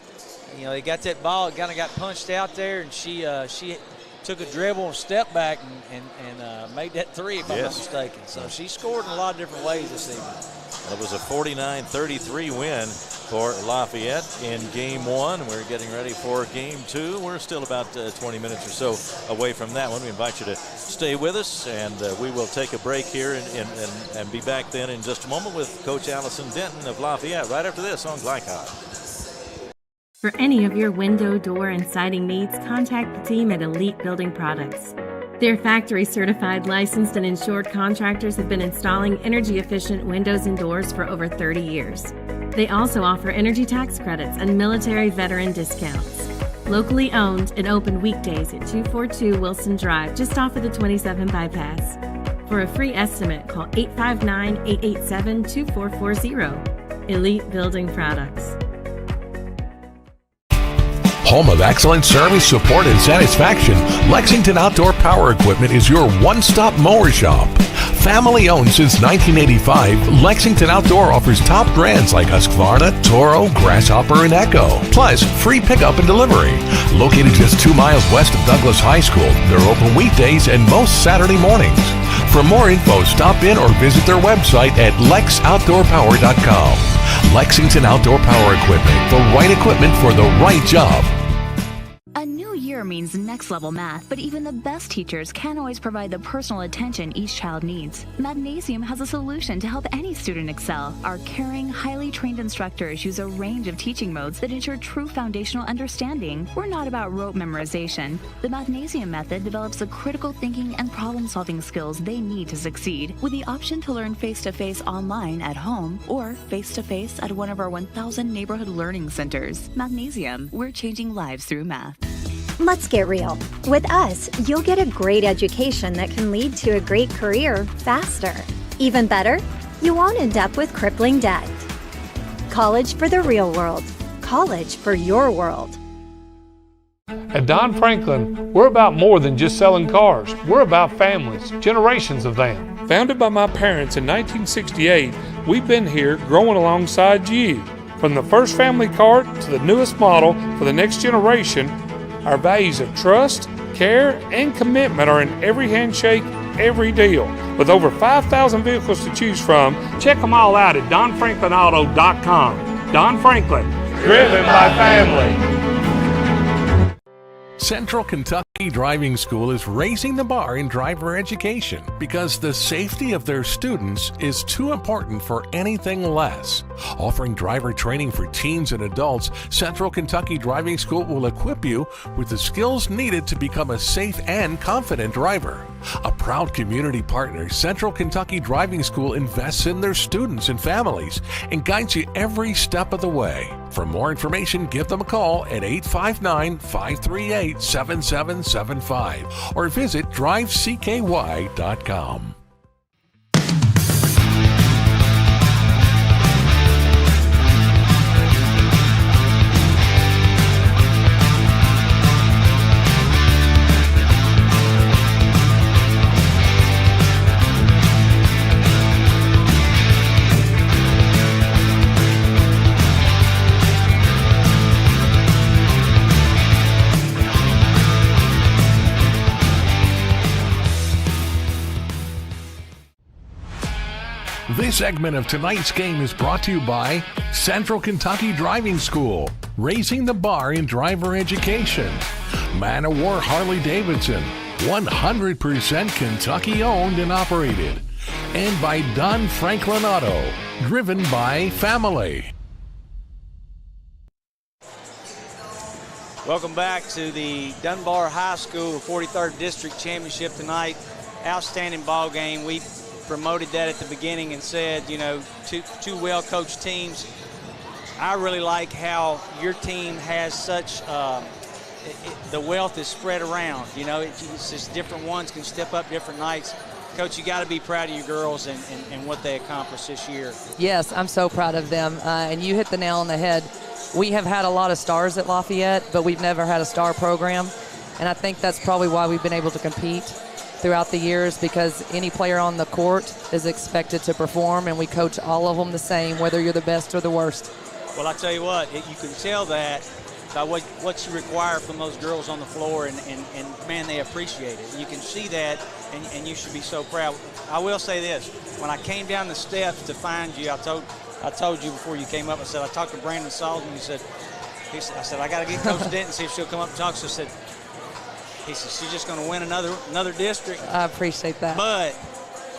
Speaker 4: they got that ball, it kind of got punched out there, and she took a dribble and step back and made that three, if I'm not mistaken. So she scored in a lot of different ways this evening.
Speaker 3: It was a 49-33 win for Lafayette in Game 1. We're getting ready for Game 2. We're still about 20 minutes or so away from that one. We invite you to stay with us, and we will take a break here and be back then in just a moment with Coach Allison Denton of Lafayette right after this on Glycod.
Speaker 6: For any of your window, door, and siding needs, contact the team at Elite Building Products. Their factory-certified, licensed, and insured contractors have been installing energy-efficient windows and doors for over 30 years. They also offer energy tax credits and military veteran discounts. Locally owned and open weekdays at 242 Wilson Drive, just off of the 27 bypass. For a free estimate, call 859-887-2440. Elite Building Products.
Speaker 2: Home of excellent service, support, and satisfaction, Lexington Outdoor Power Equipment is your one-stop mower shop. Family owned since 1985, Lexington Outdoor offers top brands like Husqvarna, Toro, Grasshopper, and Echo. Plus, free pickup and delivery. Located just 2 miles west of Douglas High School, they're open weekdays and most Saturday mornings. For more info, stop in or visit their website at lexoutdoorpower.com. Lexington Outdoor Power Equipment, the right equipment for the right job.
Speaker 8: A new year means next level math, but even the best teachers can't always provide the personal attention each child needs. Mathnasium has a solution to help any student excel. Our caring, highly trained instructors use a range of teaching modes that ensure true foundational understanding. We're not about rote memorization. The Mathnasium method develops the critical thinking and problem-solving skills they need to succeed, with the option to learn face-to-face online at home or face-to-face at one of our 1,000 neighborhood learning centers. Mathnasium, we're changing lives through math.
Speaker 11: Let's get real. With us, you'll get a great education that can lead to a great career faster. Even better, you won't end up with crippling debt. College for the real world. College for your world.
Speaker 12: At Don Franklin, we're about more than just selling cars. We're about families, generations of them. Founded by my parents in 1968, we've been here growing alongside you. From the first family car to the newest model for the next generation, our values of trust, care, and commitment are in every handshake, every deal. With over 5,000 vehicles to choose from, check them all out at DonFranklinAuto.com. Don Franklin, driven by family.
Speaker 2: Central Kentucky Driving School is raising the bar in driver education because the safety of their students is too important for anything less. Offering driver training for teens and adults, Central Kentucky Driving School will equip you with the skills needed to become a safe and confident driver. A proud community partner, Central Kentucky Driving School invests in their students and families and guides you every step of the way. For more information, give them a call at 859-538-7775 or visit drivecky.com. This segment of tonight's game is brought to you by Central Kentucky Driving School, raising the bar in driver education. Man of War Harley-Davidson, 100% Kentucky owned and operated. And by Dunn Franklin Auto, driven by family.
Speaker 4: Welcome back to the Dunbar High School 43rd District Championship tonight. Outstanding ball game. We promoted that at the beginning and said, you know, two well-coached teams. I really like how your team has such the wealth is spread around. You know, it's just different ones can step up different nights. Coach, you got to be proud of your girls and what they accomplished this year.
Speaker 1: Yes, I'm so proud of them. And you hit the nail on the head. We have had a lot of stars at Lafayette, but we've never had a star program. And I think that's probably why we've been able to compete throughout the years, because any player on the court is expected to perform, and we coach all of them the same, whether you're the best or the worst.
Speaker 4: Well, I tell you what, you can tell that by what you require from those girls on the floor, and man, they appreciate it. You can see that, and you should be so proud. I will say this, when I came down the steps to find you, I told you before you came up, I said, I talked to Brandon Salzman, I said, I got to get Coach Denton and see if she'll come up and talk. So he said, she's just going to win another district.
Speaker 1: I appreciate that.
Speaker 4: But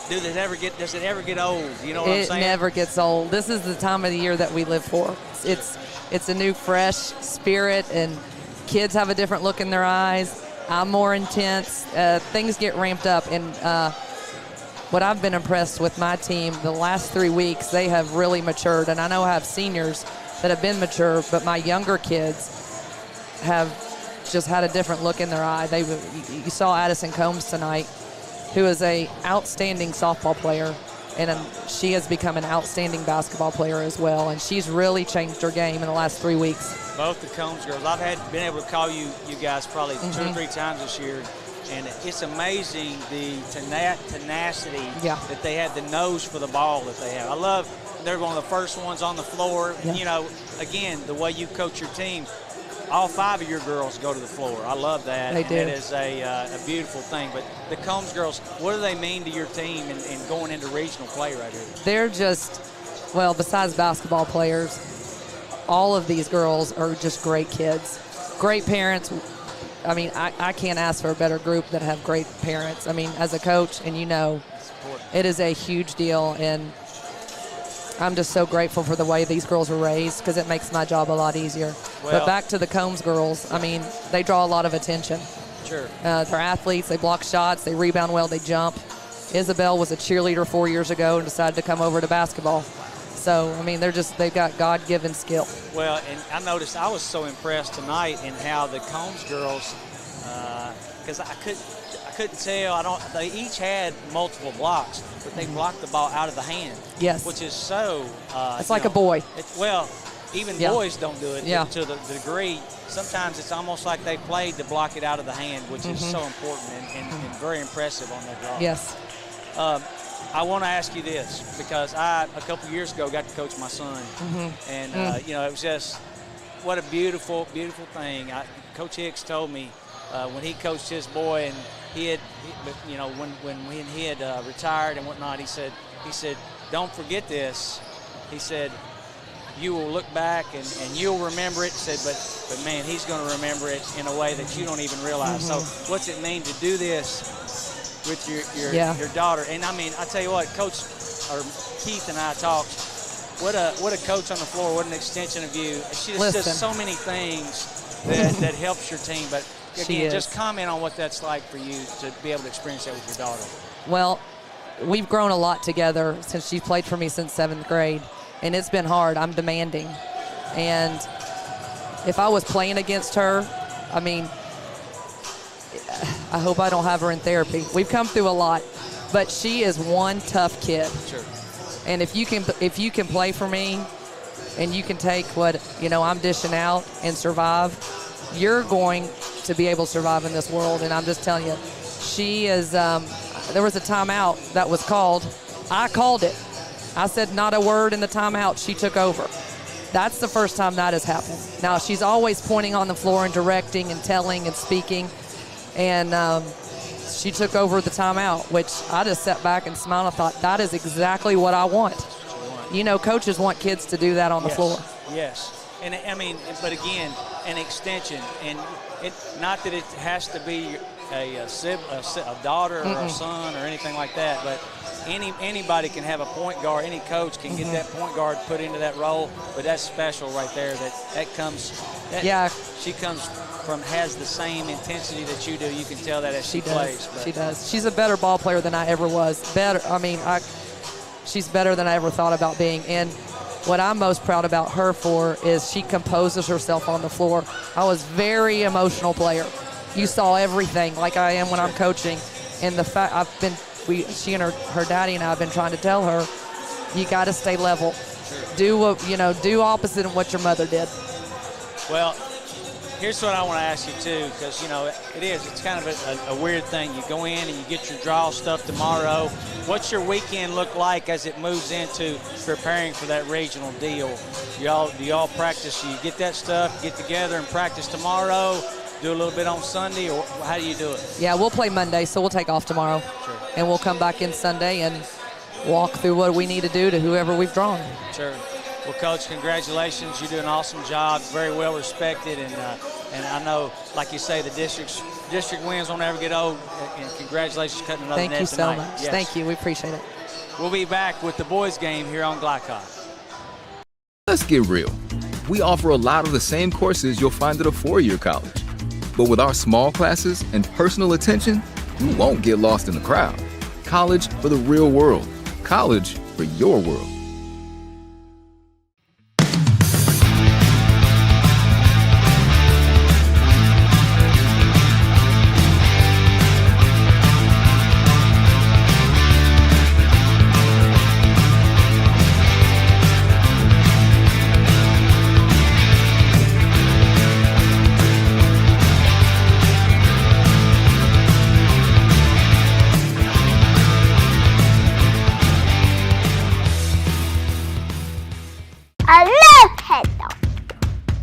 Speaker 4: does it ever get old? You know what I'm saying?
Speaker 1: It never gets old. This is the time of the year that we live for. It's a new, fresh spirit, and kids have a different look in their eyes. I'm more intense. Things get ramped up, and what I've been impressed with my team the last 3 weeks, they have really matured. And I know I have seniors that have been mature, but my younger kids have just had a different look in their eye. You saw Addison Combs tonight, who is an outstanding softball player, and she has become an outstanding basketball player as well, and she's really changed her game in the last 3 weeks.
Speaker 4: Both the Combs girls. I've been able to call you guys probably 2 or 3 times this year, and it's amazing the tenacity that they have, the nose for the ball that they have. I love they're one of the first ones on the floor. Yeah. You know, again, the way you coach your team, all 5 of your girls go to the floor. I love that.
Speaker 1: They do.
Speaker 4: It is a beautiful thing. But the Combs girls, what do they mean to your team and going into regional play right here?
Speaker 1: They're just, well, besides basketball players, all of these girls are just great kids, great parents. I mean, I can't ask for a better group that have great parents. I mean, as a coach, and you know, it is a huge deal, and I'm just so grateful for the way these girls were raised, because it makes my job a lot easier. But back to the Combs girls, I mean, they draw a lot of attention.
Speaker 4: Sure.
Speaker 1: They're athletes, they block shots, they rebound well, they jump. Isabel was a cheerleader 4 years ago and decided to come over to basketball. So, I mean, they've got God-given skill.
Speaker 4: Well, and I noticed I was so impressed tonight in how the Combs girls, because I couldn't tell. They each had multiple blocks, but they blocked the ball out of the hand.
Speaker 1: Yes.
Speaker 4: Which is so.
Speaker 1: It's like a boy.
Speaker 4: Even boys don't do it to the degree. Sometimes it's almost like they played to block it out of the hand, which is so important and very impressive on their draw.
Speaker 1: Yes.
Speaker 4: I want to ask you this, because I, a couple years ago, got to coach my son. And, you know, it was just what a beautiful, beautiful thing. Coach Hicks told me when he coached his boy, and he had retired and whatnot, he said, don't forget this. He said, you will look back and you'll remember it. He said, but man, he's going to remember it in a way that you don't even realize. So what's it mean to do this with your daughter? And I mean, I tell you what, Keith and I talked. What a coach on the floor. What an extension of you. She does so many things that helps your team. But again, just comment on what that's like for you to be able to experience that with your daughter.
Speaker 1: Well, we've grown a lot together since she played for me since 7th grade, and it's been hard. I'm demanding, and if I was playing against her, I mean, I hope I don't have her in therapy. We've come through a lot, but she is one tough kid.
Speaker 4: Sure.
Speaker 1: And if you can play for me, and you can take what I'm dishing out and survive, you're going to be able to survive in this world. And I'm just telling you, she is. There was a timeout that was called. I called it. I said not a word in the timeout. She took over. That's the first time that has happened. Now, she's always pointing on the floor and directing and telling and speaking. And she took over the timeout, which I just sat back and smiled and thought, that is exactly what I want. You know, coaches want kids to do that on the floor.
Speaker 4: Yes. And I mean, but again, an extension, and not that it has to be a daughter or a son or anything like that, but anybody can have a point guard. Any coach can get that point guard put into that role, but that's special right there. She comes from, has the same intensity that you do. You can tell that as she plays.
Speaker 1: She does. She's a better ball player than I ever was. She's better than I ever thought about being. And what I'm most proud about her for is she composes herself on the floor. I was a very emotional player. You saw everything like I am when I'm coaching. And the fact she and her daddy and I have been trying to tell her, you got to stay level. Do opposite of what your mother did.
Speaker 4: Well, here's what I want to ask you too, because it's kind of a weird thing. You go in and you get your draw stuff tomorrow. What's your weekend look like as it moves into preparing for that regional deal? Do y'all practice? You get that stuff, get together and practice tomorrow, do a little bit on Sunday, or how do you do it?
Speaker 1: Yeah, we'll play Monday, so we'll take off tomorrow.
Speaker 4: Sure.
Speaker 1: And we'll come back in Sunday and walk through what we need to do to whoever we've drawn.
Speaker 4: Sure. Well, Coach, congratulations. You do an awesome job, very well respected, and I know, like you say, the district wins won't ever get old, and congratulations cutting another net tonight.
Speaker 1: Thank you so much.
Speaker 4: Yes.
Speaker 1: Thank you. We appreciate it.
Speaker 26: We'll be back with the boys game here on Cath. Let's get real. We offer a lot of the same courses you'll find at a four-year college. But with our small classes and personal attention, you won't get lost in the crowd. College for the real world. College for your world.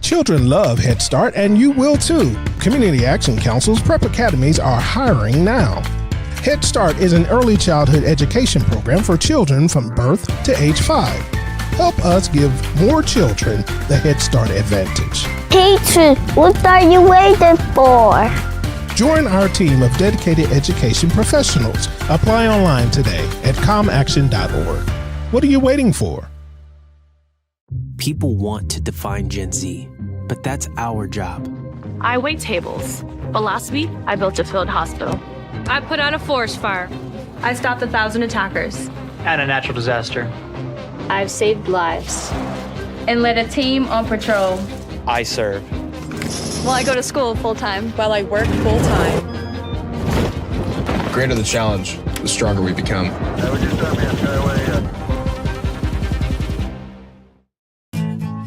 Speaker 5: Children love Head Start, and you will too. Community Action Council's prep academies are hiring now. Head Start is an early childhood education program for children from birth to age 5. Help us give more children the Head Start advantage.
Speaker 20: Teacher, what are you waiting for?
Speaker 5: Join our team of dedicated education professionals. Apply online today at comaction.org. What are you waiting for?
Speaker 16: People want to define Gen Z, but that's our job.
Speaker 17: I wait tables, but last week I built a field hospital. I put out a forest fire. I stopped 1,000 attackers.
Speaker 18: And a natural disaster.
Speaker 17: I've saved lives. And led a team on patrol.
Speaker 18: I serve.
Speaker 17: Well, I go to school full-time. While I work full-time.
Speaker 19: The greater the challenge, the stronger we become.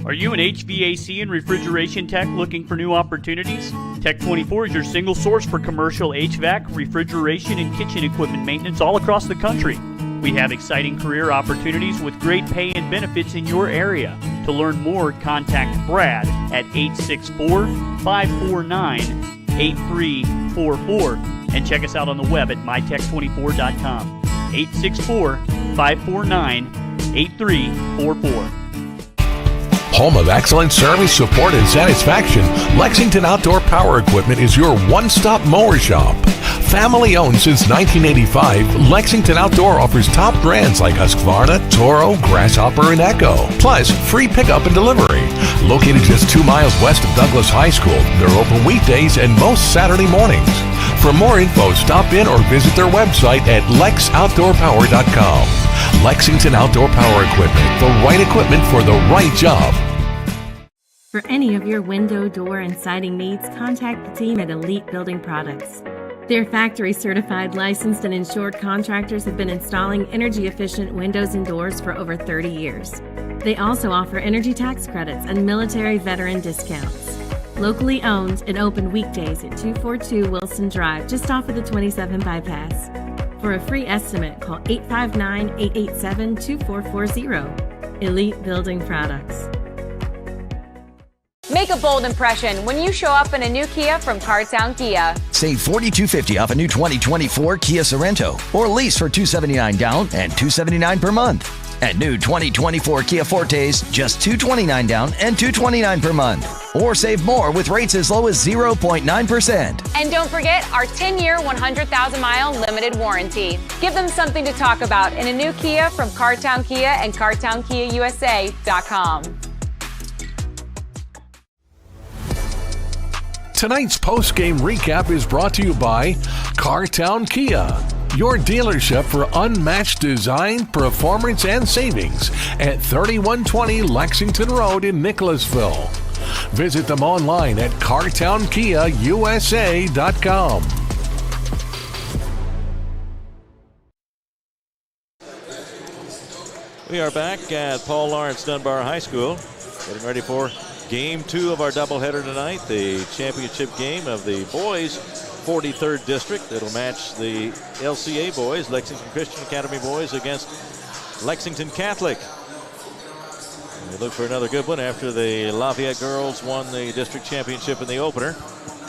Speaker 13: Are you an HVAC and refrigeration tech looking for new opportunities? Tech 24 is your single source for commercial HVAC, refrigeration, and kitchen equipment maintenance all across the country. We have exciting career opportunities with great pay and benefits in your area. To learn more, contact Brad at 864-549-8344 and check us out on the web at mytech24.com. 864-549-8344.
Speaker 2: Home of excellent service, support, and satisfaction, Lexington Outdoor Power Equipment is your one-stop mower shop. Family owned since 1985, Lexington Outdoor offers top brands like Husqvarna, Toro, Grasshopper, and Echo. Plus, free pickup and delivery. Located just 2 miles west of Douglas High School, they're open weekdays and most Saturday mornings. For more info, stop in or visit their website at lexoutdoorpower.com. Lexington Outdoor Power Equipment, the right equipment for the right job.
Speaker 6: For any of your window, door, and siding needs, contact the team at Elite Building Products. Their factory-certified, licensed, and insured contractors have been installing energy-efficient windows and doors for over 30 years. They also offer energy tax credits and military veteran discounts. Locally owned and open weekdays at 242 Wilson Drive, just off of the 27 bypass. For a free estimate, call 859-887-2440. Elite Building Products.
Speaker 21: Make Make a bold impression when you show up in a new Kia from Cartown Kia.
Speaker 7: Save $4,250 off a new 2024 Kia Sorento or lease for $279 down and $279 per month. And new 2024 Kia Fortes, just $229 down and $229 per month. Or save more with rates as low as 0.9%.
Speaker 21: And don't forget our 10-year, 100,000-mile limited warranty. Give them something to talk about in a new Kia from Cartown Kia and CartownKiaUSA.com.
Speaker 2: Tonight's post-game recap is brought to you by Cartown Kia, your dealership for unmatched design, performance, and savings at 3120 Lexington Road in Nicholasville. Visit them online at CartownKiaUSA.com.
Speaker 3: We are back at Paul Lawrence Dunbar High School, getting ready for Game 2 of our doubleheader tonight, the championship game of the boys' 43rd district. It'll match the LCA boys, Lexington Christian Academy boys, against Lexington Catholic. We look for another good one after the Lafayette girls won the district championship in the opener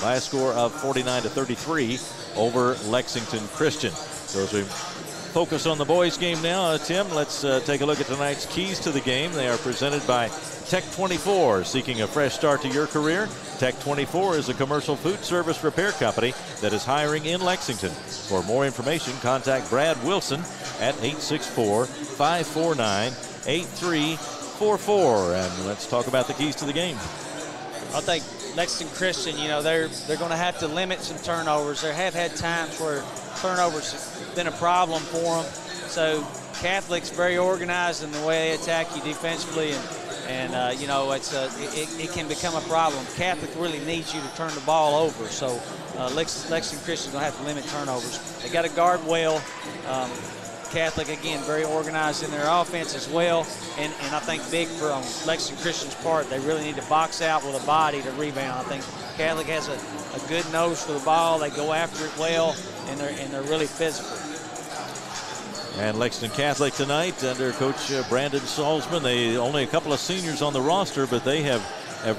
Speaker 3: by a score of 49-33 over Lexington Christian. So as we focus on the boys' game now, Tim, let's take a look at tonight's keys to the game. They are presented by Tech 24. Seeking a fresh start to your career? Tech 24 is a commercial food service repair company that is hiring in Lexington. For more information, contact Brad Wilson at 864-549-8344. And let's talk about the keys to the game.
Speaker 4: I think Lexington Christian, they're going to have to limit some turnovers. They have had times where turnovers have been a problem for them. So Catholic's very organized in the way they attack you defensively, and it can become a problem. Catholic really needs you to turn the ball over, so Lexington Christian's going to have to limit turnovers. They got to guard well. Catholic, again, very organized in their offense as well, and I think big from Lexington Christian's part, they really need to box out with a body to rebound. I think Catholic has a good nose for the ball. They go after it well, and they're really physical.
Speaker 3: And Lexington Catholic tonight under Coach Brandon Salzman. They only a couple of seniors on the roster, but they have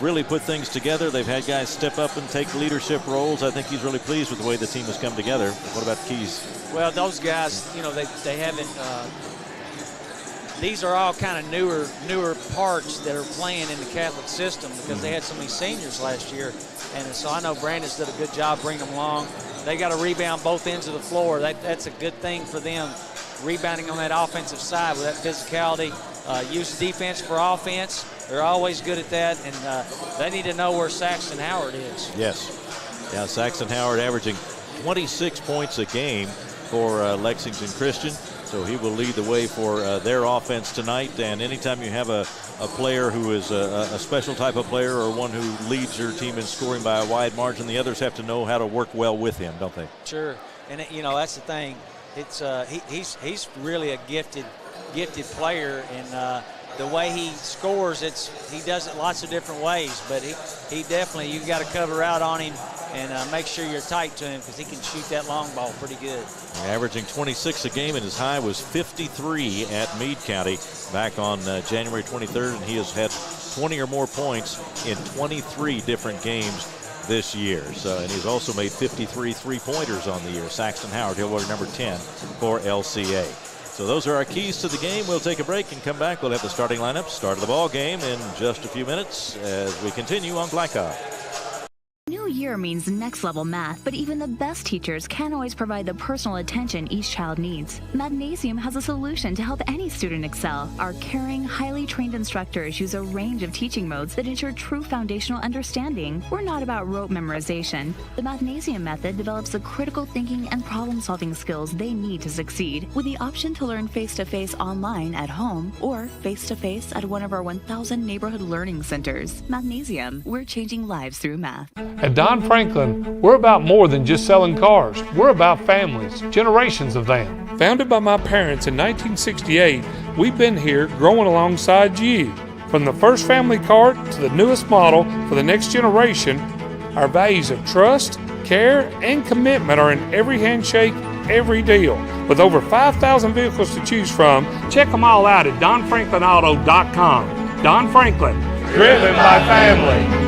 Speaker 3: really put things together. They've had guys step up and take leadership roles. I think he's really pleased with the way the team has come together. What about the keys?
Speaker 4: Well, those guys, they haven't. These are all kind of newer parts that are playing in the Catholic system because they had so many seniors last year, and so I know Brandon's did a good job bringing them along. They got to rebound both ends of the floor. That's a good thing for them. Rebounding on that offensive side with that physicality, use defense for offense. They're always good at that, and they need to know where Saxton Howard is.
Speaker 3: Yes. Yeah, Saxton Howard averaging 26 points a game for Lexington Christian, so he will lead the way for their offense tonight. And anytime you have a player who is a special type of player or one who leads your team in scoring by a wide margin, the others have to know how to work well with him, don't they?
Speaker 4: Sure, and that's the thing. It's he's really a gifted player, and the way he scores, he does it lots of different ways. But he definitely, you got to cover out on him and make sure you're tight to him because he can shoot that long ball pretty good.
Speaker 3: Averaging 26 a game, and his high was 53 at Meade County back on January 23rd, and he has had 20 or more points in 23 different games this year. And he's also made 53 three-pointers on the year. Saxton Howard, he'll wear number 10 for LCA. So those are our keys to the game. We'll take a break and come back. We'll have the starting lineup, start of the ball game in just a few minutes as we continue on Glycod.
Speaker 8: New year means next level math, but even the best teachers can't always provide the personal attention each child needs. Mathnasium has a solution to help any student excel. Our caring, highly trained instructors use a range of teaching modes that ensure true foundational understanding. We're not about rote memorization. The Mathnasium method develops the critical thinking and problem-solving skills they need to succeed, with the option to learn face-to-face online at home or face-to-face at one of our 1,000 neighborhood learning centers. Mathnasium, we're changing lives through math.
Speaker 12: At Don Franklin, we're about more than just selling cars. We're about families, generations of them. Founded by my parents in 1968, we've been here growing alongside you. From the first family car to the newest model for the next generation, our values of trust, care, and commitment are in every handshake, every deal. With over 5,000 vehicles to choose from, check them all out at DonFranklinAuto.com. Don Franklin, driven by family.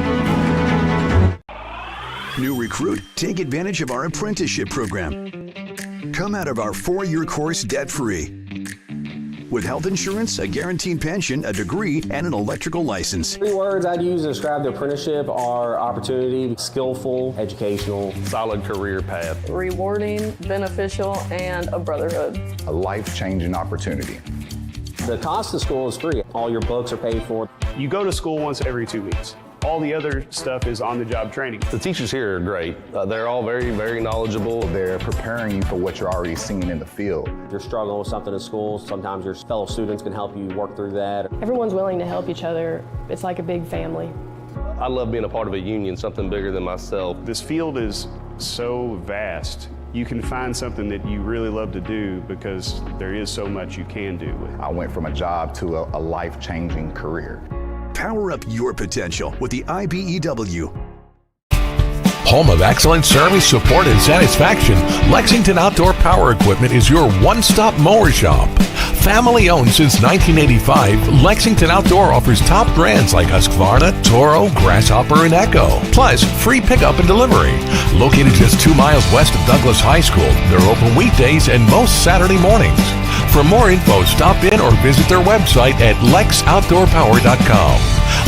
Speaker 9: New recruit? Take advantage of our apprenticeship program. Come out of our 4-year course debt-free. With health insurance, a guaranteed pension, a degree, and an electrical license.
Speaker 10: 3 words I'd use to describe the apprenticeship are opportunity, skillful, educational,
Speaker 14: solid career path,
Speaker 25: rewarding, beneficial, and a brotherhood.
Speaker 15: A life-changing opportunity.
Speaker 10: The cost of school is free. All your books are paid for.
Speaker 14: You go to school once every 2 weeks. All the other stuff is on-the-job training.
Speaker 19: The teachers here are great. They're all very, very knowledgeable.
Speaker 15: They're preparing you for what you're already seeing in the field.
Speaker 10: You're struggling with something in school. Sometimes your fellow students can help you work through that.
Speaker 25: Everyone's willing to help each other. It's like a big family.
Speaker 14: I love being a part of a union, something bigger than myself. This field is so vast. You can find something that you really love to do because there is so much you can do with it.
Speaker 15: I went from a job to a life-changing career.
Speaker 9: Power up your potential with the IBEW.
Speaker 2: Home of excellent service, support, and satisfaction, Lexington Outdoor Power Equipment is your one-stop mower shop. Family owned since 1985, Lexington Outdoor offers top brands like Husqvarna, Toro, Grasshopper, and Echo. Plus, free pickup and delivery. Located just 2 miles west of Douglas High School, they're open weekdays and most Saturday mornings. For more info, stop in or visit their website at lexoutdoorpower.com.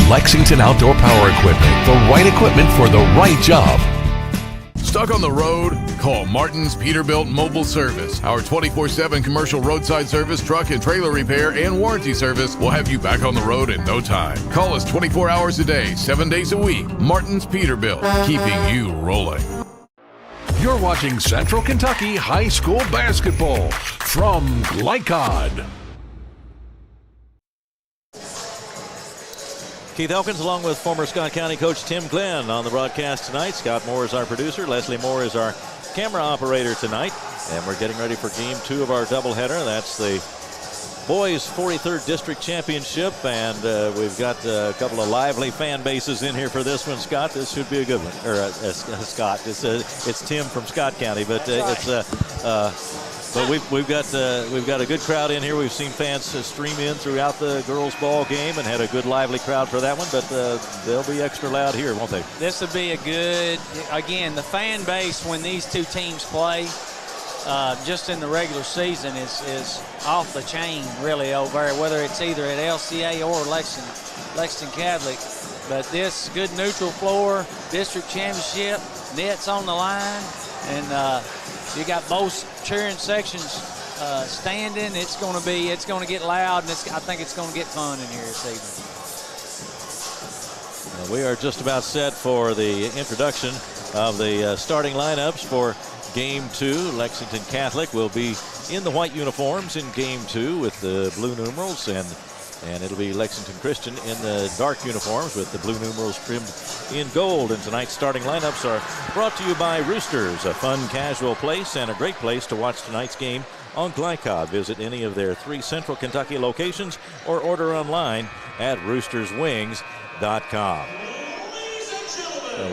Speaker 2: Lexington Outdoor Power Equipment, the right equipment for the right job.
Speaker 22: Stuck on the road? Call Martin's Peterbilt Mobile Service. Our 24/7 commercial roadside service, truck and trailer repair, and warranty service will have you back on the road in no time. Call us 24 hours a day, 7 days a week. Martin's Peterbilt, keeping you rolling.
Speaker 2: You're watching Central Kentucky High School Basketball from Glycod.
Speaker 3: Keith Elkins along with former Scott County coach Tim Glenn on the broadcast tonight. Scott Moore is our producer. Leslie Moore is our camera operator tonight. And we're getting ready for game 2 of our doubleheader. That's the boys 43rd District Championship. And we've got a couple of lively fan bases in here for this one, Scott. This should be a good one. Or Scott. It's Tim from Scott County. But But we've got a good crowd in here. We've seen fans stream in throughout the girls' ball game and had a good lively crowd for that one. But they'll be extra loud here, won't they?
Speaker 4: This would be a good, again, the fan base when these two teams play, just in the regular season is off the chain really over there, whether it's either at LCA or Lexington Catholic. But this good neutral floor, district championship, nets on the line, and you got both cheering sections standing. It's going to get loud, and I think it's going to get fun in here this
Speaker 3: evening. We are just about set for the introduction of the starting lineups for Game 2. Lexington Catholic will be in the white uniforms in Game 2 with the blue numerals, and it'll be Lexington Christian in the dark uniforms with the blue numerals trimmed in gold. And tonight's starting lineups are brought to you by Roosters, a fun, casual place and a great place to watch tonight's game on Glycod. Visit any of their 3 Central Kentucky locations or order online at roosterswings.com.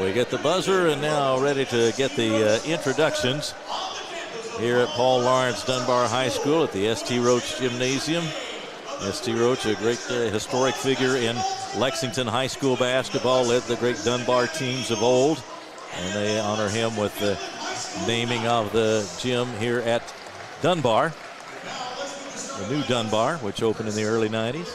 Speaker 3: We get the buzzer and now ready to get the introductions here at Paul Lawrence Dunbar High School at the S.T. Roach Gymnasium. S.T. Roach, a great historic figure in Lexington high school basketball, led the great Dunbar teams of old, and they honor him with the naming of the gym here at Dunbar, the new Dunbar, which opened in the early 90s.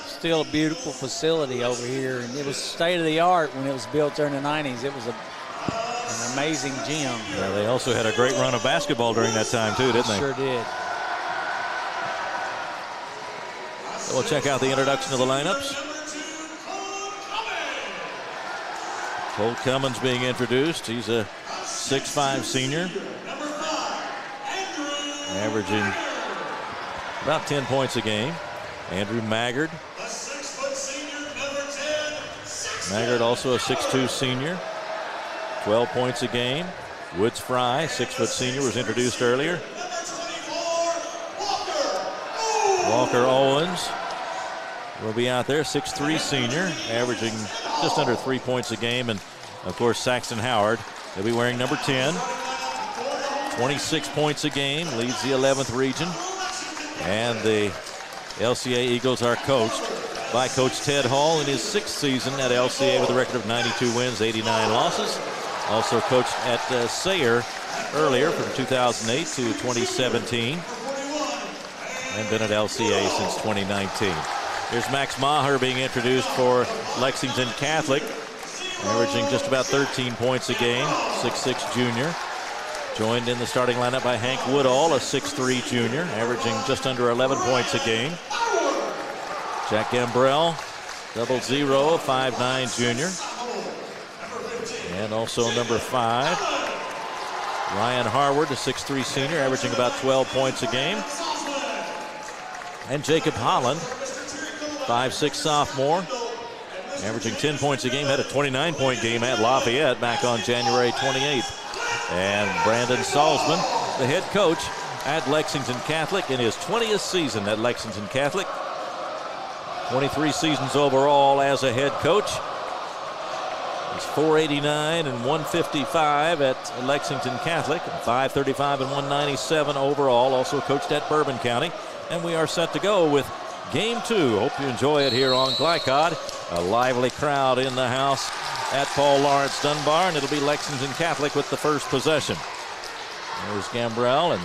Speaker 4: Still a beautiful facility over here, and it was state-of-the-art when it was built during the 90s. It was an amazing gym.
Speaker 3: Yeah, they also had a great run of basketball during that time, too, didn't they?
Speaker 4: Sure did.
Speaker 3: So we'll check out the introduction of the lineups. Colt Cummins being introduced. He's a 6'5" senior, averaging about 10 points a game. Andrew Maggard. Maggard also a 6'2" senior, 12 points a game. Woods Fry, 6' senior, was introduced earlier. Walker Owens will be out there, 6'3" senior, averaging just under 3 points a game. And of course, Saxton Howard, he'll be wearing number 10, 26 points a game, leads the 11th region. And the LCA Eagles are coached by Coach Ted Hall in his 6th season at LCA with a record of 92 wins, 89 losses. Also coached at Sayre earlier from 2008 to 2017. And been at LCA since 2019. Here's Max Maher being introduced for Lexington Catholic, averaging just about 13 points a game, 6'6" junior. Joined in the starting lineup by Hank Woodall, a 6'3" junior, averaging just under 11 points a game. Jack Gambrell, 00, 5'9" junior. And also number 5, Ryan Harward, a 6'3" senior, averaging about 12 points a game. And Jacob Holland, 5'6" sophomore, averaging 10 points a game, had a 29-point game at Lafayette back on January 28th. And Brandon Salzman, the head coach at Lexington Catholic in his 20th season at Lexington Catholic. 23 seasons overall as a head coach. He's 489 and 155 at Lexington Catholic, 535 and 197 overall. Also coached at Bourbon County. And we are set to go with Game 2. Hope you enjoy it here on Glycod. A lively crowd in the house at Paul Lawrence Dunbar, and it'll be Lexington Catholic with the first possession. There's Gambrell and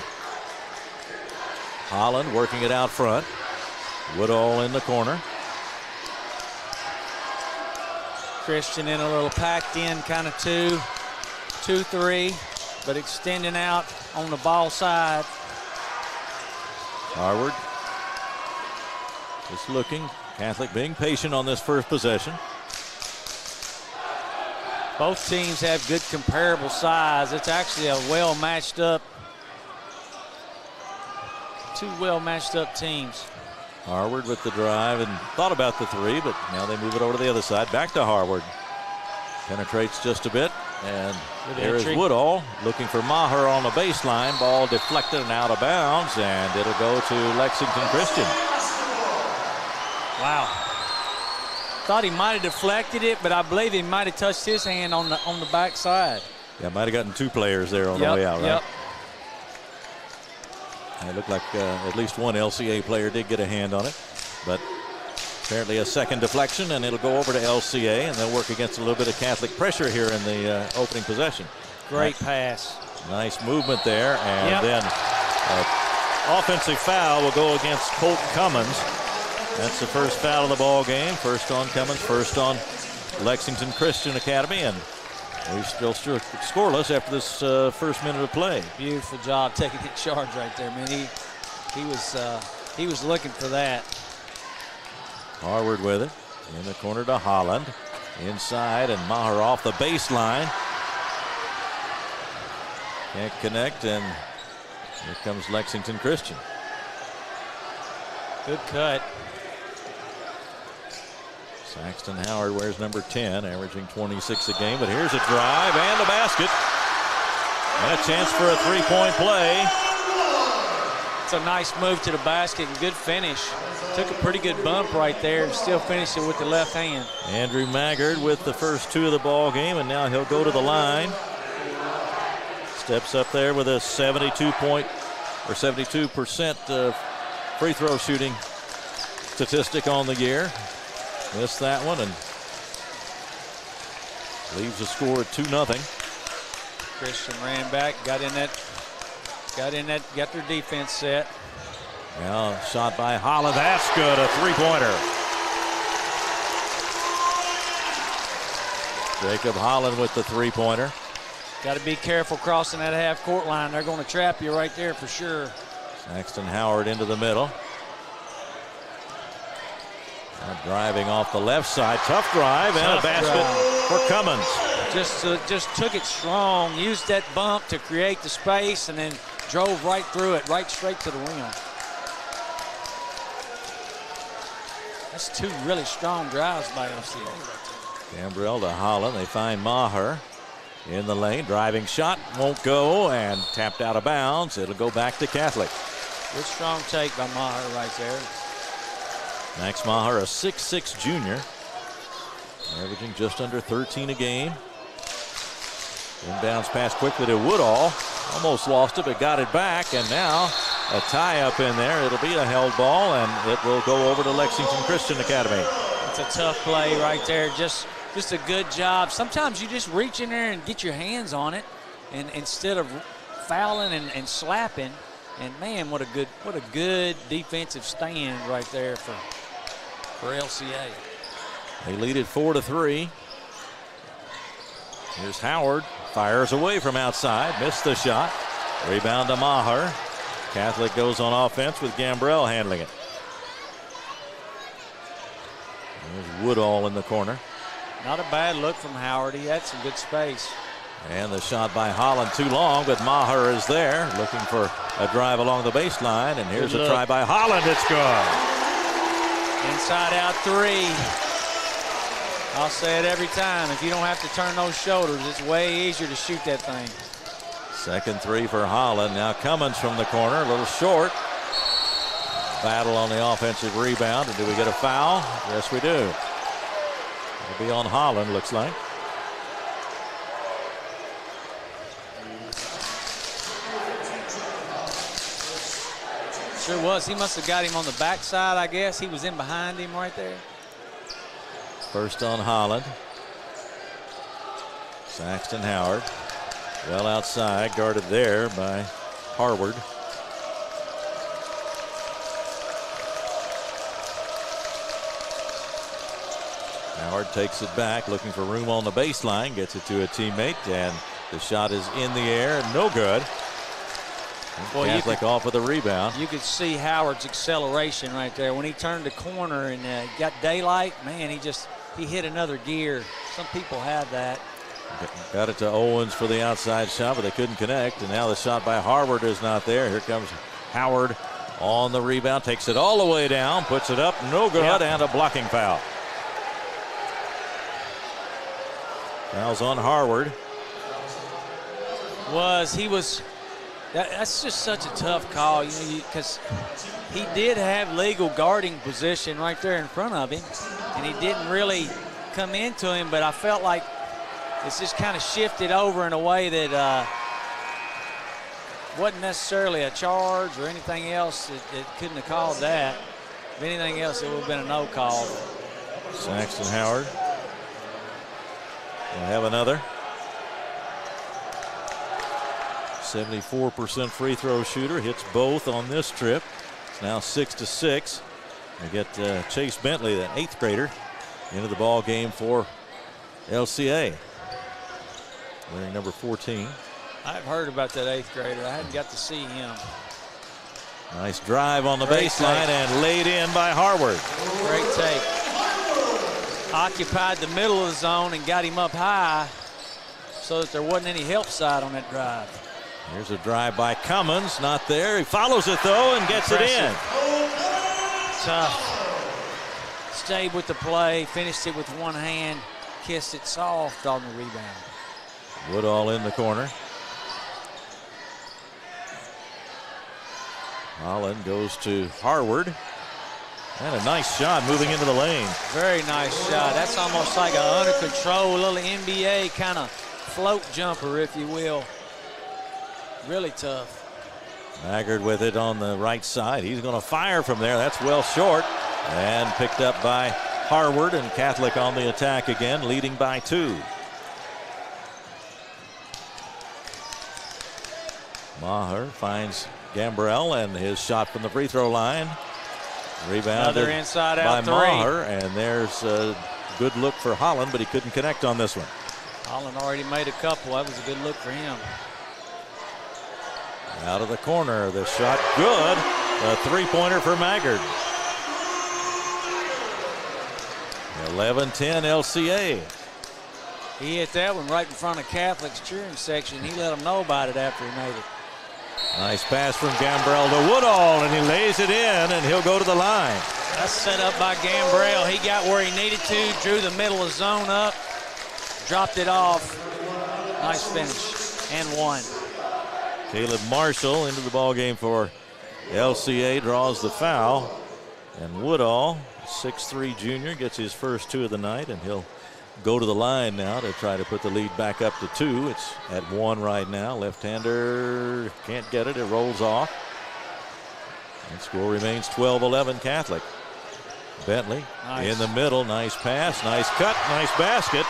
Speaker 3: Holland working it out front. Woodall in the corner.
Speaker 4: Christian in a little packed in kind of 2-3, but extending out on the ball side.
Speaker 3: Harward just looking. Catholic being patient on this first possession.
Speaker 4: Both teams have good comparable size. It's actually a well matched up, two well matched up teams.
Speaker 3: Harward with the drive and thought about the 3, but now they move it over to the other side. Back to Harward. Penetrates just a bit. And there is Woodall looking for Maher on the baseline. Ball deflected and out of bounds, and it'll go to Lexington Christian.
Speaker 4: Wow. Thought he might have deflected it, but I believe he might have touched his hand on the back side.
Speaker 3: Yeah, might have gotten 2 players there on the way out, right?
Speaker 4: Yep.
Speaker 3: It looked like at least one LCA player did get a hand on it, but apparently a second deflection, and it'll go over to LCA, and they'll work against a little bit of Catholic pressure here in the opening possession.
Speaker 4: Great pass.
Speaker 3: Nice movement there, and then offensive foul will go against Colt Cummins. That's the first foul of the ball game. First on Cummins, first on Lexington Christian Academy, and we're still scoreless after this first minute of play.
Speaker 4: Beautiful job taking the charge right there, man. He was looking for that.
Speaker 3: Harward with it in the corner to Holland, inside, and Maher off the baseline. Can't connect, and here comes Lexington Christian.
Speaker 4: Good cut.
Speaker 3: Saxton Howard wears number 10, averaging 26 a game, but here's a drive and a basket. And a chance for a 3-point play.
Speaker 4: It's a nice move to the basket and good finish. Took a pretty good bump right there and still finished it with the left hand.
Speaker 3: Andrew Maggard with the first 2 of the ball game, and now he'll go to the line. Steps up there with a 72% free throw shooting statistic on the year. Missed that one and leaves the score at 2-0.
Speaker 4: Christian ran back, got their defense set.
Speaker 3: Now shot by Holland, that's good, a 3-pointer. Jacob Holland with the 3-pointer.
Speaker 4: Got to be careful crossing that half-court line. They're going to trap you right there for sure.
Speaker 3: Saxton Howard into the middle. Now driving off the left side, tough drive, and a basket for Cummins.
Speaker 4: Just took it strong, used that bump to create the space, and then drove right through it, right straight to the rim. That's 2 really strong drives by LCA.
Speaker 3: Gambrell to Holland. They find Maher in the lane. Driving shot won't go, and tapped out of bounds. It'll go back to Catholic.
Speaker 4: Good strong take by Maher right there.
Speaker 3: Max Maher, a 6'6" junior, averaging just under 13 a game. Inbounds pass quickly to Woodall. Almost lost it, but got it back, and now a tie-up in there. It'll be a held ball, and it will go over to Lexington Christian Academy.
Speaker 4: It's a tough play right there. Just just a good job. Sometimes you just reach in there and get your hands on it, and instead of fouling and slapping. And man, what a good defensive stand right there for LCA.
Speaker 3: They lead it 4-3. Here's Howard, fires away from outside, missed the shot. Rebound to Maher. Catholic goes on offense with Gambrell handling it. There's Woodall in the corner.
Speaker 4: Not a bad look from Howard. He had some good space.
Speaker 3: And the shot by Holland too long, but Maher is there looking for a drive along the baseline. And here's a try by Holland. It's good.
Speaker 4: Inside out three. I'll say it every time. If you don't have to turn those shoulders, it's way easier to shoot that thing.
Speaker 3: Second three for Holland. Now Cummins from the corner, a little short. Battle on the offensive rebound. And do we get a foul? Yes, we do. It'll be on Holland, looks like.
Speaker 4: Sure was. He must have got him on the backside, I guess. He was in behind him right there.
Speaker 3: First on Holland. Saxton Howard. Well outside, guarded there by Harward. Howard takes it back, looking for room on the baseline, gets it to a teammate, and the shot is in the air, no good. Well, Catholic off with a rebound.
Speaker 4: You could see Howard's acceleration right there. When he turned the corner and got daylight, man, he hit another gear. Some people have that.
Speaker 3: Got it to Owens for the outside shot, but they couldn't connect. And now the shot by Harward is not there. Here comes Howard on the rebound. Takes it all the way down, puts it up, no good, and a blocking foul. Foul's on Harward.
Speaker 4: That's just such a tough call, because he did have legal guarding position right there in front of him, and he didn't really come into him, but I felt like it's just kind of shifted over in a way that wasn't necessarily a charge or anything else. It couldn't have called that. If anything else, it would have been a no call.
Speaker 3: Saxton Howard will have another. 74% free throw shooter, hits both on this trip. It's now 6-6. We get Chase Bentley, the 8th grader, into the ball game for LCA. Wearing number 14.
Speaker 4: I've heard about that 8th grader. I hadn't got to see him.
Speaker 3: Nice drive on the baseline and laid in by Harward.
Speaker 4: Great take. Occupied the middle of the zone and got him up high so that there wasn't any help side on that drive.
Speaker 3: Here's a drive by Cummins, not there. He follows it though and gets it in.
Speaker 4: Tough. Stayed with the play, finished it with one hand, kissed it soft on the rebound.
Speaker 3: Woodall in the corner. Holland goes to Harward. And a nice shot moving into the lane.
Speaker 4: Very nice shot. That's almost like a under control, little NBA kind of float jumper, if you will. Really tough.
Speaker 3: Maggard with it on the right side. He's going to fire from there. That's well short. And picked up by Harward, and Catholic on the attack again, leading by 2. Maher finds Gambrell, and his shot from the free throw line. Rebounded
Speaker 4: another inside
Speaker 3: by
Speaker 4: out 3.
Speaker 3: Maher, and there's a good look for Holland, but he couldn't connect on this one.
Speaker 4: Holland already made a couple. That was a good look for him.
Speaker 3: Out of the corner, the shot good. A three-pointer for Maggard. 11-10 LCA.
Speaker 4: He hit that one right in front of Catholic's cheering section. He let them know about it after he made it.
Speaker 3: Nice pass from Gambrell to Woodall, and he lays it in, and he'll go to the line.
Speaker 4: That's set up by Gambrell. He got where he needed to, drew the middle of the zone up, dropped it off. Nice finish, and one.
Speaker 3: Caleb Marshall into the ball game for LCA, draws the foul, and Woodall, 6'3" junior, gets his first 2 of the night, and he'll go to the line now to try to put the lead back up to 2. It's at 1 right now. Left-hander can't get it. It rolls off. And score remains 12-11 Catholic. Bentley
Speaker 4: Nice.
Speaker 3: in the middle. Nice pass, nice cut, nice basket.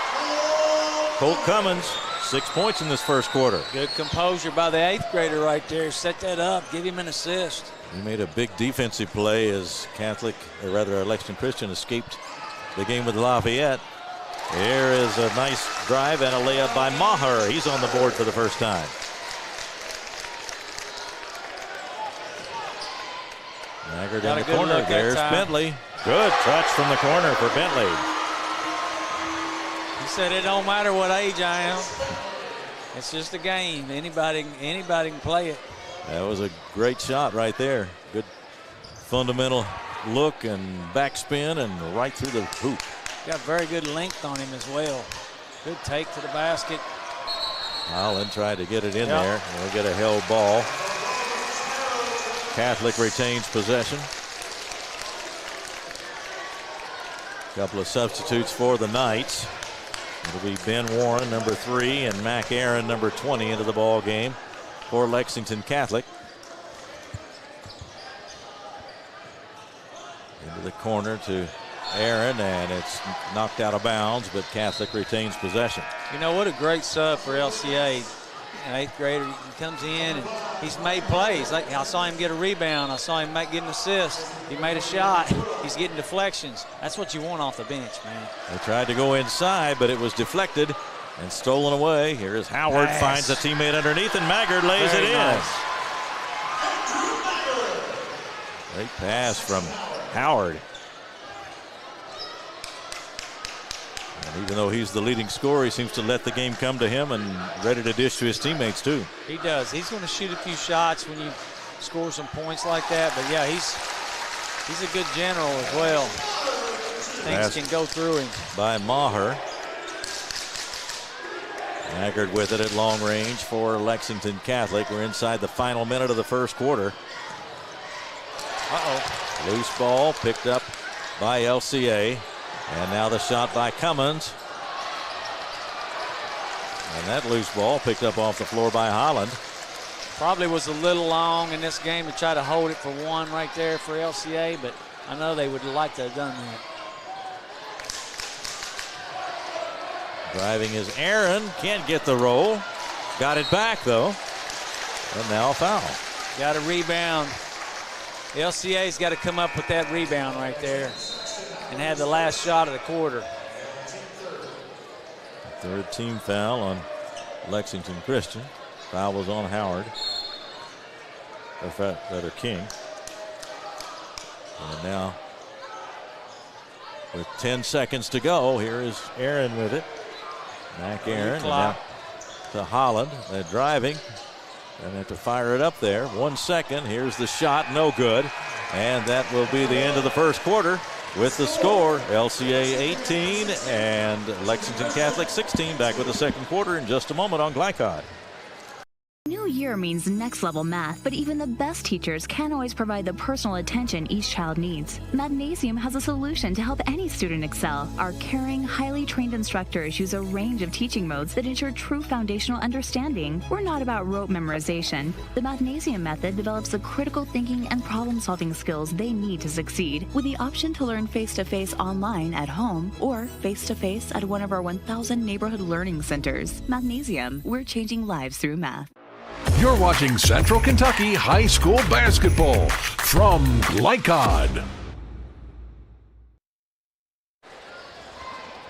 Speaker 3: Colt Cummins, 6 points in this first quarter.
Speaker 4: Good composure by the 8th grader right there. Set that up, give him an assist.
Speaker 3: He made a big defensive play as Lexington Christian escaped the game with Lafayette. Here is a nice drive and a layup by Maher. He's on the board for the first time. Maggard in the corner. There's Bentley. Good touch from the corner for Bentley.
Speaker 4: He said it don't matter what age I am. It's just a game. Anybody can play it.
Speaker 3: That was a great shot right there. Good fundamental look and backspin and right through the hoop.
Speaker 4: Got very good length on him as well. Good take to the basket.
Speaker 3: Holland tried to get it in there. We'll get a held ball. Catholic retains possession. Couple of substitutes for the Knights. It'll be Ben Warren, number 3, and Mac Aaron, number 20, into the ball game for Lexington Catholic. Into the corner to Aaron, and it's knocked out of bounds, but Catholic retains possession.
Speaker 4: You know, what a great sub for LCA. An 8th grader, he comes in and he's made plays. Like, I saw him get a rebound. I saw him get an assist. He made a shot. He's getting deflections. That's what you want off the bench, man.
Speaker 3: They tried to go inside, but it was deflected and stolen away. Here is Howard, finds a teammate underneath, and Maggard lays it in.
Speaker 4: Nice.
Speaker 3: Great pass from Howard. And even though he's the leading scorer, he seems to let the game come to him and ready to dish to his teammates too.
Speaker 4: He does. He's going to shoot a few shots when you score some points like that. But yeah, he's a good general as well. Things can go through him.
Speaker 3: By Maher. Maggard with it at long range for Lexington Catholic. We're inside the final minute of the first quarter. Loose ball picked up by LCA. And now the shot by Cummins. And that loose ball picked up off the floor by Holland.
Speaker 4: Probably was a little long in this game to try to hold it for one right there for LCA, but I know they would like to have done that.
Speaker 3: Driving is Aaron. Can't get the roll. Got it back though. And now a foul.
Speaker 4: Got a rebound. LCA's got to come up with that rebound right there and have the last shot of the quarter.
Speaker 3: Third team foul on Lexington Christian. Foul was on Howard. Or King. And now, with 10 seconds to go, here is Aaron with it. Mac Aaron. And now to Holland. They're driving. And they have to fire it up there. 1 second. Here's the shot. No good. And that will be the end of the first quarter. With the score, LCA 18 and Lexington Catholic 16. Back with the second quarter in just a moment on Glycod.
Speaker 8: New year means next level math, but even the best teachers can't always provide the personal attention each child needs. Magnesium has a solution to help any student excel. Our caring, highly trained instructors use a range of teaching modes that ensure true foundational understanding. We're not about rote memorization. The Magnesium method develops the critical thinking and problem-solving skills they need to succeed, with the option to learn face-to-face online at home or face-to-face at one of our 1,000 neighborhood learning centers. Magnesium, we're changing lives through math.
Speaker 2: You're watching Central Kentucky High School Basketball from Glycod.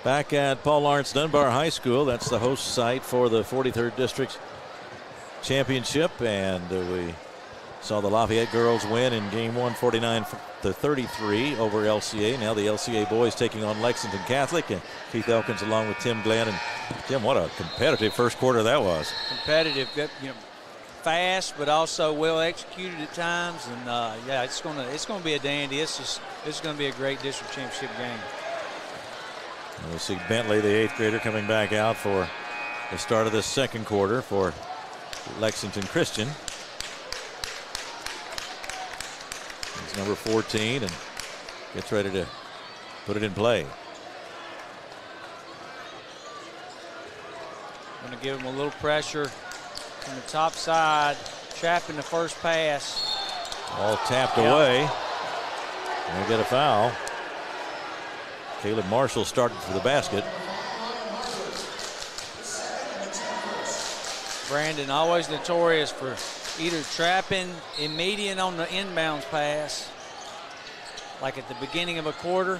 Speaker 3: Back at Paul Lawrence Dunbar High School, that's the host site for the 43rd District Championship, and we saw the Lafayette girls win in game 1, 49-33 over LCA. Now the LCA boys taking on Lexington Catholic, and Keith Elkins along with Tim Glenn. And Tim, what a competitive first quarter that was.
Speaker 4: Competitive, fast, but also well executed at times. And yeah, it's gonna be a dandy. It's gonna be a great district championship game.
Speaker 3: And we'll see Bentley, the 8th grader, coming back out for the start of the second quarter for Lexington Christian. He's number 14 and gets ready to put it in play.
Speaker 4: Going to give him a little pressure from the top side, trapping the first pass.
Speaker 3: All tapped away. And we get a foul. Caleb Marshall started for the basket.
Speaker 4: Brandon always notorious for either trapping in median on the inbounds pass, like at the beginning of a quarter,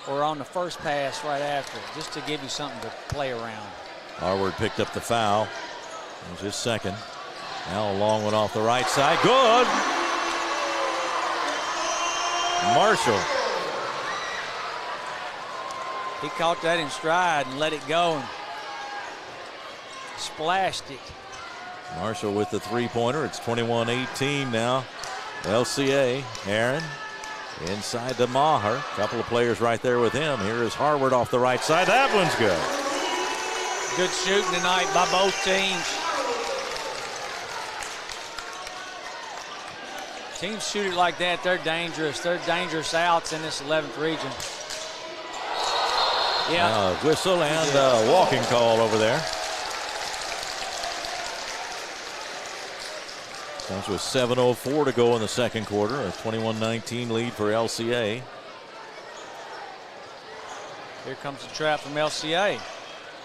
Speaker 4: or on the first pass right after, just to give you something to play around.
Speaker 3: Harward picked up the foul. It was his second. Now a long one off the right side. Good. Marshall.
Speaker 4: He caught that in stride and let it go and splashed it.
Speaker 3: Marshall with the three-pointer. It's 21-18 now. LCA. Aaron inside to Maher. Couple of players right there with him. Here is Harward off the right side. That one's good.
Speaker 4: Good shooting tonight by both teams. Teams shoot it like that, they're dangerous. They're dangerous outs in this 11th region. Yeah.
Speaker 3: Whistle and walking call over there. Comes with 7:04 to go in the second quarter. A 21-19 lead for LCA.
Speaker 4: Here comes the trap from LCA.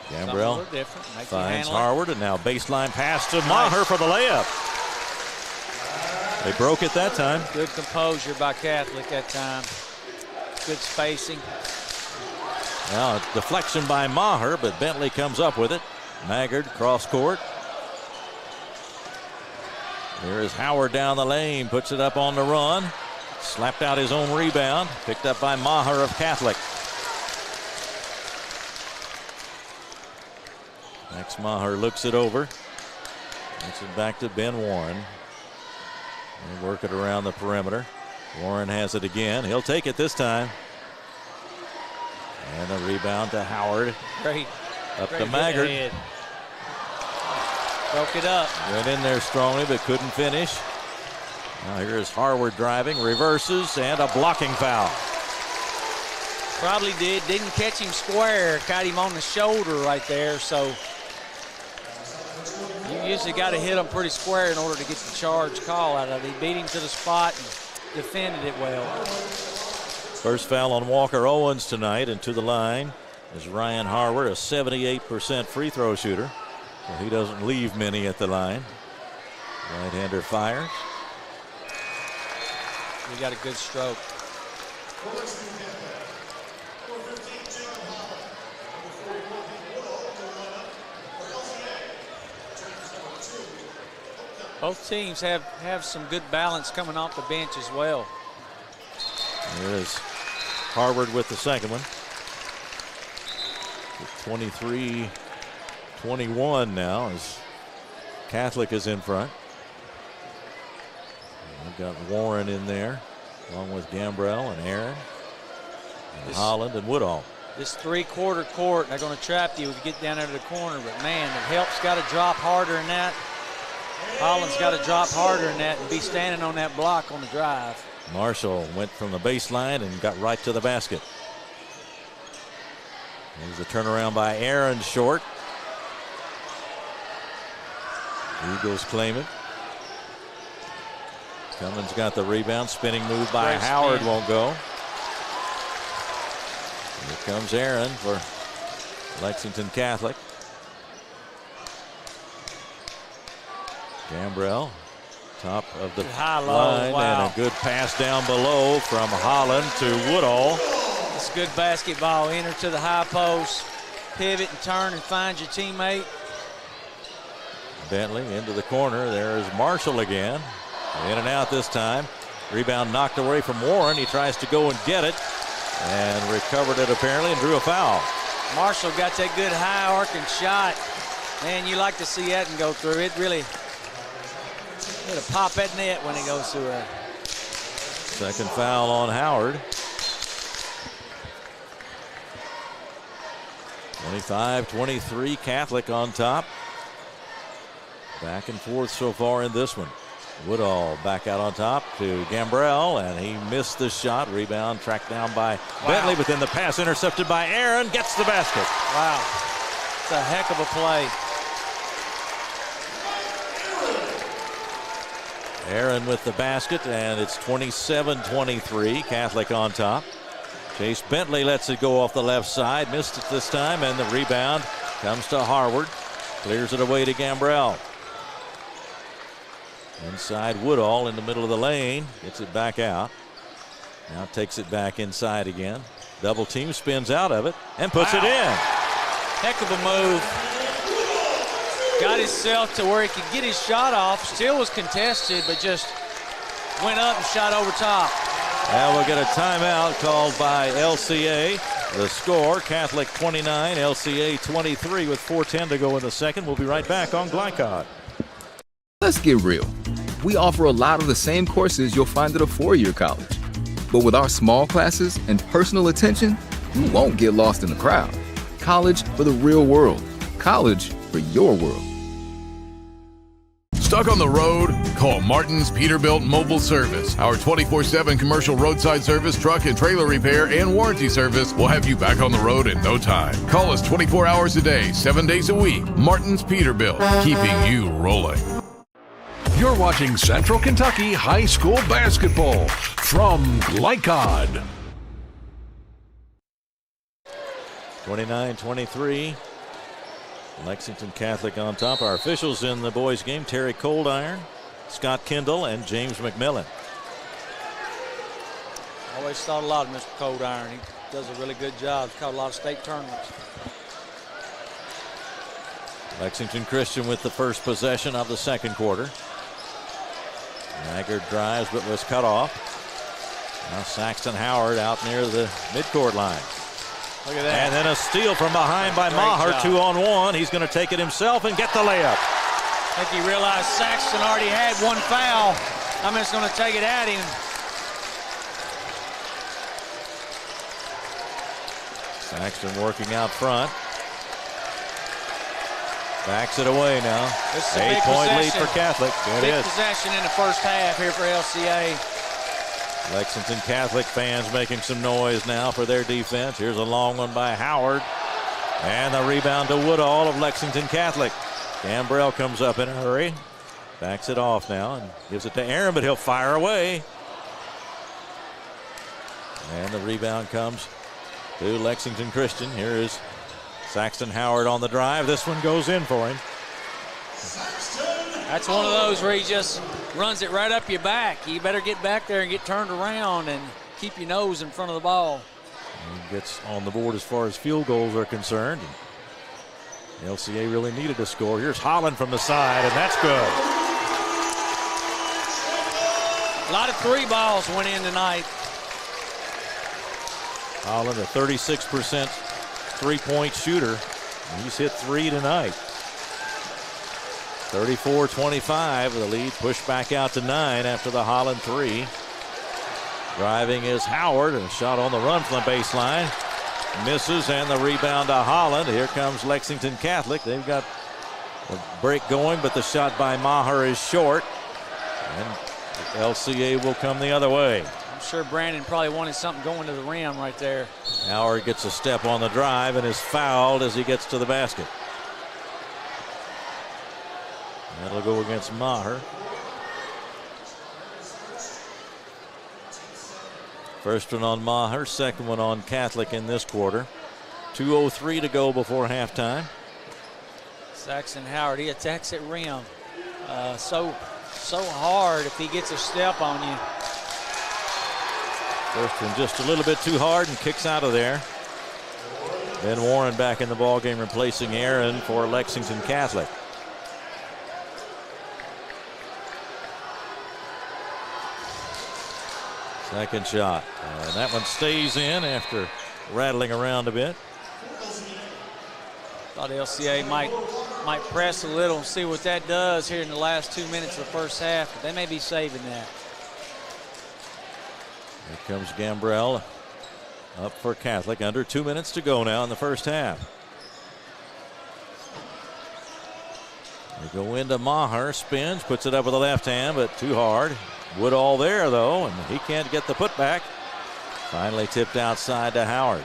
Speaker 3: Gambrell
Speaker 4: different.
Speaker 3: finds Harward, and now baseline pass to Maher for the layup. They broke it that time.
Speaker 4: Good composure by Catholic that time. Good spacing.
Speaker 3: Now a deflection by Maher, but Bentley comes up with it. Maggard cross court. Here is Howard down the lane, puts it up on the run. Slapped out his own rebound. Picked up by Maher of Catholic. Max Maher looks it over. Gets it back to Ben Warren. They work it around the perimeter. Warren has it again. He'll take it this time. And a rebound to Howard.
Speaker 4: Great.
Speaker 3: Up to Maggard.
Speaker 4: Broke it up.
Speaker 3: Went in there strongly but couldn't finish. Now here is Harward driving, reverses, and a blocking foul.
Speaker 4: Probably didn't catch him square, caught him on the shoulder right there, so you usually got to hit him pretty square in order to get the charge call out of it. He beat him to the spot and defended it well.
Speaker 3: First foul on Walker Owens tonight, and to the line is Ryan Harward, a 78% free throw shooter. So he doesn't leave many at the line. Right-hander fires.
Speaker 4: He got a good stroke. Both teams have some good balance coming off the bench as well.
Speaker 3: There is Harward with the second one. 23-21 now as Catholic is in front. We've got Warren in there, along with Gambrell and Aaron, and Holland and Woodall.
Speaker 4: This three-quarter court, they're going to trap you if you get down there to the corner, but man, the help's got to drop harder than that. Holland's got to drop harder than that and be standing on that block on the drive.
Speaker 3: Marshall went from the baseline and got right to the basket. There's a turnaround by Aaron short. Eagles claim it. Cummins got the rebound. Spinning move by Howard won't go. Here comes Aaron for Lexington Catholic. Gambrell, top of the line,
Speaker 4: wow.
Speaker 3: And a good pass down below from Holland to Woodall.
Speaker 4: It's good basketball. Enter to the high post, pivot and turn and find your teammate.
Speaker 3: Bentley into the corner. There is Marshall again. In and out this time. Rebound knocked away from Warren. He tries to go and get it and recovered it apparently and drew a foul.
Speaker 4: Marshall got that good high arcing shot. Man, you like to see that and go through. It really hit a pop at net when it goes through there.
Speaker 3: Second foul on Howard. 25-23 Catholic on top. Back and forth so far in this one. Woodall back out on top to Gambrell, and he missed the shot. Rebound tracked down by Bentley, but then the pass intercepted by Aaron. Gets the basket.
Speaker 4: Wow. It's a heck of a play.
Speaker 3: Aaron with the basket, and it's 27-23. Catholic on top. Chase Bentley lets it go off the left side. Missed it this time, and the rebound comes to Harward. Clears it away to Gambrell. Inside Woodall in the middle of the lane. Gets it back out. Now takes it back inside again. Double team, spins out of it and puts it in.
Speaker 4: Heck of a move. Got himself to where he could get his shot off. Still was contested, but just went up and shot over top.
Speaker 3: Now we'll get a timeout called by LCA. The score, Catholic 29, LCA 23 with 4:10 to go in the second. We'll be right back on Glycod.
Speaker 1: Let's get real. We offer a lot of the same courses you'll find at a four-year college. But with our small classes and personal attention, you won't get lost in the crowd. College for the real world. College for your world.
Speaker 22: Stuck on the road? Call Martin's Peterbilt Mobile Service. Our 24/7 commercial roadside service, truck and trailer repair, and warranty service will have you back on the road in no time. Call us 24 hours a day, 7 days a week. Martin's Peterbilt, keeping you rolling.
Speaker 2: You're watching Central Kentucky High School Basketball from Glycod.
Speaker 3: 29-23. Lexington Catholic on top. Our officials in the boys game, Terry Coldiron, Scott Kendall, and James McMillan.
Speaker 4: Always thought a lot of Mr. Coldiron. He does a really good job. He's caught a lot of state tournaments.
Speaker 3: Lexington Christian with the first possession of the second quarter. Maggard drives but was cut off. Now Saxton Howard out near the midcourt line.
Speaker 4: Look at that.
Speaker 3: And then a steal from behind by Maher, 2-on-1. He's going to take it himself and get the layup.
Speaker 4: I think he realized Saxton already had one foul. I'm just going to take it at him.
Speaker 3: Saxton working out front. Backs it away now. 8-point lead for Catholic. There it is.
Speaker 4: Big possession in the first half here for LCA.
Speaker 3: Lexington Catholic fans making some noise now for their defense. Here's a long one by Howard. And the rebound to Woodall of Lexington Catholic. Gambrell comes up in a hurry. Backs it off now and gives it to Aaron, but he'll fire away. And the rebound comes to Lexington Christian. Here is Saxton Howard on the drive. This one goes in for him.
Speaker 4: That's one of those where he just runs it right up your back. You better get back there and get turned around and keep your nose in front of the ball.
Speaker 3: He gets on the board as far as field goals are concerned. LCA really needed a score. Here's Holland from the side, and that's good.
Speaker 4: A lot of three balls went in tonight.
Speaker 3: Holland, a 36% three-point shooter. He's hit three tonight. 34-25, the lead pushed back out to 9 after the Holland three. Driving is Howard, a shot on the run from the baseline. Misses, and the rebound to Holland. Here comes Lexington Catholic. They've got a break going, but the shot by Maher is short. And LCA will come the other way.
Speaker 4: I'm sure Brandon probably wanted something going to the rim right there.
Speaker 3: Howard gets a step on the drive and is fouled as he gets to the basket. That'll go against Maher. First one on Maher, second one on Catholic in this quarter. 2:03 to go before halftime.
Speaker 4: Saxton Howard, he attacks at rim. So hard if he gets a step on you.
Speaker 3: First one just a little bit too hard and kicks out of there. Ben Warren back in the ballgame replacing Aaron for Lexington Catholic. Second shot, and that one stays in after rattling around a bit.
Speaker 4: Thought LCA might press a little and see what that does here in the last 2 minutes of the first half, but they may be saving that.
Speaker 3: Here comes Gambrell up for Catholic. Under 2 minutes to go now in the first half. They go into Maher, spins, puts it up with the left hand, but too hard. Woodall there, though, and he can't get the putback. Finally tipped outside to Howard.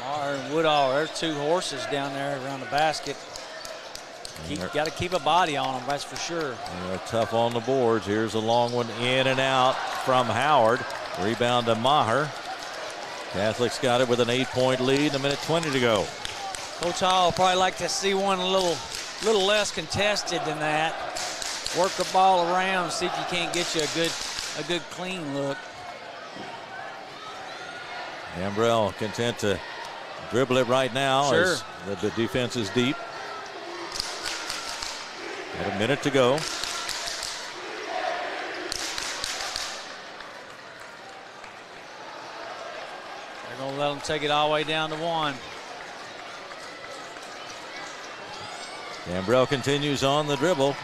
Speaker 4: Maher and Woodall, they're two horses down there around the basket. Got to keep a body on them, that's for sure.
Speaker 3: They're tough on the boards. Here's a long one in and out from Howard. Rebound to Maher. Catholic's got it with an 8-point lead, a minute 20 to go.
Speaker 4: Coach Hall would probably like to see one a little less contested than that. Work the ball around, see if you can't get you a good clean look.
Speaker 3: Gambrell content to dribble it right now as the defense is deep. Got a minute to go.
Speaker 4: They're going to let them take it all the way down to 1.
Speaker 3: Gambrell continues on the dribble.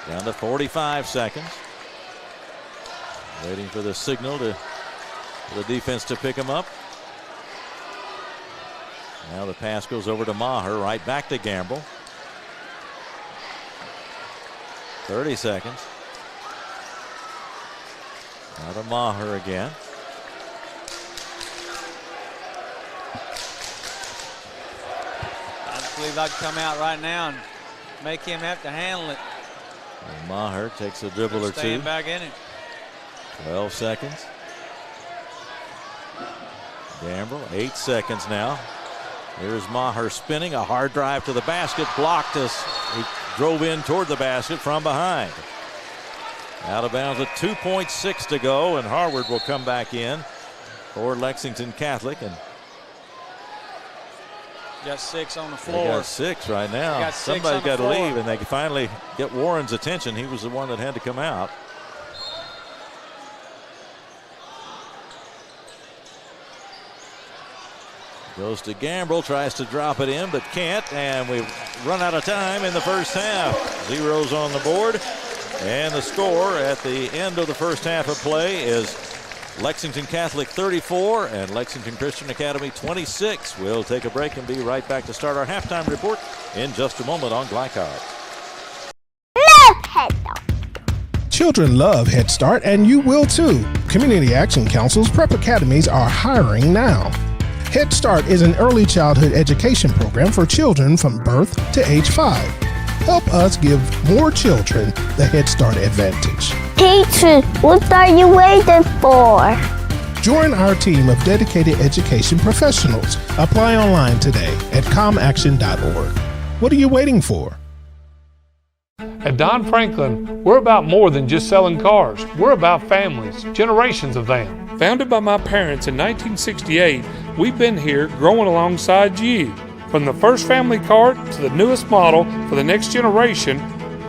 Speaker 3: Down to 45 seconds. Waiting for the signal for the defense to pick him up. Now the pass goes over to Maher, right back to Gambrell. 30 seconds. Now to Maher again.
Speaker 4: I believe I'd come out right now and make him have to handle it.
Speaker 3: And Maher takes a dribble or two.
Speaker 4: Staying back in it.
Speaker 3: 12 seconds. Gambrell, 8 seconds now. Here's Maher spinning, a hard drive to the basket, blocked as he drove in toward the basket from behind. Out of bounds with 2.6 to go, and Harward will come back in for Lexington Catholic. And
Speaker 4: got 6 on the floor.
Speaker 3: They got 6 right now. Somebody's got to leave, and they can finally get Warren's attention. He was the one that had to come out. Goes to Gambrell, tries to drop it in, but can't, and we've run out of time in the first half. Zeros on the board, and the score at the end of the first half of play is Lexington Catholic 34 and Lexington Christian Academy 26. We'll take a break and be right back to start our halftime report in just a moment on Glycod.
Speaker 5: Children love Head Start, and you will too. Community Action Council's prep academies are hiring now. Head Start is an early childhood education program for children from birth to age 5. Help us give more children the Head Start advantage.
Speaker 11: Teacher, what are you waiting for?
Speaker 5: Join our team of dedicated education professionals. Apply online today at comaction.org. What are you waiting for?
Speaker 12: At Don Franklin, we're about more than just selling cars. We're about families, generations of them. Founded by my parents in 1968, we've been here growing alongside you. From the first family car to the newest model for the next generation,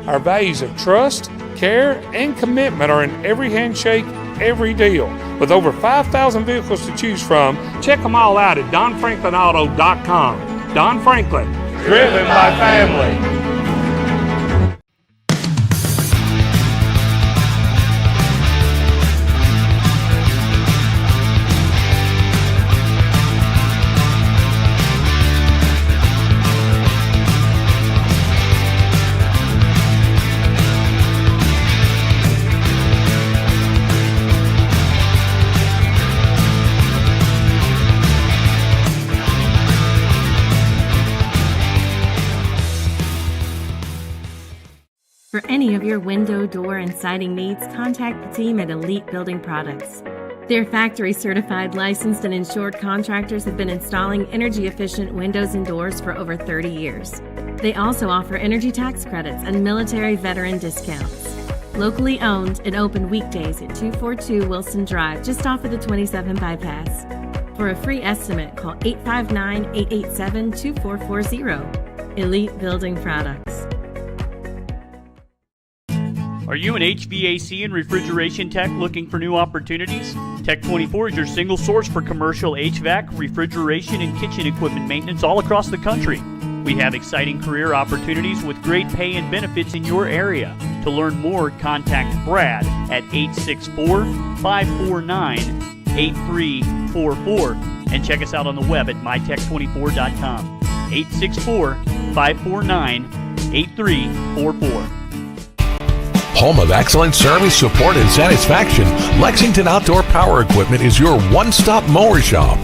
Speaker 12: our values of trust, care, and commitment are in every handshake, every deal. With over 5,000 vehicles to choose from, check them all out at donfranklinauto.com. Don Franklin, driven by family.
Speaker 6: For any of your window, door, and siding needs, contact the team at Elite Building Products. Their factory-certified, licensed, and insured contractors have been installing energy-efficient windows and doors for over 30 years. They also offer energy tax credits and military veteran discounts. Locally owned and open weekdays at 242 Wilson Drive, just off of the 27 bypass. For a free estimate, call 859-887-2440. Elite Building Products.
Speaker 13: Are you an HVAC and refrigeration tech looking for new opportunities? Tech 24 is your single source for commercial HVAC, refrigeration, and kitchen equipment maintenance all across the country. We have exciting career opportunities with great pay and benefits in your area. To learn more, contact Brad at 864-549-8344 and check us out on the web at mytech24.com. 864-549-8344.
Speaker 2: Home of excellent service, support, and satisfaction, Lexington Outdoor Power Equipment is your one-stop mower shop.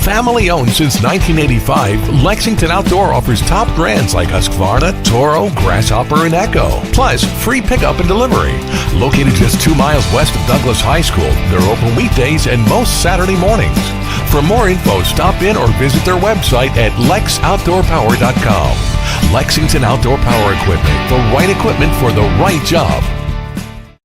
Speaker 2: Family owned since 1985, Lexington Outdoor offers top brands like Husqvarna, Toro, Grasshopper, and Echo. Plus, free pickup and delivery. Located just 2 miles west of Douglas High School, they're open weekdays and most Saturday mornings. For more info, stop in or visit their website at lexoutdoorpower.com. Lexington Outdoor Power Equipment, the right equipment for the right job.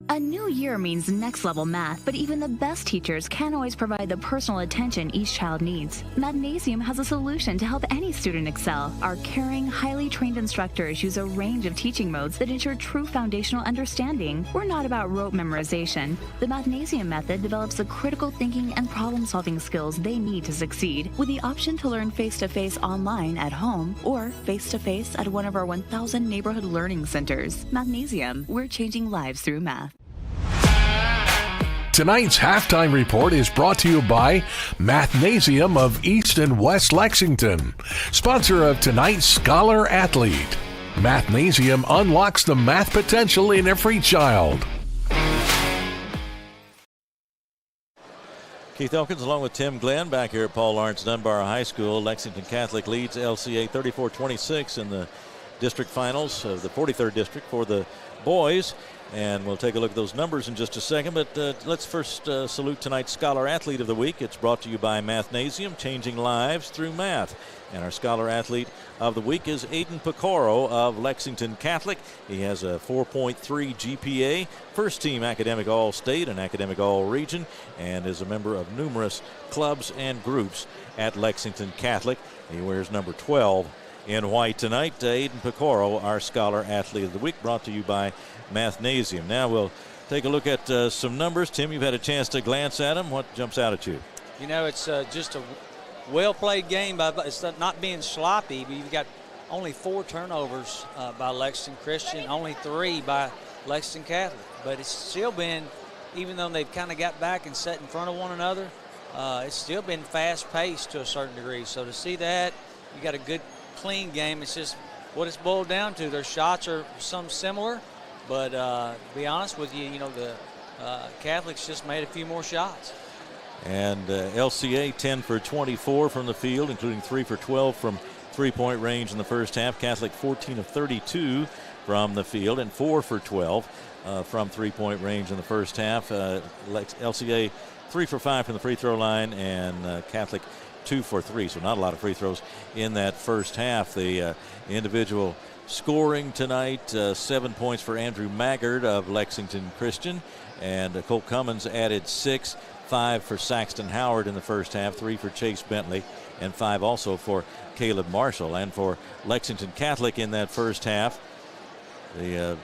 Speaker 8: A new year means next level math, but even the best teachers can't always provide the personal attention each child needs. Magnesium has a solution to help any student excel. Our caring, highly trained instructors use a range of teaching modes that ensure true foundational understanding. We're not about rote memorization. The Magnesium method develops the critical thinking and problem-solving skills they need to succeed, with the option to learn face-to-face online at home or face-to-face at one of our 1,000 neighborhood learning centers. Magnesium, we're changing lives through math.
Speaker 2: Tonight's halftime report is brought to you by Mathnasium of East and West Lexington, sponsor of tonight's Scholar Athlete. Mathnasium unlocks the math potential in every child.
Speaker 3: Keith Elkins along with Tim Glenn back here at Paul Lawrence Dunbar High School. Lexington Catholic leads LCA 34-26 in the district finals of the 43rd district for the boys. And we'll take a look at those numbers in just a second. But let's first salute tonight's Scholar Athlete of the Week. It's brought to you by Mathnasium, changing lives through math. And our Scholar Athlete of the Week is Aiden Picoro of Lexington Catholic. He has a 4.3 GPA, first-team academic all-state and academic all-region, and is a member of numerous clubs and groups at Lexington Catholic. He wears number 12 in white tonight. Aiden Picoro, our Scholar Athlete of the Week, brought to you by Mathnasium. Now we'll take a look at some numbers. Tim, you've had a chance to glance at them. What jumps out at you?
Speaker 4: You know, it's just a well-played game. It's not being sloppy, but you've got only 4 turnovers by Lexington Christian, only 3 by Lexington Catholic. But it's still been, even though they've kind of got back and set in front of one another, it's still been fast-paced to a certain degree. So to see that, you got a good, clean game. It's just what it's boiled down to. Their shots are some similar, but to be honest with you, the Catholics just made a few more shots.
Speaker 3: And LCA 10 for 24 from the field, including 3 for 12 from three-point range in the first half. Catholic 14 of 32 from the field and 4 for 12 from three-point range in the first half. LCA 3 for 5 from the free throw line, and Catholic 2 for 3, so not a lot of free throws in that first half. The individual scoring tonight, 7 points for Andrew Maggard of Lexington Christian, and Colt Cummins added 6, 5 for Saxton Howard in the first half, 3 for Chase Bentley, and 5 also for Caleb Marshall. And for Lexington Catholic in that first half, the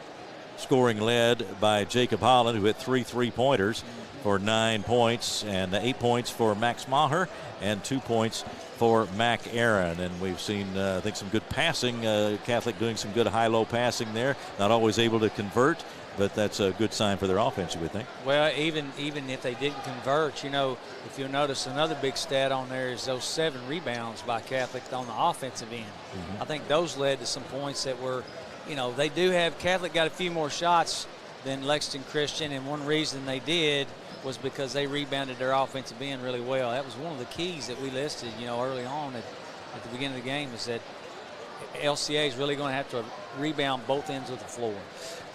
Speaker 3: scoring led by Jacob Holland, who hit 3 three-pointers for 9 points, and 8 points for Max Maher and 2 points for Mac Aaron. And we've seen, I think, some good passing. Catholic doing some good high-low passing there. Not always able to convert, but that's a good sign for their offense, you would think.
Speaker 4: Well, even if they didn't convert, if you'll notice, another big stat on there is those 7 rebounds by Catholic on the offensive end. I think those led to some points that were, they do have, Catholic got a few more shots than Lexington Christian, and one reason they did was because they rebounded their offensive end really well. That was one of the keys that we listed, early on at the beginning of the game, is that LCA is really going to have to rebound both ends of the floor.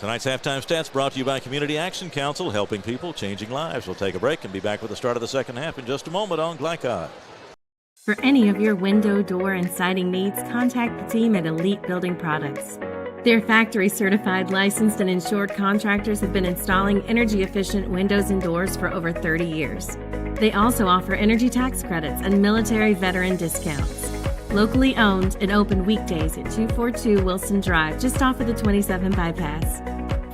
Speaker 3: Tonight's halftime stats brought to you by Community Action Council, helping people, changing lives. We'll take a break and be back with the start of the second half in just a moment on Glycod.
Speaker 6: For any of your window, door, and siding needs, contact the team at Elite Building Products. Their factory-certified, licensed, and insured contractors have been installing energy-efficient windows and doors for over 30 years. They also offer energy tax credits and military veteran discounts. Locally owned and open weekdays at 242 Wilson Drive, just off of the 27 bypass.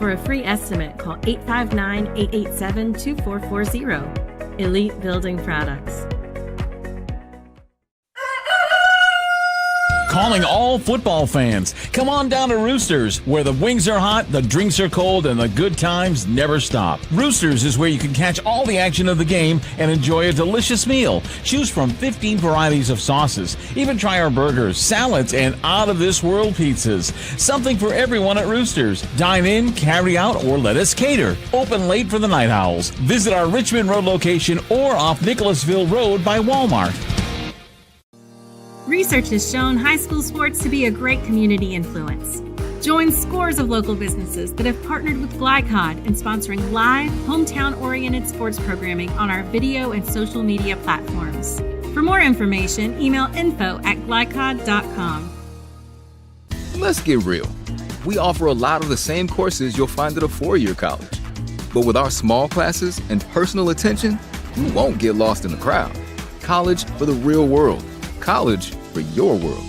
Speaker 6: For a free estimate, call 859-887-2440. Elite Building Products.
Speaker 16: Calling all football fans. Come on down to Roosters, where the wings are hot, the drinks are cold, and the good times never stop. Roosters is where you can catch all the action of the game and enjoy a delicious meal. Choose from 15 varieties of sauces. Even try our burgers, salads, and out-of-this-world pizzas. Something for everyone at Roosters. Dine in, carry out, or let us cater. Open late for the Night Owls. Visit our Richmond Road location or off Nicholasville Road by Walmart.
Speaker 6: Research has shown high school sports to be a great community influence. Join scores of local businesses that have partnered with Glycod in sponsoring live, hometown-oriented sports programming on our video and social media platforms. For more information, email info@glycod.com.
Speaker 1: Let's get real. We offer a lot of the same courses you'll find at a four-year college. But with our small classes and personal attention, you won't get lost in the crowd. College for the real world. College for your world.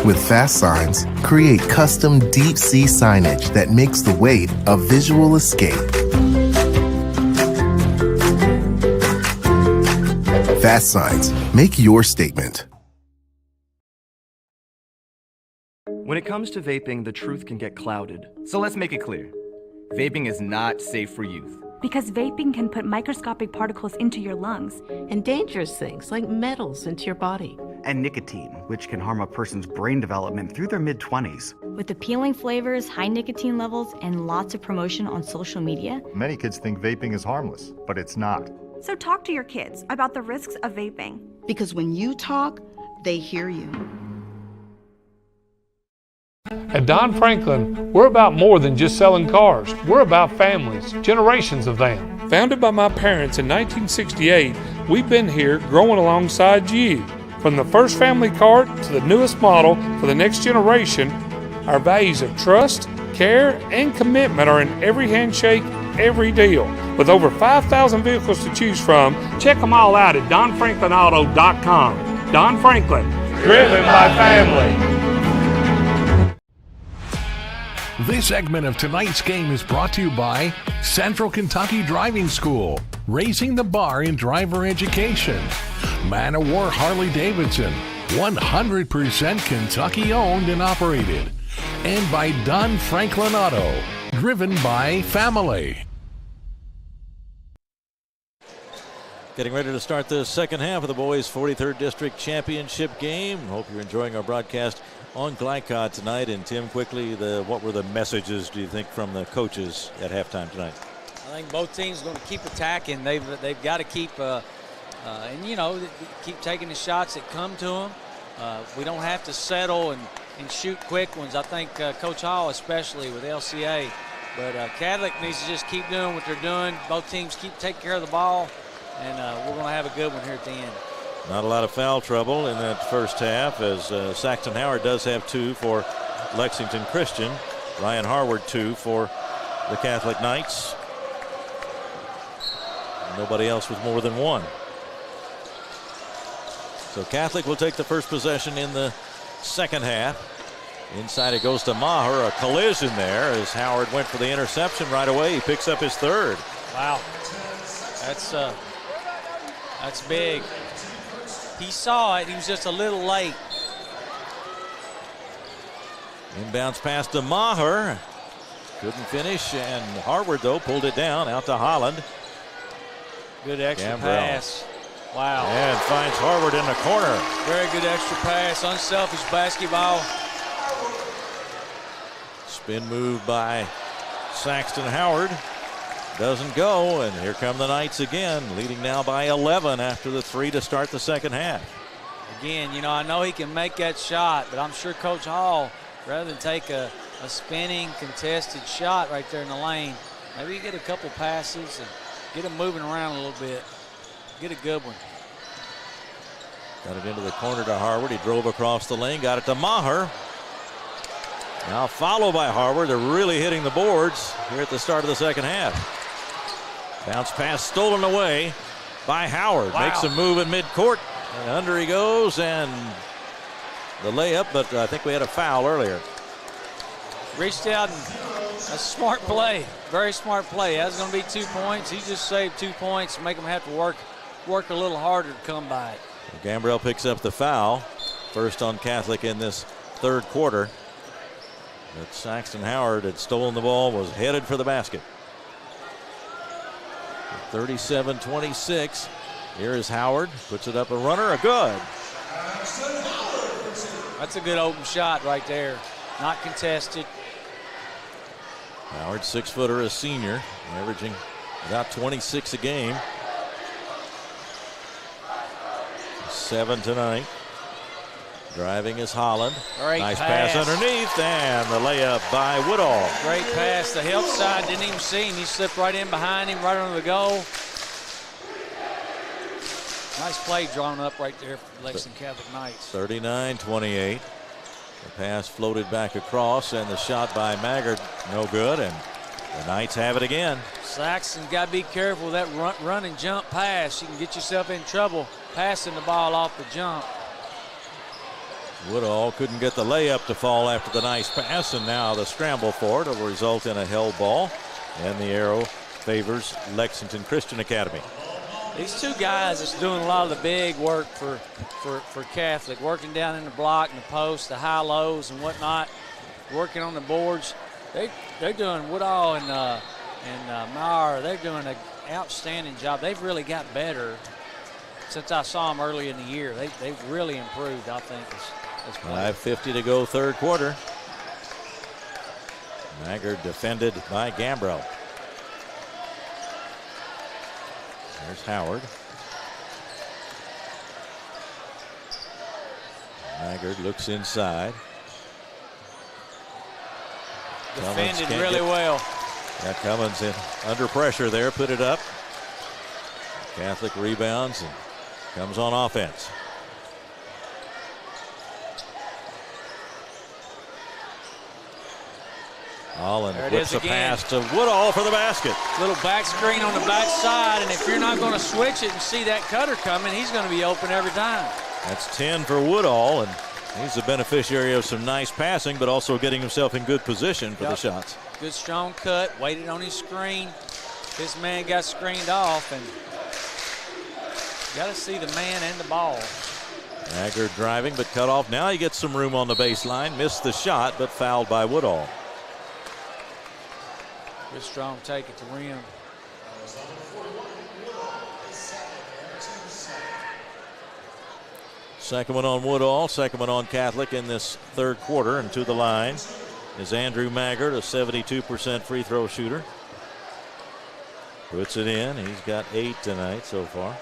Speaker 17: With Fast Signs, create custom deep sea signage that makes the wait a visual escape. Fast Signs, make your statement.
Speaker 18: When it comes to vaping, the truth can get clouded. So let's make it clear. Vaping is not safe for youth.
Speaker 20: Because vaping can put microscopic particles into your lungs.
Speaker 23: And dangerous things like metals into your body.
Speaker 18: And nicotine, which can harm a person's brain development through their mid-20s.
Speaker 20: With appealing flavors, high nicotine levels, and lots of promotion on social media.
Speaker 15: Many kids think vaping is harmless, but it's not.
Speaker 20: So talk to your kids about the risks of vaping.
Speaker 23: Because when you talk, they hear you.
Speaker 12: At Don Franklin, we're about more than just selling cars. We're about families, generations of them. Founded by my parents in 1968, we've been here growing alongside you. From the first family car to the newest model for the next generation, our values of trust, care, and commitment are in every handshake, every deal. With over 5,000 vehicles to choose from, check them all out at donfranklinauto.com. Don Franklin, driven by family.
Speaker 2: This segment of tonight's game is brought to you by Central Kentucky Driving School, raising the bar in driver education. Man of War Harley-Davidson, 100% Kentucky owned and operated. And by Don Franklin Auto, driven by family.
Speaker 3: Getting ready to start the second half of the boys' 43rd District Championship game. Hope you're enjoying our broadcast on Glycod tonight. And Tim, quickly, what were the messages, do you think, from the coaches at halftime tonight?
Speaker 4: I think both teams are going to keep attacking. They've got to keep, keep taking the shots that come to them. We don't have to settle and shoot quick ones. I think Coach Hall, especially with LCA, but Catholic needs to just keep doing what they're doing. Both teams keep taking care of the ball, and we're going to have a good one here at the end.
Speaker 3: Not a lot of foul trouble in that first half, as Saxton Howard does have 2 for Lexington Christian. Ryan Harward 2 for the Catholic Knights. Nobody else with more than 1. So Catholic will take the first possession in the second half. Inside it goes to Maher. A collision there as Howard went for the interception right away. He picks up his 3rd.
Speaker 4: Wow. That's big. He saw it. He was just a little late.
Speaker 3: Inbounds pass to Maher. Couldn't finish, and Harward, though, pulled it down out to Holland.
Speaker 4: Good extra pass. Wow.
Speaker 3: And finds Harward in the corner.
Speaker 4: Very good extra pass. Unselfish basketball.
Speaker 3: Spin move by Saxton Howard. Doesn't go, and here come the Knights again, leading now by 11 after the 3 to start the second half.
Speaker 4: Again, I know he can make that shot, but I'm sure Coach Hall, rather than take a spinning, contested shot right there in the lane, maybe you get a couple passes and get him moving around a little bit. Get a good one.
Speaker 3: Got it into the corner to Harward. He drove across the lane, got it to Maher. Now followed by Harward. They're really hitting the boards here at the start of the second half. Bounce pass stolen away by Howard.
Speaker 4: Wow.
Speaker 3: Makes a move in midcourt. And under he goes, and the layup, but I think we had a foul earlier.
Speaker 4: Reached out, and a smart play. Very smart play. That's going to be 2 points. He just saved 2 points, make them have to work a little harder to come by it.
Speaker 3: Gambrell picks up the foul. First on Catholic in this third quarter. But Saxton Howard had stolen the ball, was headed for the basket. 37-26. Here is Howard. Puts it up a runner. A good.
Speaker 4: That's a good open shot right there. Not contested.
Speaker 3: Howard, 6-footer, a senior, averaging about 26 a game. 7 tonight. Driving is Holland.
Speaker 4: Great
Speaker 3: nice pass underneath, and the layup by Woodall.
Speaker 4: Great pass. The help side didn't even see him. He slipped right in behind him, right under the goal. Nice play drawn up right there for Lexington Catholic Knights.
Speaker 3: 39-28. The pass floated back across, and the shot by Maggard no good, and the Knights have it again.
Speaker 4: Saxon got to be careful with that run and jump pass. You can get yourself in trouble passing the ball off the jump.
Speaker 3: Woodall couldn't get the layup to fall after the nice pass, and now the scramble for it will result in a held ball, and the arrow favors Lexington Christian Academy.
Speaker 4: These two guys that's doing a lot of the big work for Catholic, working down in the block and the post, the high-lows and whatnot, working on the boards. They're doing Woodall and Meyer. They're doing an outstanding job. They've really got better since I saw them early in the year. They've really improved, I think.
Speaker 3: 5:50 to go, third quarter. Maggard defended by Gambrell. There's Howard. Maggard looks inside.
Speaker 4: Defended really well.
Speaker 3: Yeah, Cummins in under pressure there, put it up. Catholic rebounds and comes on offense. Holland whips a pass to Woodall for the basket.
Speaker 4: Little back screen on the back side, and if you're not going to switch it and see that cutter coming, he's going to be open every time.
Speaker 3: That's 10 for Woodall, and he's the beneficiary of some nice passing, but also getting himself in good position for the shots.
Speaker 4: Good strong cut, waited on his screen. This man got screened off, and got to see the man and the ball.
Speaker 3: Maggard driving, but cut off. Now he gets some room on the baseline. Missed the shot, but fouled by Woodall.
Speaker 4: Good strong take at the rim.
Speaker 3: Second one on Woodall, second one on Catholic in this third quarter, and to the line is Andrew Maggard, a 72% free throw shooter. Puts it in. He's got 8 tonight so far.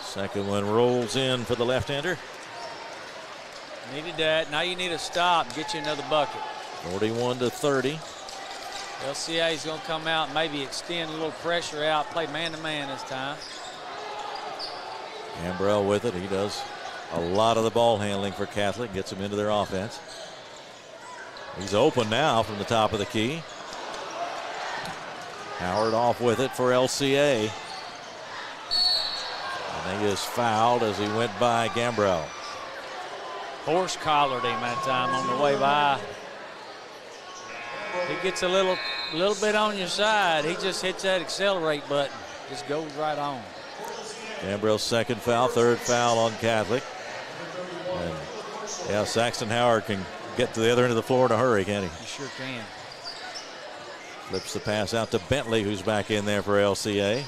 Speaker 3: Second one rolls in for the left-hander.
Speaker 4: Needed that. Now you need to stop and get you another bucket.
Speaker 3: 41-30.
Speaker 4: LCA is going to come out and maybe extend a little pressure out, play man-to-man this time.
Speaker 3: Gambrell with it. He does a lot of the ball handling for Catholic, gets them into their offense. He's open now from the top of the key. Howard off with it for LCA. And he is fouled as he went by Gambrell.
Speaker 4: Horse collared him that time on the way by. He gets a little bit on your side. He just hits that accelerate button. Just goes right on.
Speaker 3: Gambrell's second foul, third foul on Catholic. And yeah, Saxton Howard can get to the other end of the floor in a hurry, can't he?
Speaker 4: He sure can.
Speaker 3: Flips the pass out to Bentley, who's back in there for LCA.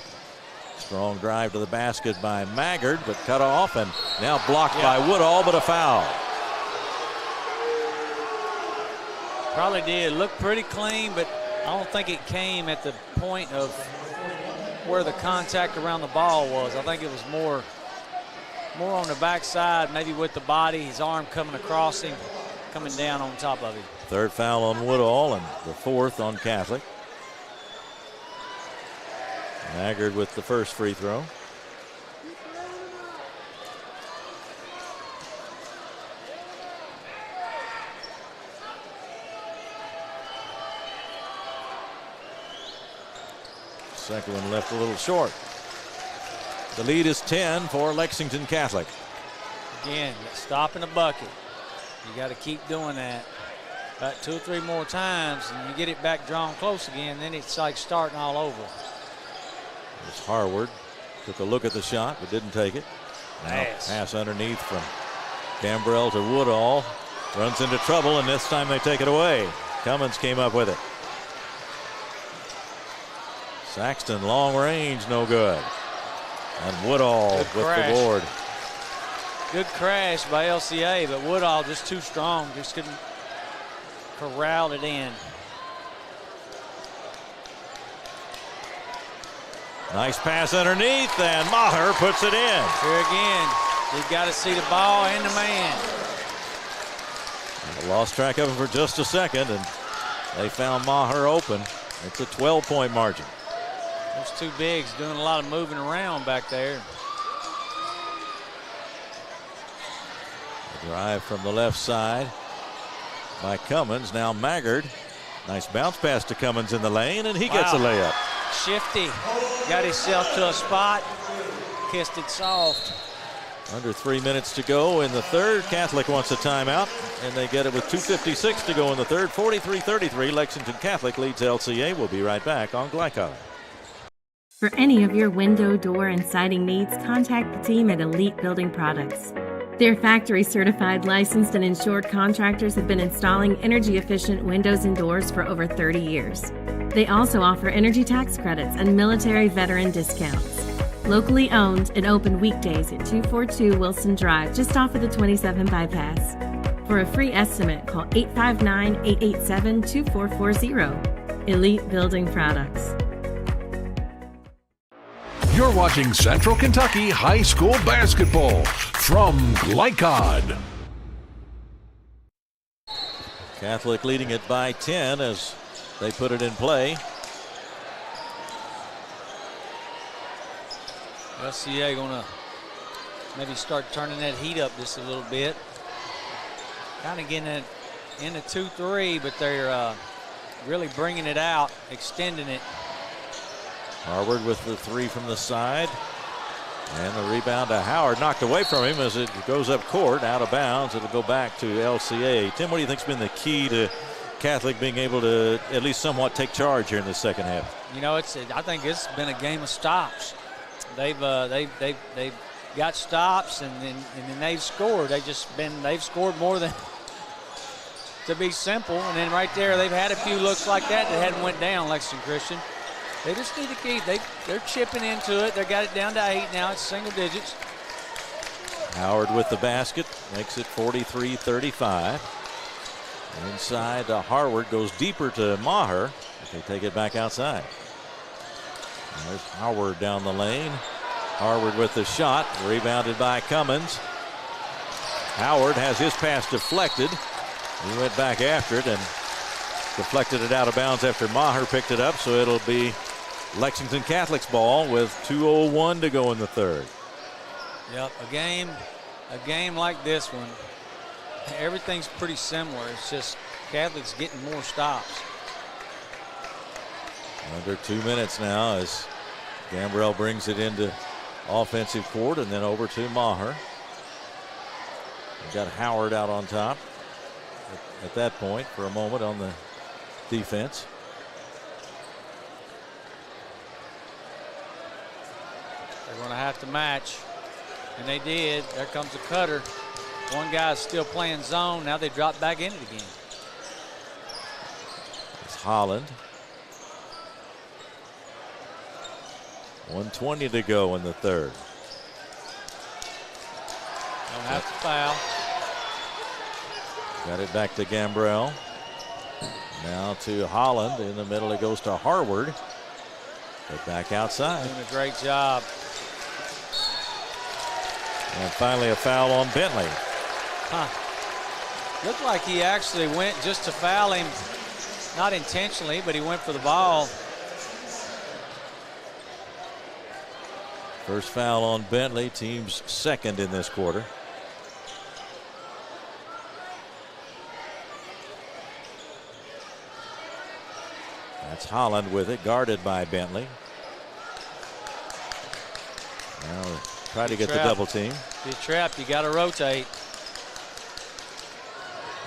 Speaker 3: Strong drive to the basket by Maggard, but cut off, and now blocked by Woodall, but a foul.
Speaker 4: Probably did. Looked pretty clean, but I don't think it came at the point of where the contact around the ball was. I think it was more on the backside, maybe with the body, his arm coming across him, coming down on top of him.
Speaker 3: Third foul on Woodall and the fourth on Catholic. Maggard with the first free throw. Second one left a little short. The lead is 10 for Lexington Catholic.
Speaker 4: Again, stop in the bucket. You got to keep doing that. About 2 or 3 more times, and you get it back drawn close again, then it's like starting all over.
Speaker 3: There's Harward. Took a look at the shot, but didn't take it. Now pass underneath from Gambrell to Woodall. Runs into trouble, and this time they take it away. Cummins came up with it. Saxton, long range, no good. And Woodall with the board.
Speaker 4: Good crash by LCA, but Woodall just too strong. Just couldn't corral it in.
Speaker 3: Nice pass underneath, and Maher puts it in.
Speaker 4: Here again, you've got to see the ball and the man.
Speaker 3: I lost track of it for just a second, and they found Maher open. It's a 12-point margin.
Speaker 4: Those two bigs doing a lot of moving around back there.
Speaker 3: A drive from the left side by Cummins. Now Maggard. Nice bounce pass to Cummins in the lane, and he gets a layup.
Speaker 4: Shifty. Got himself to a spot. Kissed it soft.
Speaker 3: Under 3 minutes to go in the third. Catholic wants a timeout, and they get it with 2:56 to go in the third. 43-33. Lexington Catholic leads LCA. We'll be right back on Glycol.
Speaker 6: For any of your window, door, and siding needs, contact the team at Elite Building Products. Their factory-certified, licensed, and insured contractors have been installing energy-efficient windows and doors for over 30 years. They also offer energy tax credits and military veteran discounts. Locally owned and open weekdays at 242 Wilson Drive, just off of the 27 bypass. For a free estimate, call 859-887-2440. Elite Building Products.
Speaker 2: You're watching Central Kentucky High School Basketball from Glycod.
Speaker 3: Catholic leading it by 10 as they put it in play.
Speaker 4: LCA gonna maybe start turning that heat up just a little bit. Kind of getting it into 2-3, but they're really bringing it out, extending it.
Speaker 3: Harvard with the three from the side. And the rebound to Howard, knocked away from him as it goes up court, out of bounds. It'll go back to LCA. Tim, what do you think's been the key to Catholic being able to at least somewhat take charge here in the second half?
Speaker 4: You know, I think it's been a game of stops. They've got stops, and then they've scored. They've scored more than to be simple. And then right there, they've had a few looks like that hadn't went down. Lexington Christian. They just need to keep. They're chipping into it. They got it down to 8 now. It's single digits.
Speaker 3: Howard with the basket makes it 43-35. Inside to Harvard, goes deeper to Maher. They take it back outside. And there's Howard down the lane. Harvard with the shot, rebounded by Cummins. Howard has his pass deflected. He went back after it and deflected it out of bounds after Maher picked it up, so it'll be Lexington Catholic's ball with 2:01 to go in the third.
Speaker 4: Yep, a game like this one, everything's pretty similar. It's just Catholic's getting more stops.
Speaker 3: Under 2 minutes now as Gambrell brings it into offensive court and then over to Maher. We've got Howard out on top at that point for a moment on the defense.
Speaker 4: They're going to have to match, and they did. There comes a cutter. One guy's still playing zone. Now they drop back into the game.
Speaker 3: It's Holland. 1:20 to go in the third.
Speaker 4: Don't have to foul.
Speaker 3: Got it back to Gambrell. Now to Holland. In the middle it goes to Harvard. But back outside.
Speaker 4: Doing a great job.
Speaker 3: And finally a foul on Bentley.
Speaker 4: Looked like he actually went just to foul him. Not intentionally, but he went for the ball.
Speaker 3: First foul on Bentley, team's second in this quarter. That's Holland with it, guarded by Bentley. Now try to get the double team.
Speaker 4: If you're trapped, you got to rotate.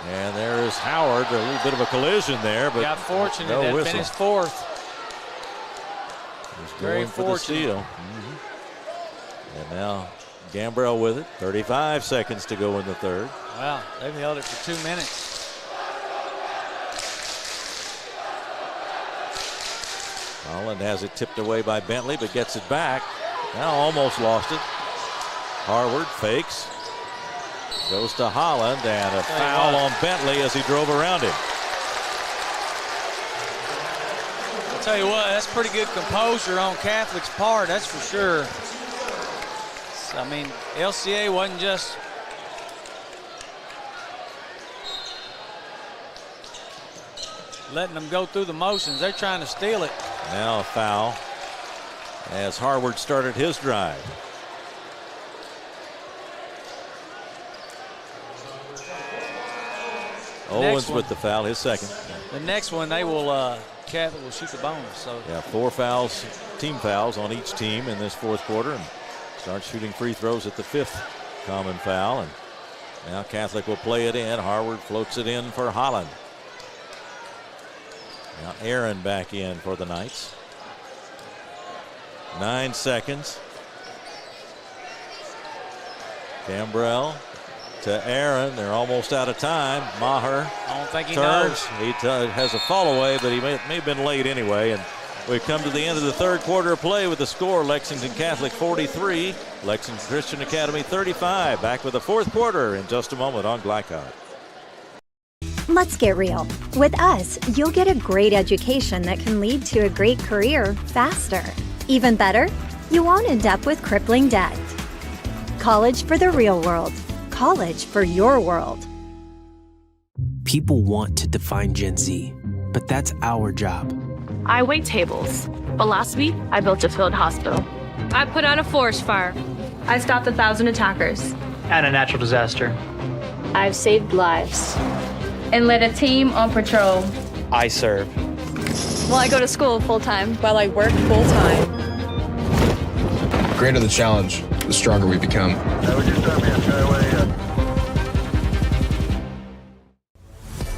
Speaker 3: And there's Howard, a little bit of a collision there, but
Speaker 4: got fortunate.
Speaker 3: no
Speaker 4: That's
Speaker 3: whistle.
Speaker 4: been his fourth.
Speaker 3: He's
Speaker 4: Very
Speaker 3: going for the steal. And now Gambrell with it. 35 seconds to go in the third.
Speaker 4: Wow, they've held it for 2 minutes.
Speaker 3: Holland has it tipped away by Bentley, but gets it back. Now almost lost it. Harvard fakes. Goes to Holland, and a foul on Bentley as he drove around him.
Speaker 4: I'll Tell you what, that's pretty good composure on Catholic's part, that's for sure. I mean, LCA wasn't just letting them go through the motions. They're trying to steal it.
Speaker 3: Now a foul as Harward started his drive. Owens with the foul, his second.
Speaker 4: The next one, they will, Cath will shoot the bonus. So
Speaker 3: yeah, 4 fouls, team fouls on each team in this fourth quarter, and start shooting free throws at the 5th common foul. And now Catholic will play it in. Harward floats it in for Holland. Now Aaron back in for the Knights. 9 seconds. Gambrell to Aaron. They're almost out of time. Maher
Speaker 4: I don't think he
Speaker 3: turns.
Speaker 4: knows.
Speaker 3: He has a fall away, but he may have been late anyway. And we've come to the end of the third quarter of play with the score: Lexington Catholic 43, Lexington Christian Academy 35. Back with the fourth quarter in just a moment on Glycod.
Speaker 7: Let's get real. With us, you'll get a great education that can lead to a great career faster. Even better, you won't end up with crippling debt. College for the real world. College for your world.
Speaker 10: People want to define Gen Z, but that's our job.
Speaker 19: I wait tables, but last week I built a field hospital.
Speaker 21: I put out a forest fire.
Speaker 19: I stopped 1,000 attackers.
Speaker 24: And a natural disaster.
Speaker 21: I've saved lives. And led a team on patrol.
Speaker 24: I serve.
Speaker 19: Well, I go to school full-time while I work full-time.
Speaker 26: The greater the challenge, the stronger we become.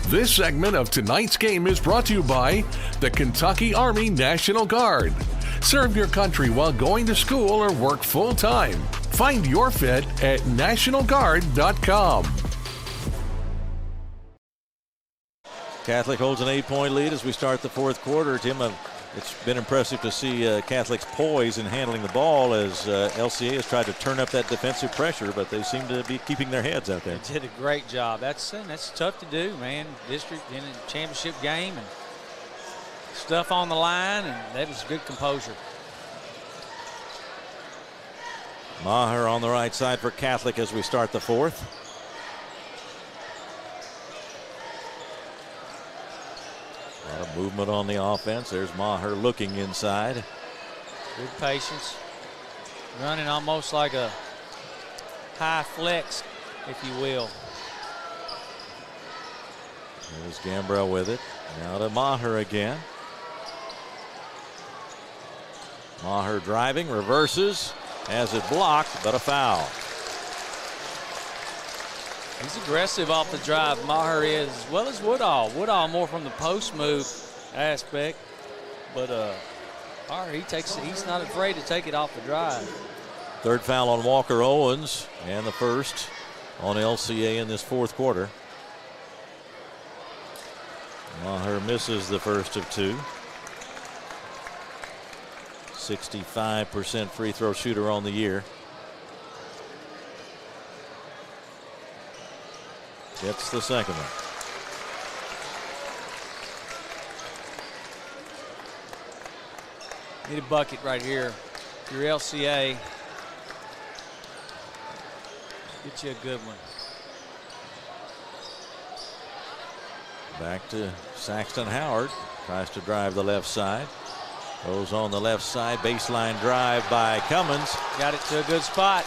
Speaker 2: This segment of tonight's game is brought to you by the Kentucky Army National Guard. Serve your country while going to school or work full-time. Find your fit at nationalguard.com.
Speaker 3: Catholic holds an 8-point lead as we start the fourth quarter. Tim, it's been impressive to see Catholic's poise in handling the ball as LCA has tried to turn up that defensive pressure, but they seem to be keeping their heads out there.
Speaker 4: They did a great job. That's tough to do, man. District in a championship game and stuff on the line, and that was good composure.
Speaker 3: Maher on the right side for Catholic as we start the fourth. A lot of movement on the offense. There's Maher looking inside.
Speaker 4: Good patience. Running almost like a high flex, if you will.
Speaker 3: There's Gambrell with it. Now to Maher again. Maher driving, reverses, has it blocked, but a foul.
Speaker 4: He's aggressive off the drive. Maher is, as well as Woodall. Woodall more from the post move aspect, but Maher, he's not afraid to take it off the drive.
Speaker 3: Third foul on Walker Owens, and the first on LCA in this fourth quarter. Maher misses the first of two. 65% free throw shooter on the year. Gets the second one.
Speaker 4: Need a bucket right here. Your LCA. Get you a good one.
Speaker 3: Back to Saxton Howard. Tries to drive the left side. Goes on the left side. Baseline drive by Cummins.
Speaker 4: Got it to a good spot.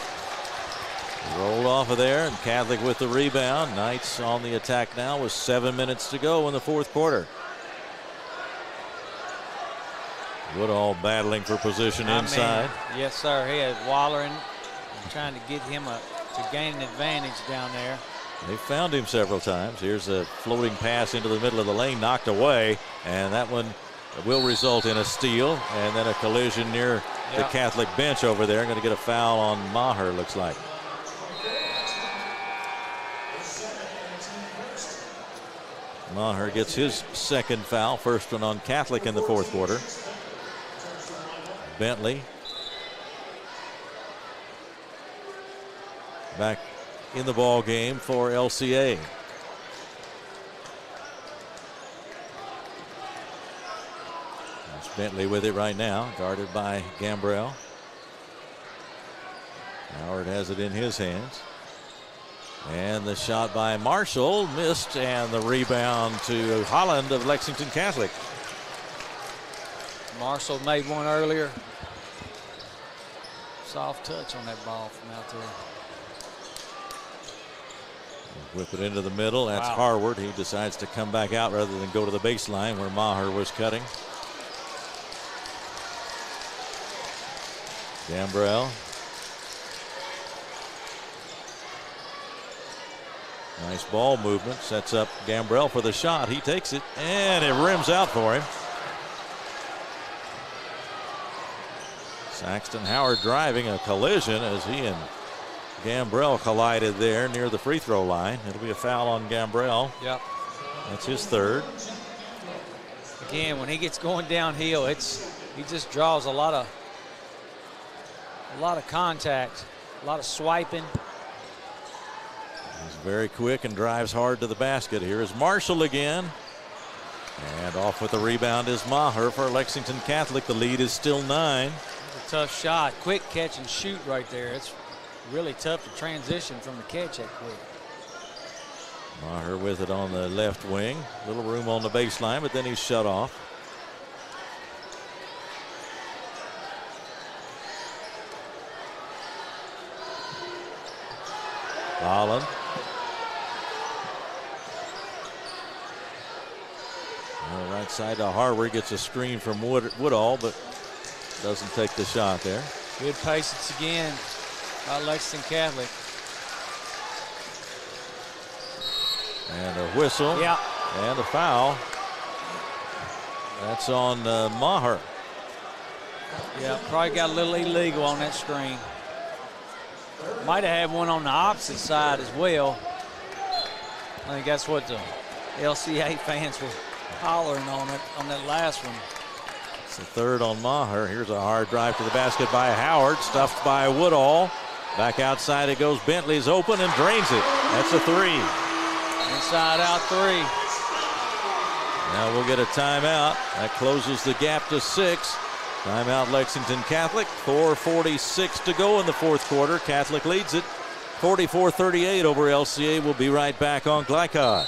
Speaker 3: Rolled off of there, and Catholic with the rebound. Knights on the attack now with 7 minutes to go in the fourth quarter. Woodall battling for position inside.
Speaker 4: Yes, sir. He had Wallering trying to get him to gain an advantage down there.
Speaker 3: They found him several times. Here's a floating pass into the middle of the lane, knocked away, and that one will result in a steal and then a collision near the Catholic bench over there. Going to get a foul on Maher, looks like. Maher gets his second foul, first one on Catholic in the fourth quarter. Bentley back in the ball game for LCA. Bentley with it right now, guarded by Gambrell. Howard has it in his hands. And the shot by Marshall missed, and the rebound to Holland of Lexington Catholic.
Speaker 4: Marshall made one earlier. Soft touch on that ball from out there.
Speaker 3: Whip it into the middle. That's Harward. He decides to come back out rather than go to the baseline where Maher was cutting. Gambrell. Nice ball movement. Sets up Gambrell for the shot. He takes it, and it rims out for him. Saxton Howard driving a collision as he and Gambrell collided there near the free throw line. It'll be a foul on Gambrell.
Speaker 4: Yep.
Speaker 3: That's his third.
Speaker 4: Again, when he gets going downhill, he just draws a lot of contact, a lot of swiping.
Speaker 3: He's very quick and drives hard to the basket. Here is Marshall again. And off with the rebound is Maher for Lexington Catholic. The lead is still 9.
Speaker 4: A tough shot. Quick catch and shoot right there. It's really tough to transition from the catch that quick.
Speaker 3: Maher with it on the left wing. Little room on the baseline, but then he's shut off. Holland. Right side to Harvard, gets a screen from Woodall, but doesn't take the shot there.
Speaker 4: Good patience again by Lexington Catholic.
Speaker 3: And a whistle.
Speaker 4: Yeah.
Speaker 3: And a foul. That's on Maher.
Speaker 4: Yeah, probably got a little illegal on that screen. Might have had one on the opposite side as well. I think that's what the LCA fans were hollering on that last one.
Speaker 3: It's the third on Maher. Here's a hard drive to the basket by Howard, stuffed by Woodall. Back outside it goes. Bentley's open and drains it. That's a 3.
Speaker 4: Inside out 3.
Speaker 3: Now we'll get a timeout. That closes the gap to 6. Timeout Lexington Catholic. 4:46 to go in the fourth quarter. Catholic leads it 44-38 over LCA. We'll be right back on Glycod.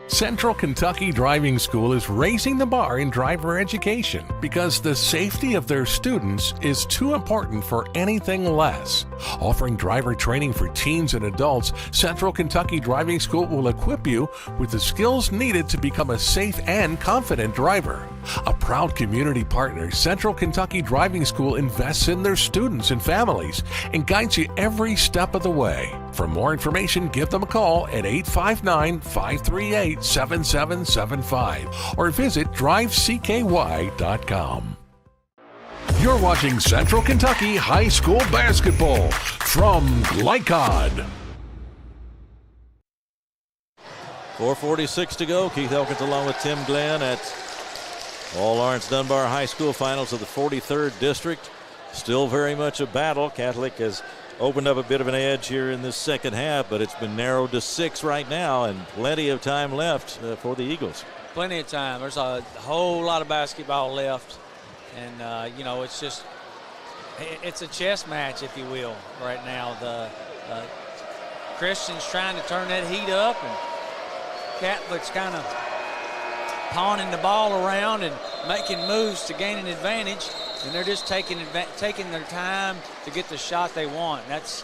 Speaker 2: Central Kentucky Driving School is raising the bar in driver education because the safety of their students is too important for anything less. Offering driver training for teens and adults, Central Kentucky Driving School will equip you with the skills needed to become a safe and confident driver. A proud community partner, Central Kentucky Driving School invests in their students and families and guides you every step of the way. For more information, give them a call at 859-538-7775 or visit drivecky.com. You're watching Central Kentucky High School Basketball from Glycod.
Speaker 3: 4:46 to go. Keith Elkins along with Tim Glenn at All Lawrence Dunbar High School finals of the 43rd District. Still very much a battle. Catholic has opened up a bit of an edge here in this second half, but it's been narrowed to 6 right now and plenty of time left for the Eagles.
Speaker 4: Plenty of time. There's a whole lot of basketball left. And, it's a chess match, if you will, right now. The Christian's trying to turn that heat up, and Catholic's kind of pawning the ball around and making moves to gain an advantage. And they're just taking their time to get the shot they want. That's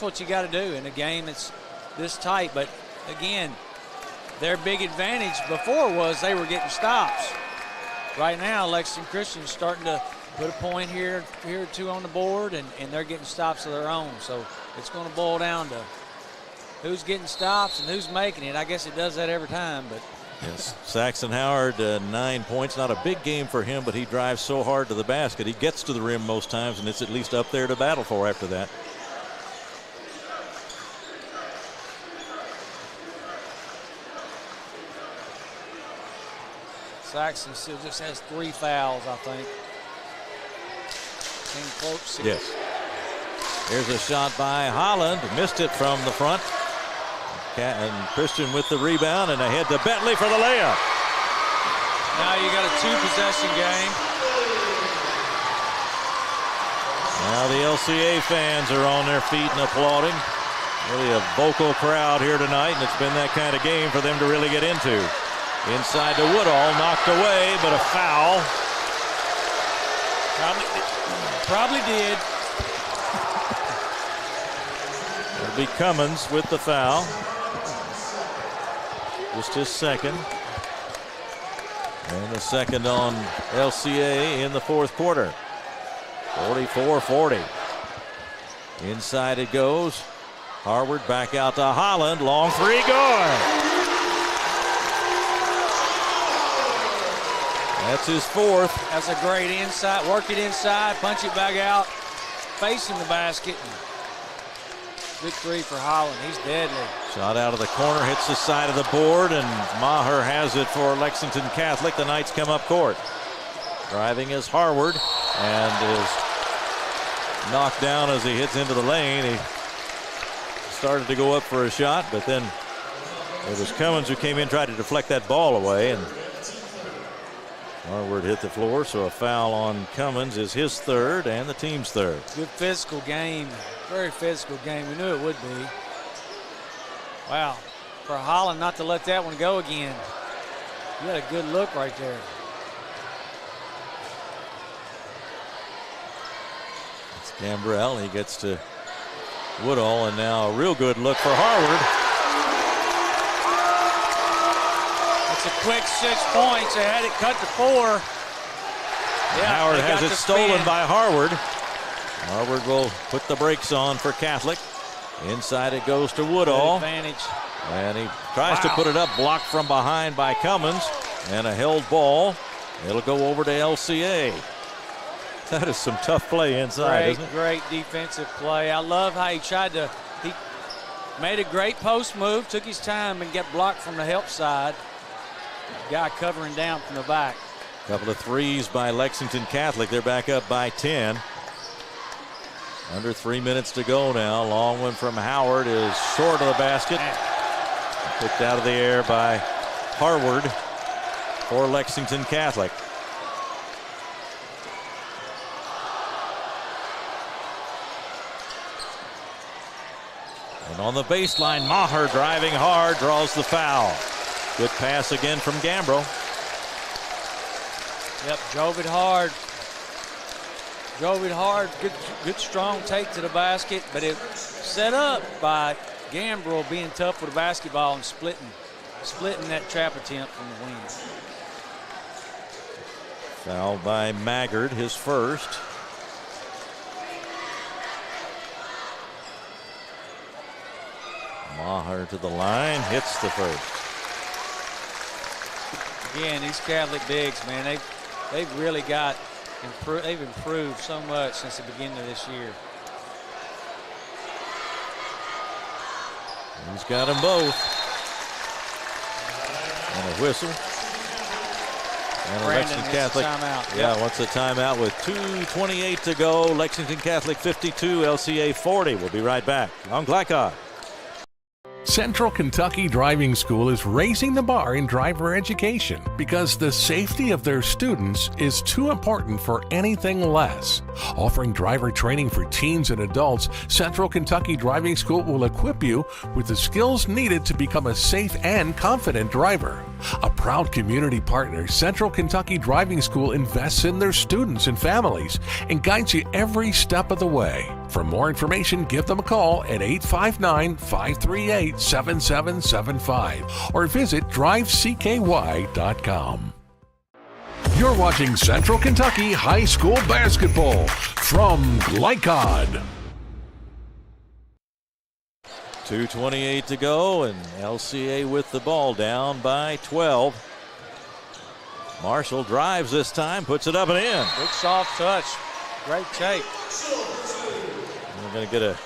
Speaker 4: what you got to do in a game that's this tight. But again, their big advantage before was they were getting stops. Right now, Lexington Christian's starting to put a point here or two on the board, and they're getting stops of their own. So it's going to boil down to who's getting stops and who's making it. I guess it does that every time, but.
Speaker 3: Yes, Saxton Howard, 9 points. Not a big game for him, but he drives so hard to the basket. He gets to the rim most times, and it's at least up there to battle for after that.
Speaker 4: Saxton still just has 3 fouls, I think.
Speaker 3: Yes. Here's a shot by Holland. Missed it from the front. And Christian with the rebound and ahead to Bentley for the layup.
Speaker 4: Now you got a 2-possession game.
Speaker 3: Now the LCA fans are on their feet and applauding. Really a vocal crowd here tonight, and it's been that kind of game for them to really get into. Inside to Woodall, knocked away, but a foul.
Speaker 4: Probably did.
Speaker 3: It'll be Cummins with the foul. Just his second. And the second on LCA in the fourth quarter. 44-40. Inside it goes. Harward back out to Holland. Long three good. That's his fourth.
Speaker 4: That's a great inside. Work it inside, punch it back out, facing the basket. Good three for Holland. He's deadly.
Speaker 3: Shot out of the corner, hits the side of the board, and Maher has it for Lexington Catholic. The Knights come up court. Driving is Harward, and is knocked down as he hits into the lane. He started to go up for a shot, but then it was Cummins who came in, tried to deflect that ball away, and Harward hit the floor, so a foul on Cummins is his third and the team's third.
Speaker 4: Good physical game. Very physical game. We knew it would be. Wow. For Holland not to let that one go again. You had a good look right there.
Speaker 3: It's Gambrell. He gets to Woodall, and now a real good look for Harward.
Speaker 4: It's a quick 6 points. They had it cut to 4.
Speaker 3: Yeah, Howard has it stolen by Harward. Harward will put the brakes on for Catholic. Inside it goes to Woodall.
Speaker 4: Advantage.
Speaker 3: And he tries to put it up, blocked from behind by Cummins. And a held ball. It'll go over to LCA. That is some tough play inside, isn't it?
Speaker 4: Great defensive play. I love how he made a great post move, took his time, and got blocked from the help side. Guy covering down from the back.
Speaker 3: Couple of threes by Lexington Catholic. They're back up by 10. Under 3 minutes to go now. Long one from Howard is short of the basket. Picked out of the air by Harward for Lexington Catholic. And on the baseline, Maher driving hard, draws the foul. Good pass again from Gambrell.
Speaker 4: Yep, drove it hard. Drove it hard. Good strong take to the basket, but it set up by Gambrell being tough with the basketball and splitting that trap attempt from the wing.
Speaker 3: Foul by Maggard, his first. Maher to the line, hits the first.
Speaker 4: Again, these Catholic bigs, man, they've really got they've improved so much since the beginning of this year.
Speaker 3: He's got them both. And a whistle. And a Lexington Catholic.
Speaker 4: Timeout.
Speaker 3: Yeah, wants a timeout with 2:28 to go. Lexington Catholic 52, LCA 40. We'll be right back on Glycod.
Speaker 2: Central Kentucky Driving School is raising the bar in driver education because the safety of their students is too important for anything less. Offering driver training for teens and adults, Central Kentucky Driving School will equip you with the skills needed to become a safe and confident driver. A proud community partner, Central Kentucky Driving School invests in their students and families and guides you every step of the way. For more information, give them a call at 859-538-7775 or visit drivecky.com. You're watching Central Kentucky High School Basketball from Glycod.
Speaker 3: 2:28 to go, and LCA with the ball, down by 12. Marshall drives this time, puts it up and in.
Speaker 4: Good soft touch. Great take.
Speaker 3: We're going to get a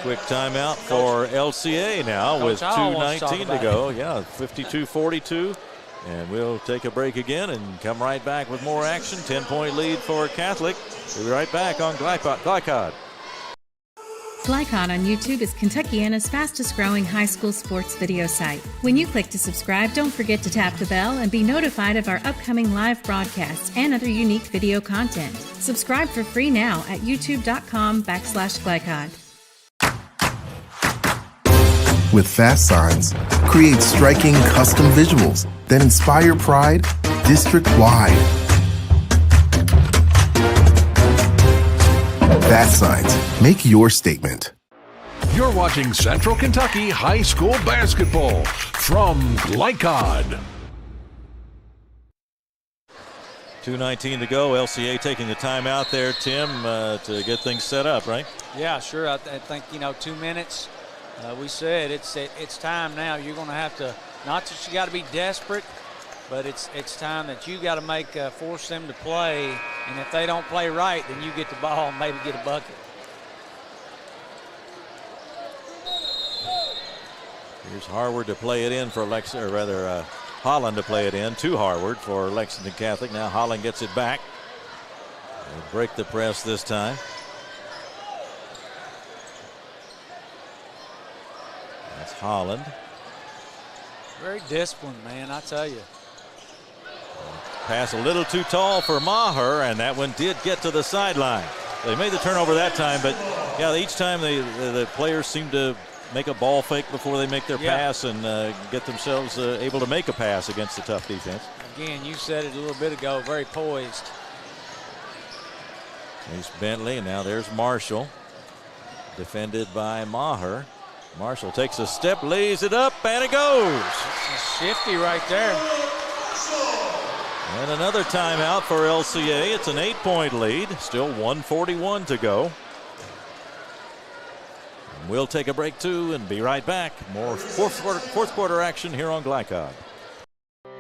Speaker 3: quick timeout for LCA now with 2:19 to go. Yeah, 52-42. And we'll take a break again and come right back with more action. 10-point lead for Catholic. We'll be right back on Glycod.
Speaker 6: Glycod on YouTube is Kentuckiana's fastest growing high school sports video site. When you click to subscribe, don't forget to tap the bell and be notified of our upcoming live broadcasts and other unique video content. Subscribe for free now at youtube.com/Glycod.
Speaker 17: With Fast Signs, create striking custom visuals that inspire pride district-wide. Fast Signs, make your statement.
Speaker 2: You're watching Central Kentucky High School Basketball from Glycod.
Speaker 3: 2:19 to go. LCA taking the timeout there, Tim, to get things set up, right?
Speaker 4: Yeah, sure. I think, 2 minutes. We said it's time now. You're going to have to, not that you got to be desperate, but it's time that you got to force them to play. And if they don't play right, then you get the ball and maybe get a bucket.
Speaker 3: Here's Harward to play it in for Holland to play it in to Harward for Lexington Catholic. Now Holland gets it back. They'll break the press this time. That's Holland.
Speaker 4: Very disciplined, man, I tell you.
Speaker 3: Pass a little too tall for Maher, and that one did get to the sideline. They made the turnover that time, but yeah, each time the players seem to make a ball fake before they make their pass and get themselves able to make a pass against the tough defense.
Speaker 4: Again, you said it a little bit ago, very poised.
Speaker 3: Here's Bentley, and now there's Marshall. Defended by Maher. Marshall takes a step, lays it up, and it goes.
Speaker 4: It's shifty right there.
Speaker 3: And another timeout for LCA. It's an 8-point lead. Still 1:41 to go. We'll take a break too and be right back. More fourth quarter action here on Glycod.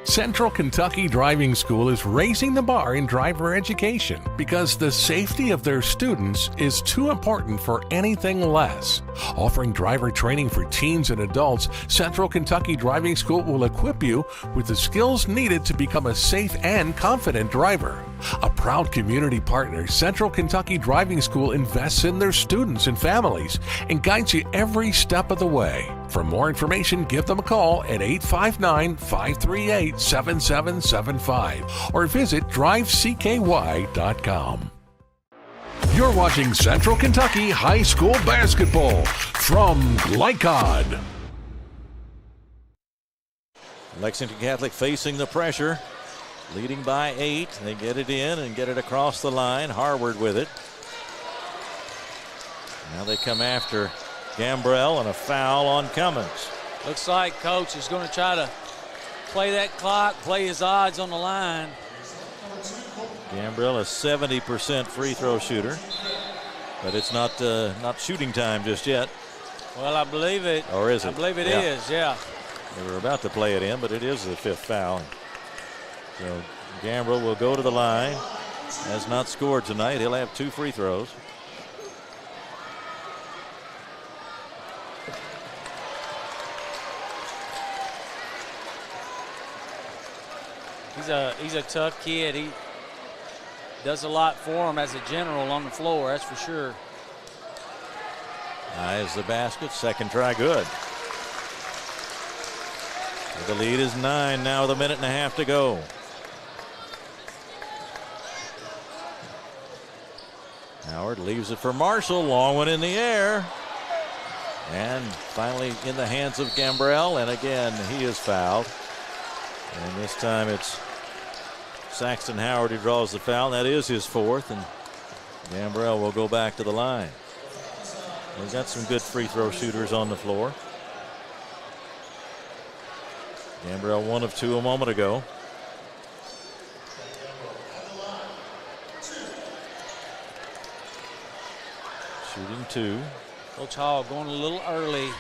Speaker 2: Central Kentucky Driving School is raising the bar in driver education because the safety of their students is too important for anything less. Offering driver training for teens and adults, Central Kentucky Driving School will equip you with the skills needed to become a safe and confident driver. A proud community partner, Central Kentucky Driving School invests in their students and families and guides you every step of the way. For more information, give them a call at 859-538-7775 or visit drivecky.com. You're watching Central Kentucky High School Basketball from Glycod.
Speaker 3: Lexington Catholic facing the pressure, leading by 8. They get it in and get it across the line. Harward with it. Now they come after Gambrell, and a foul on Cummins.
Speaker 4: Looks like Coach is going to try to play that clock, play his odds on the line.
Speaker 3: Gambrell, a 70% free throw shooter, but it's not shooting time just yet.
Speaker 4: Well, I believe it.
Speaker 3: Or is it?
Speaker 4: I believe it is, yeah.
Speaker 3: They were about to play it in, but it is the 5th foul. So Gambrell will go to the line. Has not scored tonight. He'll have 2 free throws.
Speaker 4: He's a tough kid. He does a lot for him as a general on the floor, that's for sure.
Speaker 3: Eyes the basket, second try good. The lead is 9 now with a minute and a half to go. Howard leaves it for Marshall, long one in the air. And finally in the hands of Gambrell, and again he is fouled. And this time it's Saxton Howard who draws the foul. That is his 4th, and Gambrell will go back to the line. We've got some good free throw shooters on the floor. Gambrell 1 of 2 a moment ago. Shooting 2.
Speaker 4: Coach Hall going a little early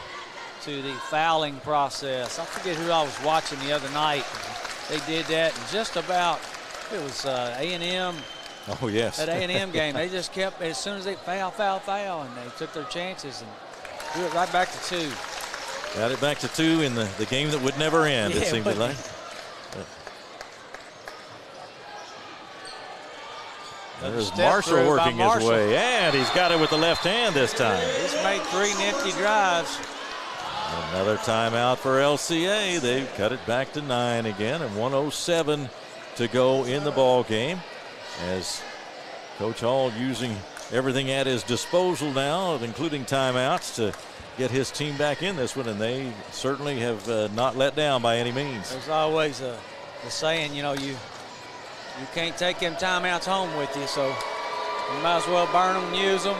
Speaker 4: to the fouling process. I forget who I was watching the other night. They did that, and just about, it was A&M.
Speaker 3: Oh, yes.
Speaker 4: That A&M game, they just kept, as soon as they foul, and they took their chances and threw it right back to 2.
Speaker 3: Got it back to 2 in the game that would never end, it seemed like. There's Marshall working his way, and he's got it with the left hand this time.
Speaker 4: He's made 3 nifty drives.
Speaker 3: Another timeout for LCA. They've cut it back to 9 again, and 1:07 to go in the ball game, as Coach Hall using everything at his disposal now, including timeouts, to get his team back in this one, and they certainly have not let down by any means.
Speaker 4: There's always the saying, you know, you can't take them timeouts home with you, so you might as well burn them and use them.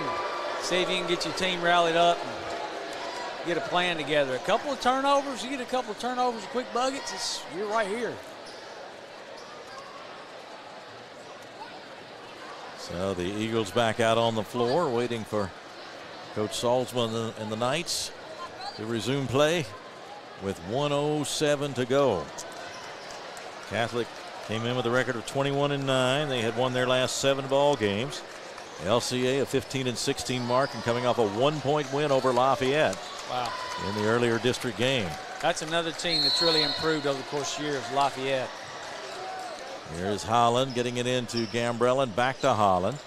Speaker 4: See if you can get your team rallied up and get a plan together. A couple of turnovers, you get a couple of turnovers, quick buckets, you're right here.
Speaker 3: So the Eagles back out on the floor, waiting for Coach Salzman and the Knights to resume play with 1:07 to go. Catholic came in with a record of 21-9. They had won their last 7 ball games. LCA a 15-16 mark, and coming off a 1-point win over Lafayette.
Speaker 4: Wow.
Speaker 3: In the earlier district game.
Speaker 4: That's another team that's really improved over the course of years, Lafayette.
Speaker 3: Here's Holland getting it into Gambrell and back to Holland.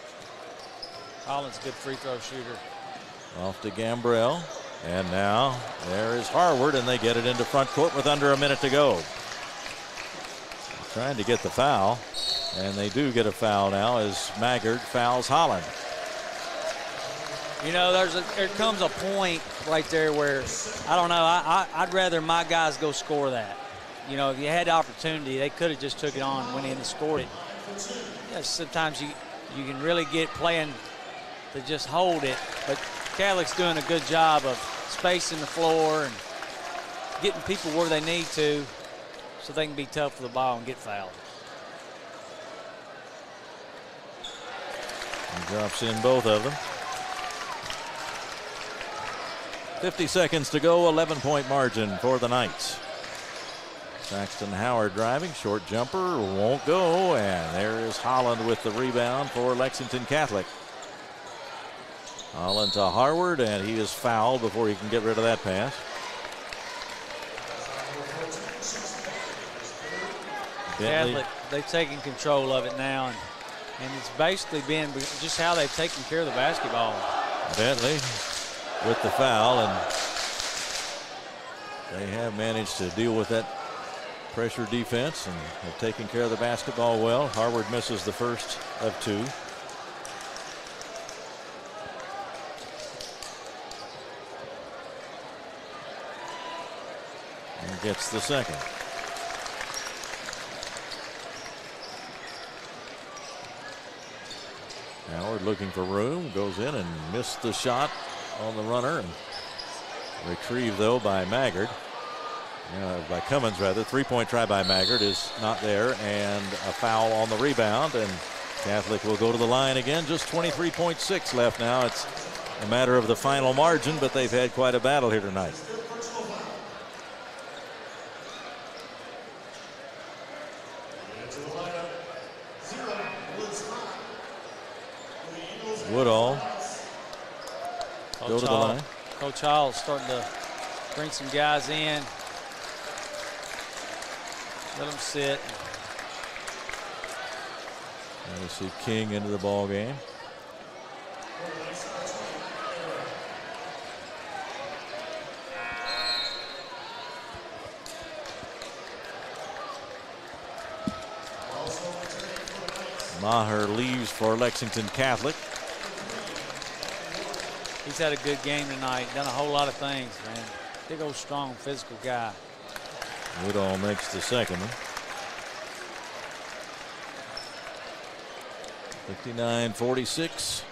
Speaker 4: Holland's a good free throw shooter.
Speaker 3: Off to Gambrell. And now there is Harward, and they get it into front court with under a minute to go. Trying to get the foul, and they do get a foul now as Maggard fouls Holland.
Speaker 4: You know, there comes a point right there where, I don't know, I'd rather my guys go score that. You know, if you had the opportunity, they could have just took it on, went in and scored it. You know, sometimes you can really get playing to just hold it, but Catholic's doing a good job of spacing the floor and getting people where they need to so they can be tough for the ball and get fouled.
Speaker 3: He drops in both of them. 50 seconds to go, 11-point margin for the Knights. Saxton Howard driving, short jumper, won't go, and there is Holland with the rebound for Lexington Catholic. Holland to Harward, and he is fouled before he can get rid of that pass.
Speaker 4: Catholic, they've taken control of it now, and it's basically been just how they've taken care of the basketball.
Speaker 3: Bentley with the foul, and they have managed to deal with that pressure defense and have taken care of the basketball well. Harward misses the first of 2. And gets the second. Howard looking for room, goes in and missed the shot on the runner, and retrieved though by Maggard. By Cummins rather. 3-point try by Maggard is not there, and a foul on the rebound, and Catholic will go to the line again. Just 23.6 left now. It's a matter of the final margin, but they've had quite a battle here tonight. Woodall go to the line.
Speaker 4: Coach Hall starting to bring some guys in. Let them sit.
Speaker 3: And we see King into the ball game. Maher leaves for Lexington Catholic.
Speaker 4: He's had a good game tonight. Done a whole lot of things, man. Big old strong physical guy.
Speaker 3: Woodall makes the second one. 59-46.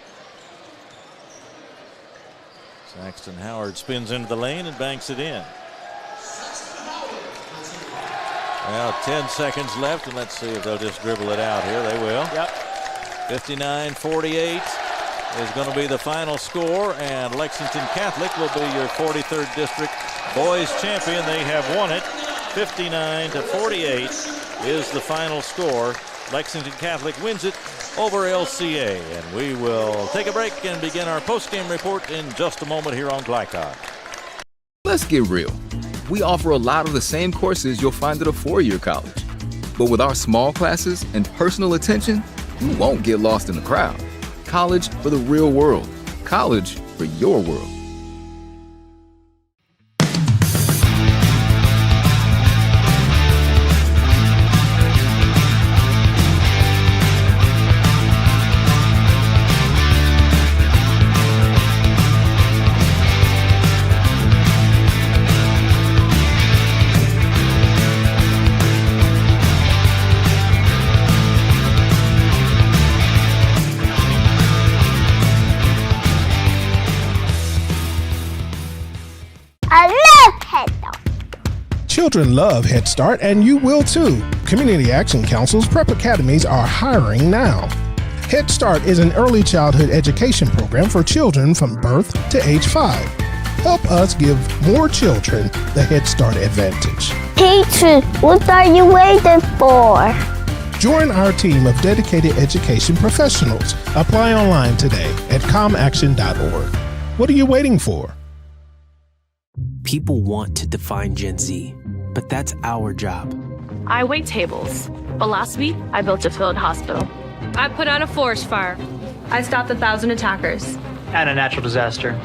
Speaker 3: Saxton Howard spins into the lane and banks it in. Now 10 seconds left, and let's see if they'll just dribble it out here. They will.
Speaker 4: Yep.
Speaker 3: 59-48 is going to be the final score, and Lexington Catholic will be your 43rd District Boys Champion. They have won it. 59-48 is the final score. Lexington Catholic wins it over LCA, and we will take a break and begin our post-game report in just a moment here on Glycod.
Speaker 1: Let's get real. We offer a lot of the same courses you'll find at a four-year college. But with our small classes and personal attention, you won't get lost in the crowd. College for the real world. College for your world.
Speaker 5: Children love Head Start, and you will too. Community Action Council's prep academies are hiring now. Head Start is an early childhood education program for children from birth to age 5. Help us give more children the Head Start advantage.
Speaker 9: Teacher, what are you waiting for?
Speaker 5: Join our team of dedicated education professionals. Apply online today at comaction.org. What are you waiting for?
Speaker 10: People want to define Gen Z, but that's our job.
Speaker 21: I wait tables, but last week I built a field hospital.
Speaker 19: I put out a forest fire.
Speaker 20: I stopped 1,000 attackers.
Speaker 24: And a natural disaster.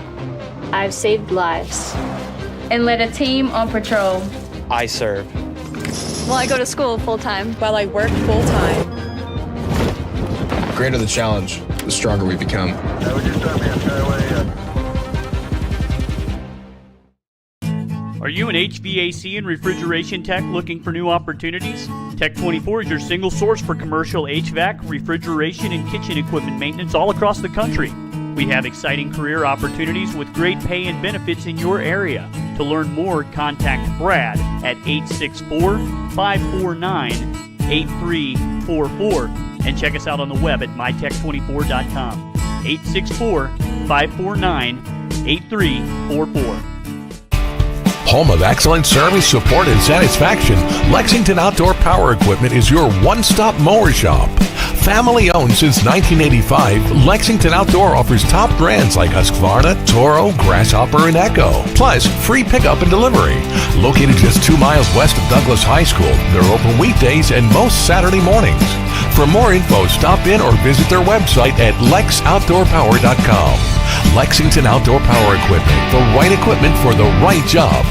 Speaker 21: I've saved lives and led a team on patrol.
Speaker 24: I serve.
Speaker 19: Well, I go to school full-time while I work full-time.
Speaker 26: The greater the challenge, the stronger we become.
Speaker 13: Are you an HVAC and refrigeration tech looking for new opportunities? Tech 24 is your single source for commercial HVAC, refrigeration, and kitchen equipment maintenance all across the country. We have exciting career opportunities with great pay and benefits in your area. To learn more, contact Brad at 864-549-8344 and check us out on the web at mytech24.com. 864-549-8344.
Speaker 2: Home of excellent service, support, and satisfaction, Lexington Outdoor Power Equipment is your one-stop mower shop. Family owned since 1985, Lexington Outdoor offers top brands like Husqvarna, Toro, Grasshopper, and Echo. Plus, free pickup and delivery. Located just 2 miles west of Douglas High School, they're open weekdays and most Saturday mornings. For more info, stop in or visit their website at lexoutdoorpower.com. Lexington Outdoor Power Equipment, the right equipment for the right job.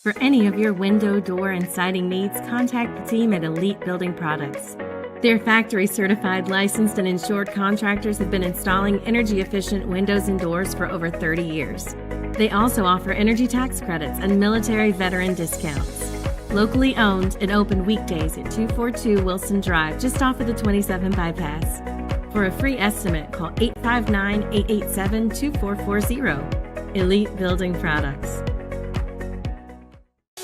Speaker 6: For any of your window, door, and siding needs, contact the team at Elite Building Products. Their factory-certified, licensed, and insured contractors have been installing energy-efficient windows and doors for over 30 years. They also offer energy tax credits and military veteran discounts. Locally owned and open weekdays at 242 Wilson Drive, just off of the 27 bypass. For a free estimate, call 859-887-2440. Elite Building Products.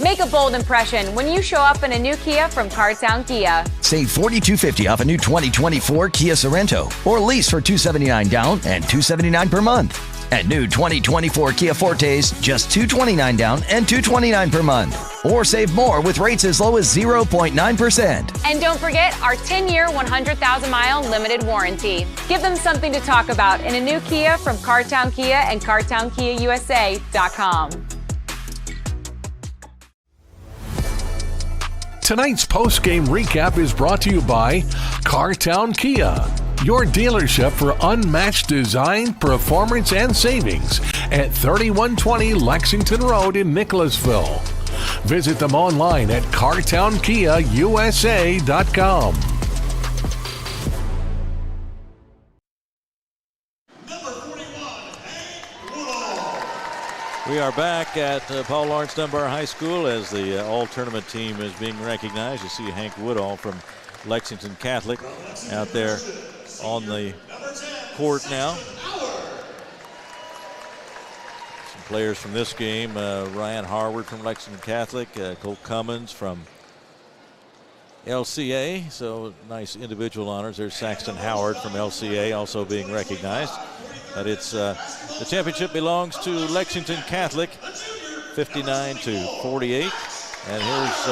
Speaker 11: Make a bold impression when you show up in a new Kia from Cartown Kia.
Speaker 14: Save $4,250 off a new 2024 Kia Sorento or lease for $279 down and $279 per month. And new 2024 Kia Fortes, just $229 down and $229 per month. Or save more with rates as low as 0.9%.
Speaker 11: And don't forget our 10-year, 100,000-mile limited warranty. Give them something to talk about in a new Kia from Cartown Kia and CartownKiaUSA.com.
Speaker 2: Tonight's post-game recap is brought to you by Cartown Kia, your dealership for unmatched design, performance, and savings at 3120 Lexington Road in Nicholasville. Visit them online at CartownKiaUSA.com.
Speaker 3: We are back at Paul Lawrence Dunbar High School as the all-tournament team is being recognized. You see Hank Woodall from Lexington Catholic out there on the court now. Some players from this game, Ryan Harward from Lexington Catholic, Cole Cummins from LCA, so nice individual honors. There's Saxton Howard from LCA also being recognized. But it's the championship belongs to Lexington Catholic, 59-48. And here's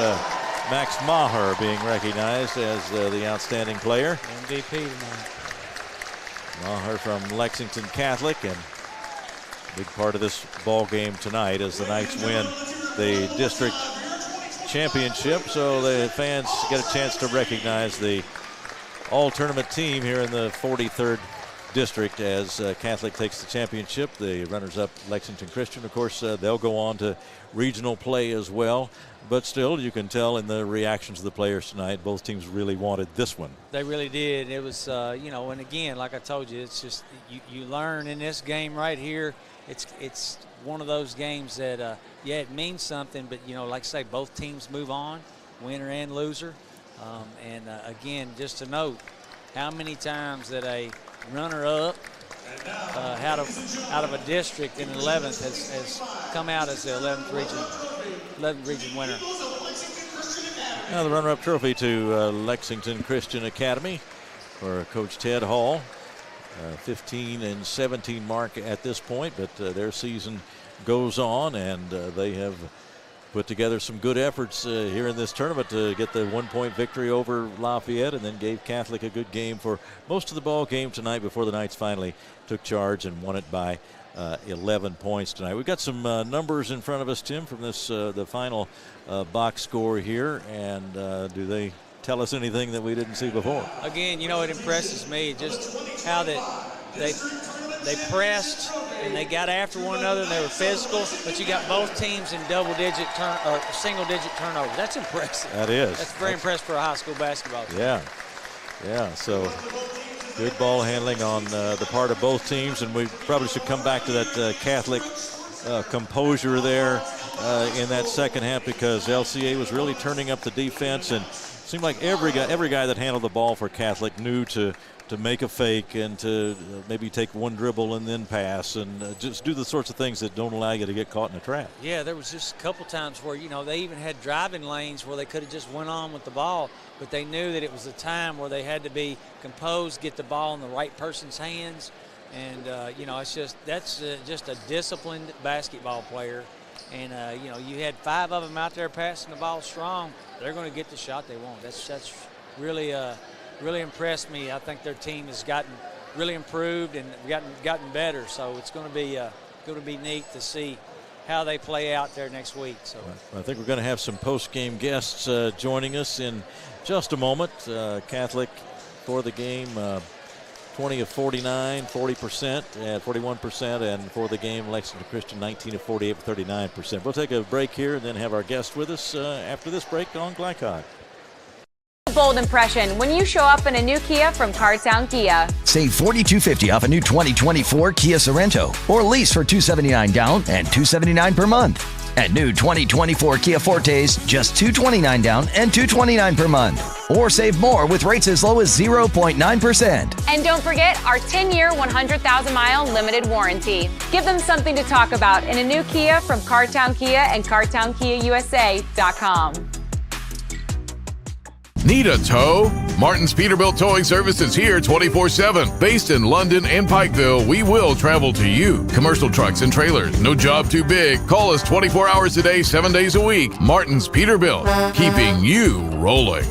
Speaker 3: Max Maher being recognized as the outstanding player.
Speaker 4: MVP tonight.
Speaker 3: Maher from Lexington Catholic, and a big part of this ball game tonight as the Knights win the district championship. So the fans get a chance to recognize the all-tournament team here in the 43rd district as Catholic takes the championship. The runners-up Lexington Christian, of course, they'll go on to regional play as well. But still, you can tell in the reactions of the players tonight, both teams really wanted this one.
Speaker 4: They really did. It was, and again, like I told you, it's just you learn in this game right here. It's one of those games that, it means something, but, like I say, both teams move on, winner and loser. Again, just to note how many times that a runner-up out of a district in 11th has come out as the 11th region winner.
Speaker 3: Now the runner-up trophy to Lexington Christian Academy for Coach Ted Hall. 15-17 mark at this point, but their season goes on, and they have put together some good efforts here in this tournament to get the 1-point victory over Lafayette, and then gave Catholic a good game for most of the ball game tonight before the Knights finally took charge and won it by 11 points tonight. We've got some numbers in front of us, Tim, from this the final box score here, and do they tell us anything that we didn't see before?
Speaker 4: Again, it impresses me just how that they pressed and they got after one another and they were physical, but you got both teams in single-digit turnovers. That's impressive.
Speaker 3: That is.
Speaker 4: That's very impressive for a high school basketball team.
Speaker 3: Yeah. So good ball handling on the part of both teams, and we probably should come back to that Catholic composure there in that second half, because LCA was really turning up the defense, and seemed like every guy that handled the ball for Catholic knew to make a fake and to maybe take one dribble and then pass and just do the sorts of things that don't allow you to get caught in a trap.
Speaker 4: Yeah, there was just a couple times where, they even had driving lanes where they could have just went on with the ball, but they knew that it was a time where they had to be composed, get the ball in the right person's hands. And, that's just a disciplined basketball player. And, you had 5 of them out there passing the ball strong. They're going to get the shot they want. That's really really impressed me. I think their team has gotten really improved and gotten better. So it's going to be neat to see how they play out there next week. So
Speaker 3: I think we're going to have some post-game guests joining us in just a moment. Catholic for the game, 20 of 49, 40%, 41%, and for the game, Lexington Christian 19 of 48, 39%. We'll take a break here and then have our guest with us after this break on Glycod.
Speaker 11: Bold impression when you show up in a new Kia from Cartown Kia.
Speaker 14: Save $4,250 off a new 2024 Kia Sorento, or lease for $279 down and $279 per month. And new 2024 Kia Fortes, just $229 down and $229 per month. Or save more with rates as low as 0.9%.
Speaker 11: And don't forget our 10-year, 100,000-mile limited warranty. Give them something to talk about in a new Kia from Cartown Kia and CartownKiaUSA.com.
Speaker 8: Need a tow? Martin's Peterbilt Towing Service is here 24/7. Based in London and Pikeville, we will travel to you. Commercial trucks and trailers, no job too big. Call us 24 hours a day, 7 days a week. Martin's Peterbilt, keeping you rolling.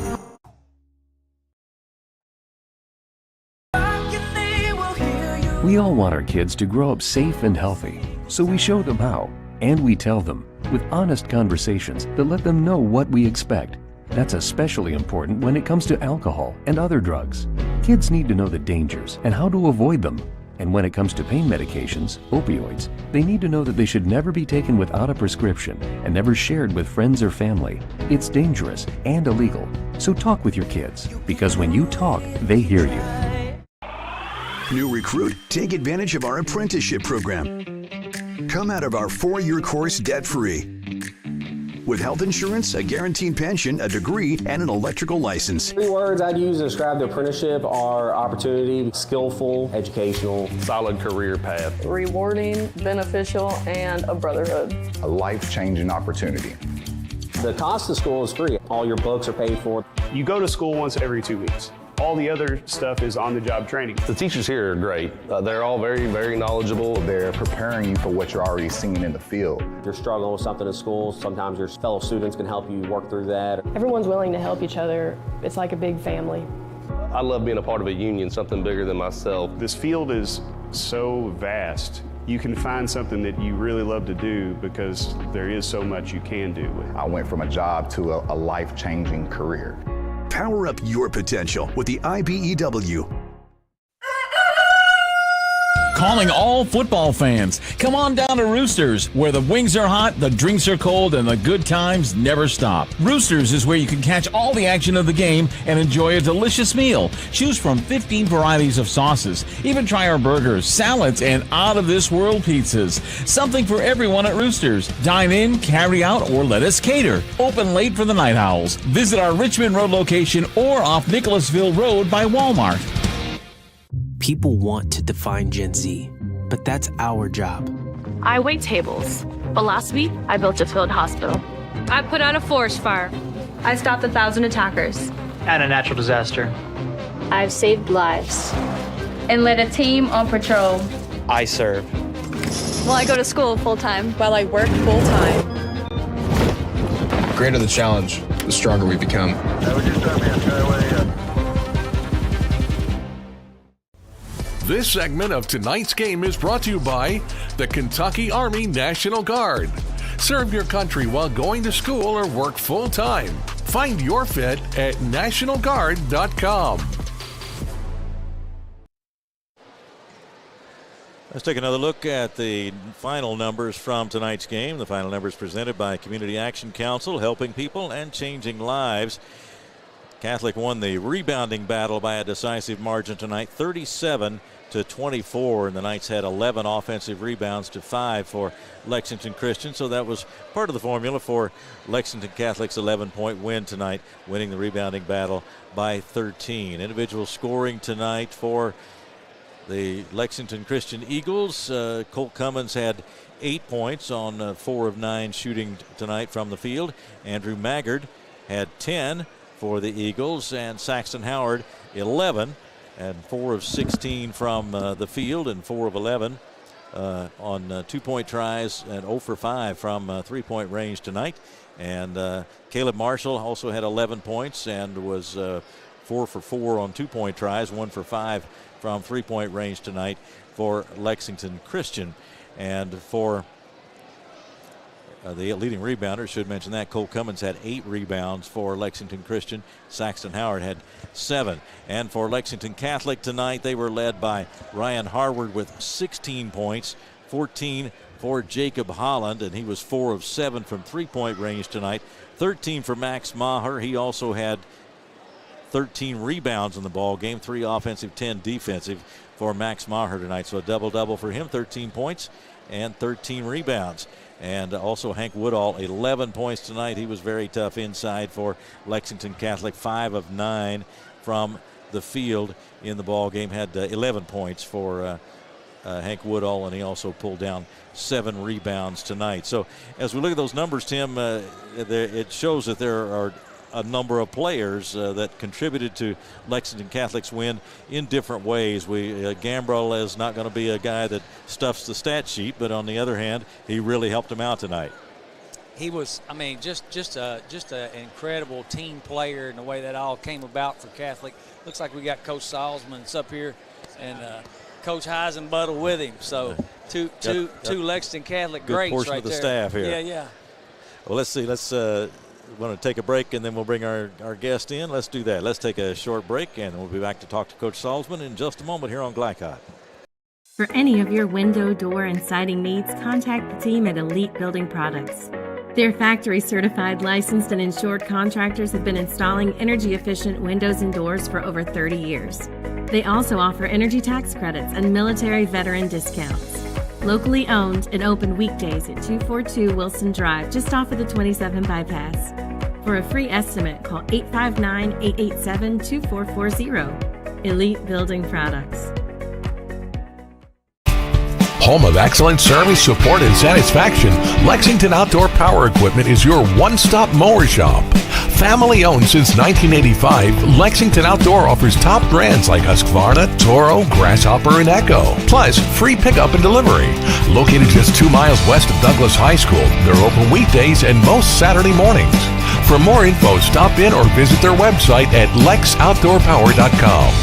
Speaker 15: We all want our kids to grow up safe and healthy, so we show them how, and we tell them with honest conversations that let them know what we expect. That's especially important when it comes to alcohol and other drugs. Kids need to know the dangers and how to avoid them. And when it comes to pain medications, opioids, they need to know that they should never be taken without a prescription and never shared with friends or family. It's dangerous and illegal. So talk with your kids, because when you talk, they hear you.
Speaker 16: New recruit, take advantage of our apprenticeship program. Come out of our 4-year course debt-free. With health insurance, a guaranteed pension, a degree, and an electrical license.
Speaker 18: 3 words I'd use to describe the apprenticeship are opportunity, skillful, educational,
Speaker 22: solid career path,
Speaker 25: rewarding, beneficial, and a brotherhood.
Speaker 27: A life-changing opportunity.
Speaker 18: The cost of school is free. All your books are paid for.
Speaker 22: You go to school once every 2 weeks. All the other stuff is on-the-job training.
Speaker 26: The teachers here are great. They're all very, very knowledgeable.
Speaker 27: They're preparing you for what you're already seeing in the field.
Speaker 18: If you're struggling with something in school, sometimes your fellow students can help you work through that.
Speaker 27: Everyone's willing to help each other. It's like a big family.
Speaker 22: I love being a part of a union, something bigger than myself. This field is so vast. You can find something that you really love to do because there is so much you can do.
Speaker 27: I went from a job to a life-changing career.
Speaker 16: Power up your potential with the IBEW.
Speaker 1: Calling all football fans. Come on down to Roosters, where the wings are hot, the drinks are cold, and the good times never stop. Roosters is where you can catch all the action of the game and enjoy a delicious meal. Choose from 15 varieties of sauces. Even try our burgers, salads, and out-of-this-world pizzas. Something for everyone at Roosters. Dine in, carry out, or let us cater. Open late for the Night Owls. Visit our Richmond Road location or off Nicholasville Road by Walmart.
Speaker 10: People want to define Gen Z, but that's our job.
Speaker 21: I wait tables, but last week I built a field hospital. I put out a forest fire. I stopped 1,000 attackers.
Speaker 24: And a natural disaster.
Speaker 21: I've saved lives and led a team on patrol.
Speaker 24: I serve.
Speaker 19: Well, I go to school full-time while I work full-time.
Speaker 26: The greater the challenge, the stronger we become.
Speaker 2: This segment of tonight's game is brought to you by the Kentucky Army National Guard. Serve your country while going to school or work full-time. Find your fit at nationalguard.com.
Speaker 3: Let's take another look at the final numbers from tonight's game. The final numbers presented by Community Action Council, helping people and changing lives. Catholic won the rebounding battle by a decisive margin tonight, 37-24, and the Knights had 11 offensive rebounds to 5 for Lexington Christian. So that was part of the formula for Lexington Catholic's 11-point win tonight, winning the rebounding battle by 13. Individual scoring tonight for the Lexington Christian Eagles. Colt Cummins had 8 points on 4 of 9 shooting tonight from the field. Andrew Maggard had 10 for the Eagles, and Saxton Howard 11 and 4 of 16 from the field and 4 of 11 on 2-point tries and 0 for 5 from 3-point range tonight. And Caleb Marshall also had 11 points and was 4 for 4 on 2-point tries, 1 for 5 from 3-point range tonight for Lexington Christian. And for the leading rebounder, should mention that, Cole Cummins had 8 rebounds for Lexington Christian. Saxton Howard had 7. And for Lexington Catholic tonight, they were led by Ryan Harward with 16 points, 14 for Jacob Holland, and he was 4 of 7 from 3-point range tonight. 13 for Max Maher. He also had 13 rebounds in the ball game, 3 offensive, 10 defensive for Max Maher tonight. So a double-double for him, 13 points and 13 rebounds. And also Hank Woodall, 11 points tonight. He was very tough inside for Lexington Catholic, 5 of 9 from the field in the ball game. Had 11 points for Hank Woodall, and he also pulled down 7 rebounds tonight. So as we look at those numbers, Tim, it shows that there are a number of players that contributed to Lexington Catholic's win in different ways. Gambrell is not going to be a guy that stuffs the stat sheet, but on the other hand, he really helped him out tonight.
Speaker 4: He was, I mean, just an incredible team player in the way that all came about for Catholic. Looks like we got Coach Salzman's up here and Coach Heisenbuttle with him. So two Lexington Catholic greats right there. Good portion of the staff here.
Speaker 3: Yeah. Well, let's see. We want to take a break, and then we'll bring our guest in. Let's do that. Let's take a short break, and we'll be back to talk to Coach Salzman in just a moment here on Glycott.
Speaker 6: For any of your window, door, and siding needs, contact the team at Elite Building Products. Their factory-certified, licensed, and insured contractors have been installing energy-efficient windows and doors for over 30 years. They also offer energy tax credits and military veteran discounts. Locally owned and open weekdays at 242 Wilson Drive, just off of the 27 bypass. For a free estimate, call 859-887-2440. Elite Building Products.
Speaker 2: Home of excellent service, support, and satisfaction, Lexington Outdoor Power Equipment is your one-stop mower shop. Family owned since 1985, Lexington Outdoor offers top brands like Husqvarna, Toro, Grasshopper, and Echo. Plus, free pickup and delivery. Located just 2 miles west of Douglas High School, they're open weekdays and most Saturday mornings. For more info, stop in or visit their website at lexoutdoorpower.com.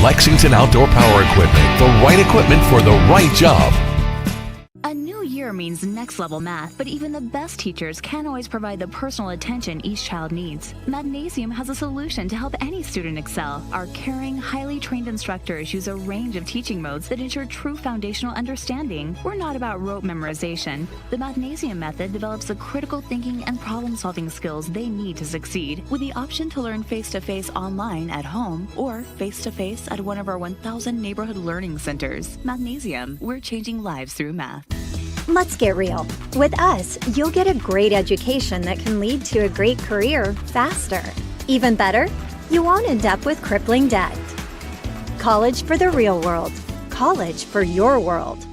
Speaker 2: Lexington Outdoor Power Equipment, the right equipment for the right job.
Speaker 5: A new year career means next-level math, but even the best teachers can't always provide the personal attention each child needs. Mathnasium has a solution to help any student excel. Our caring, highly trained instructors use a range of teaching modes that ensure true foundational understanding. We're not about rote memorization. The Mathnasium method develops the critical thinking and problem-solving skills they need to succeed, with the option to learn face-to-face online at home or face-to-face at one of our 1,000 neighborhood learning centers. Mathnasium, we're changing lives through math.
Speaker 7: Let's get real. With us, you'll get a great education that can lead to a great career faster. Even better, you won't end up with crippling debt. College for the real world. College for your world.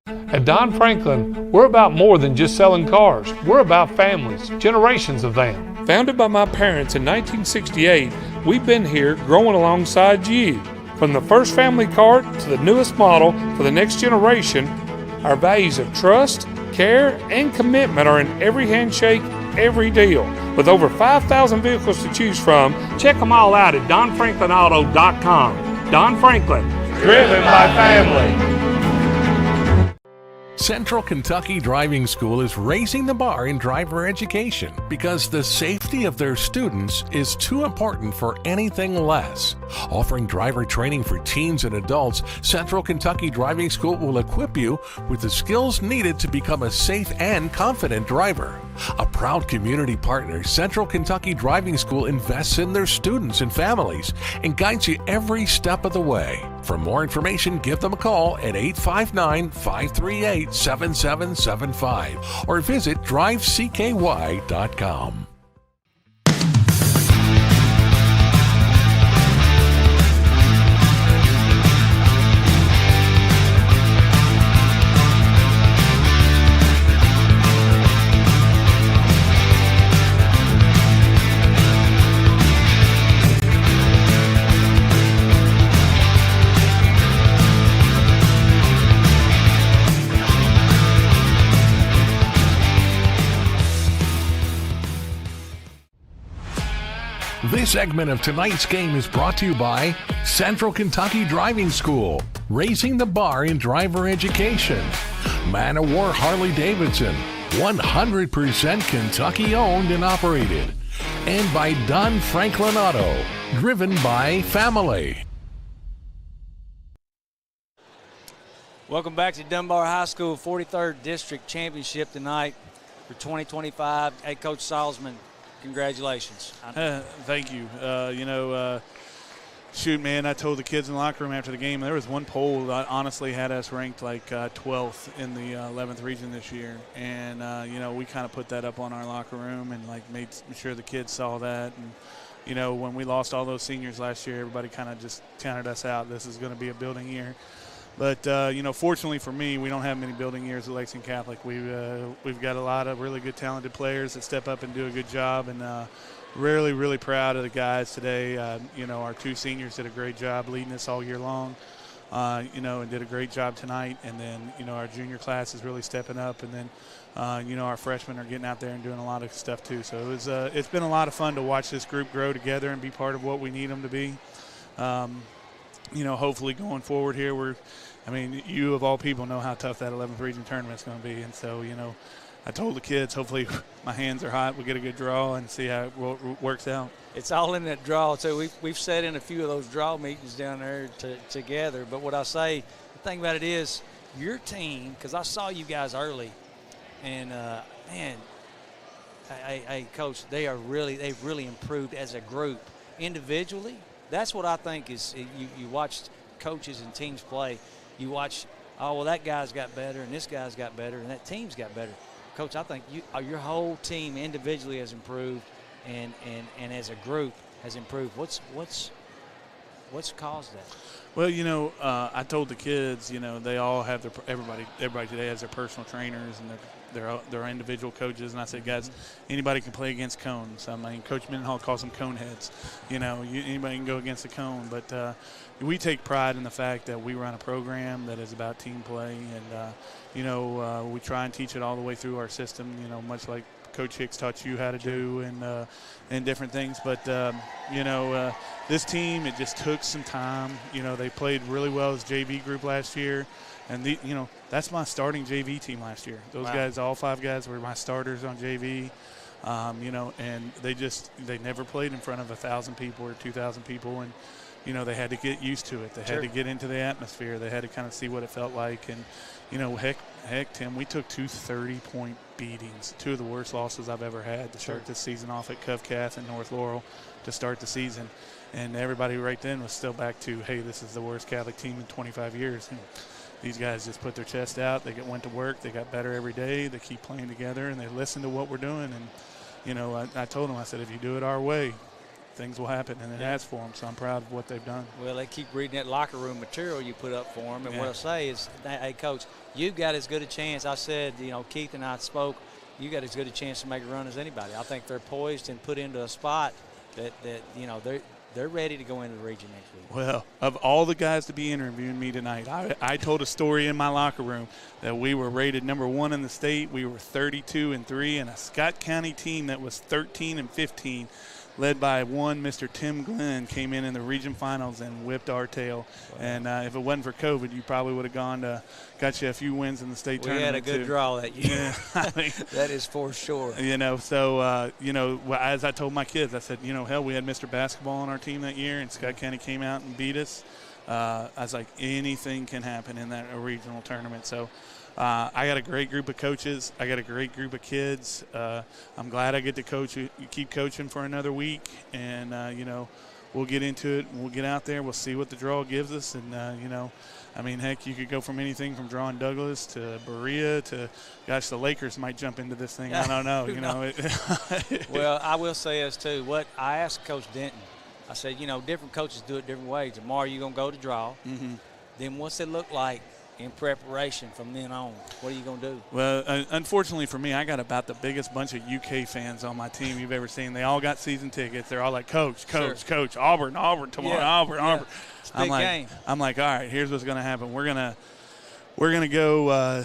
Speaker 9: At Don Franklin, we're about more than just selling cars. We're about families, generations of them. Founded by my parents in 1968, we've been here growing alongside you. From the first family car to the newest model for the next generation, our values of trust, care, and commitment are in every handshake, every deal. With over 5,000 vehicles to choose from, check them all out at DonFranklinAuto.com. Don Franklin, driven by family.
Speaker 2: Central Kentucky Driving School is raising the bar in driver education because the safety of their students is too important for anything less. Offering driver training for teens and adults, Central Kentucky Driving School will equip you with the skills needed to become a safe and confident driver. A proud community partner, Central Kentucky Driving School invests in their students and families and guides you every step of the way. For more information, give them a call at 859-538-7775 or visit drivecky.com. This segment of tonight's game is brought to you by Central Kentucky Driving School, raising the bar in driver education. Man of War Harley-Davidson, 100% Kentucky owned and operated. And by Don Franklin Auto, driven by family.
Speaker 4: Welcome back to Dunbar High School 43rd District Championship tonight for 2025. Hey, Coach Salzman, congratulations.
Speaker 12: Thank you. Shoot, man, I told the kids in the locker room after the game, there was one poll that honestly had us ranked like 12th in the 11th region this year. And, we kind of put that up on our locker room and, made sure the kids saw that. And, when we lost all those seniors last year, everybody kind of just counted us out. This is going to be a building year. But, fortunately for me, we don't have many building years at Lexington Catholic. We've got a lot of really good, talented players that step up and do a good job. And really, really proud of the guys today. Our two seniors did a great job leading us all year long, and did a great job tonight. And then, our junior class is really stepping up. And then, our freshmen are getting out there and doing a lot of stuff too. So it's been a lot of fun to watch this group grow together and be part of what we need them to be. Hopefully going forward here, you of all people know how tough that 11th region tournament is going to be. And so, I told the kids, hopefully my hands are hot, we get a good draw and see how it works out.
Speaker 4: It's all in that draw, too. We've sat in a few of those draw meetings down there together. But what I say, the thing about it is your team, because I saw you guys early, and, Coach, they've really improved as a group. Individually, that's what I think is you watch coaches and teams play. You watch, that guy's got better and this guy's got better and that team's got better. Coach, I think your whole team individually has improved and as a group has improved. What's caused that?
Speaker 12: Well, I told the kids, they all have everybody today has their personal trainers and their individual coaches. And I said, guys, anybody can play against cones. Coach Mendenhall calls them cone heads. Anybody can go against a cone. But we take pride in the fact that we run a program that is about team play. And, we try and teach it all the way through our system, much like Coach Hicks taught you how to do and different things. But, this team, it just took some time. They played really well as JV group last year. And that's my starting JV team last year. Those guys, all 5 guys, were my starters on JV. And they never played in front of 1,000 people or 2,000 people, and they had to get used to it. They had to get into the atmosphere. They had to kind of see what it felt like. And heck, Tim, we took 2 30-point beatings, 2 of the worst losses I've ever had to start this season off at Cath and North Laurel to start the season. And everybody right then was still back to, hey, this is the worst Catholic team in 25 years. And these guys just put their chest out. They went to work. They got better every day. They keep playing together, and they listen to what we're doing. And, I told them, I said, if you do it our way, things will happen, and it has for them. So I'm proud of what they've done.
Speaker 4: Well, they keep reading that locker room material you put up for them. And what I say is, hey, Coach, you've got as good a chance. I said, Keith and I spoke, you got as good a chance to make a run as anybody. I think they're poised and put into a spot that they're ready to go into the region next week.
Speaker 12: Well, of all the guys to be interviewing me tonight, I told a story in my locker room that we were rated number 1 in the state. We were 32-3, and a Scott County team that was 13-15, led by one Mr. Tim Glenn, came in the region finals and whipped our tail. Wow. And if it wasn't for COVID, you probably would have got you a few wins in the state tournament.
Speaker 4: We had a good draw that year. That is for sure.
Speaker 12: As I told my kids, I said, hell, we had Mr. Basketball on our team that year, and Scott County came out and beat us. I was like, anything can happen in that regional tournament. So I got a great group of coaches. I got a great group of kids. I'm glad I get to keep coaching for another week. And, we'll get into it. We'll get out there. We'll see what the draw gives us. And, heck, you could go from anything from drawing Douglas to Berea to, gosh, the Lakers might jump into this thing. I don't know.
Speaker 4: Well, I will say this, too. What I asked Coach Denton, I said, different coaches do it different ways. Tomorrow you're going to go to draw. Mm-hmm. Then what's it look like in preparation from then on? What are you going to do?
Speaker 12: Well, unfortunately for me, I got about the biggest bunch of UK fans on my team you've ever seen. They all got season tickets. They're all like, Coach, Auburn tomorrow, Auburn.
Speaker 4: It's a big game.
Speaker 12: I'm like, all right, here's what's going to happen. We're gonna go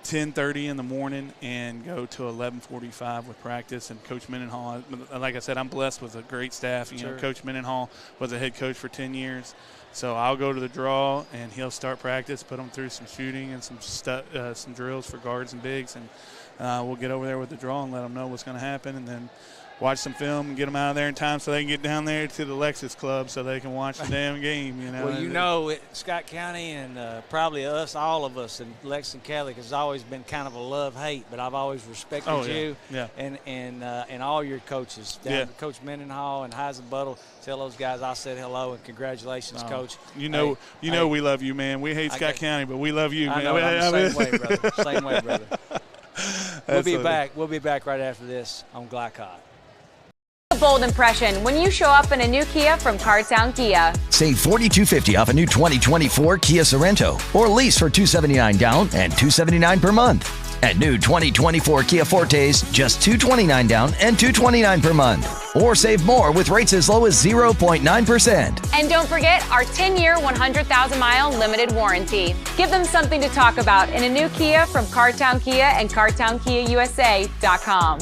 Speaker 12: 10:30 in the morning and go to 11:45 with practice. And Coach Mendenhall, like I said, I'm blessed with a great staff. Coach Mendenhall was a head coach for 10 years. So I'll go to the draw, and he'll start practice, put them through some shooting and some drills for guards and bigs, and we'll get over there with the draw and let them know what's going to happen, and then watch some film and get them out of there in time so they can get down there to the Lexus Club so they can watch the damn game.
Speaker 4: Well, Scott County and probably all of us in Lexington Catholic has always been kind of a love-hate, but I've always respected you and all your coaches. Coach Mendenhall and Heisenbuttle. Tell those guys I said hello and congratulations, Coach.
Speaker 12: We love you, man. We hate Scott County, but we love you, man.
Speaker 4: I know, I'm the same way, brother. Same way, brother. We'll be back. We'll be back right after this on Glycod.
Speaker 8: A bold impression when you show up in a new Kia from Cartown Kia.
Speaker 11: Save $4,250 off a new 2024 Kia Sorento, or lease for $279 down and $279 per month. At new 2024 Kia Fortes, just $229 down and $229 per month. Or save more with rates as low as 0.9%.
Speaker 8: And don't forget our 10-year, 100,000-mile limited warranty. Give them something to talk about in a new Kia from Cartown Kia and CartownKiaUSA.com.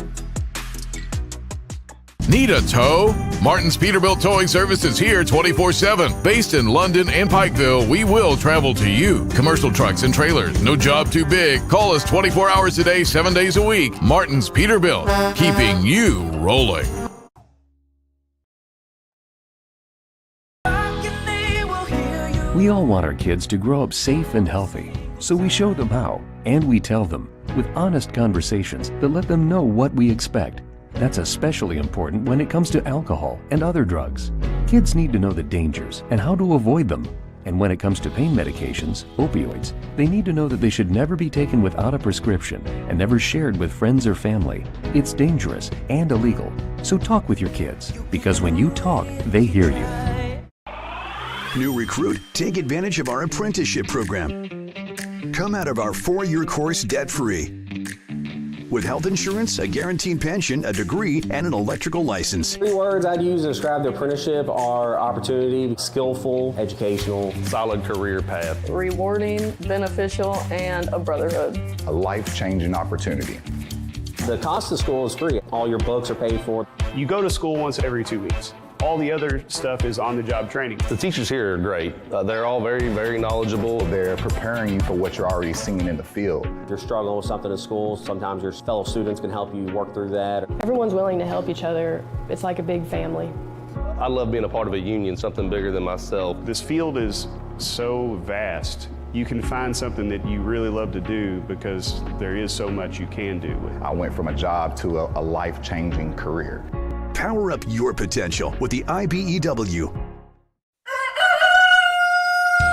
Speaker 13: Need a tow? Martin's Peterbilt Towing Service is here 24/7. Based in London and Pikeville, we will travel to you. Commercial trucks and trailers, no job too big. Call us 24 hours a day, 7 days a week. Martin's Peterbilt, keeping you rolling.
Speaker 15: We all want our kids to grow up safe and healthy, so we show them how, and we tell them with honest conversations that let them know what we expect. That's especially important when it comes to alcohol and other drugs. Kids need to know the dangers and how to avoid them. And when it comes to pain medications, opioids, they need to know that they should never be taken without a prescription and never shared with friends or family. It's dangerous and illegal. So talk with your kids, because when you talk, they hear you.
Speaker 16: New recruit, take advantage of our apprenticeship program. Come out of our 4-year course debt-free. With health insurance, a guaranteed pension, a degree, and an electrical license.
Speaker 18: 3 words I'd use to describe the apprenticeship are opportunity, skillful, educational,
Speaker 22: solid career path,
Speaker 25: rewarding, beneficial, and a brotherhood.
Speaker 27: A life-changing opportunity.
Speaker 18: The cost of school is free. All your books are paid for.
Speaker 22: You go to school once every 2 weeks. All the other stuff is on-the-job training.
Speaker 18: The teachers here are great. They're all very, very knowledgeable.
Speaker 27: They're preparing you for what you're already seeing in the field.
Speaker 18: If you're struggling with something at school, sometimes your fellow students can help you work through that.
Speaker 25: Everyone's willing to help each other. It's like a big family.
Speaker 18: I love being a part of a union, something bigger than myself.
Speaker 22: This field is so vast. You can find something that you really love to do because there is so much you can do with it.
Speaker 27: I went from a job to a life-changing career.
Speaker 16: Power up your potential with the IBEW.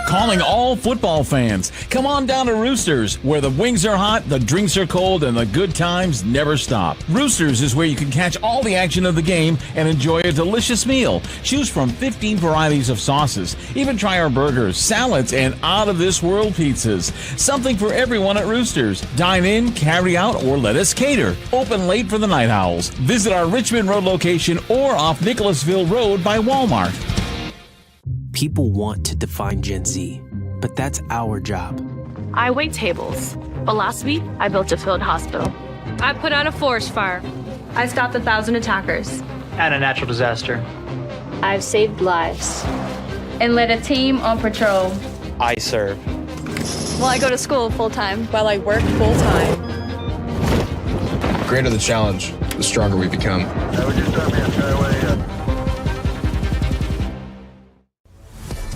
Speaker 1: Calling all football fans. Come on down to Roosters, where the wings are hot, the drinks are cold, and the good times never stop. Roosters is where you can catch all the action of the game and enjoy a delicious meal. Choose from 15 varieties of sauces. Even try our burgers, salads, and out-of-this-world pizzas. Something for everyone at Roosters. Dine in, carry out, or let us cater. Open late for the Night Owls. Visit our Richmond Road location or off Nicholasville Road by Walmart.
Speaker 10: People want to define Gen Z, but that's our job.
Speaker 19: I wait tables, but last week I built a field hospital. I put out a forest fire. I stopped 1,000 attackers.
Speaker 24: And a natural disaster.
Speaker 19: I've saved lives. And led a team on patrol.
Speaker 24: I serve.
Speaker 19: Well, I go to school full-time. While I work full-time.
Speaker 26: The greater the challenge, the stronger we become.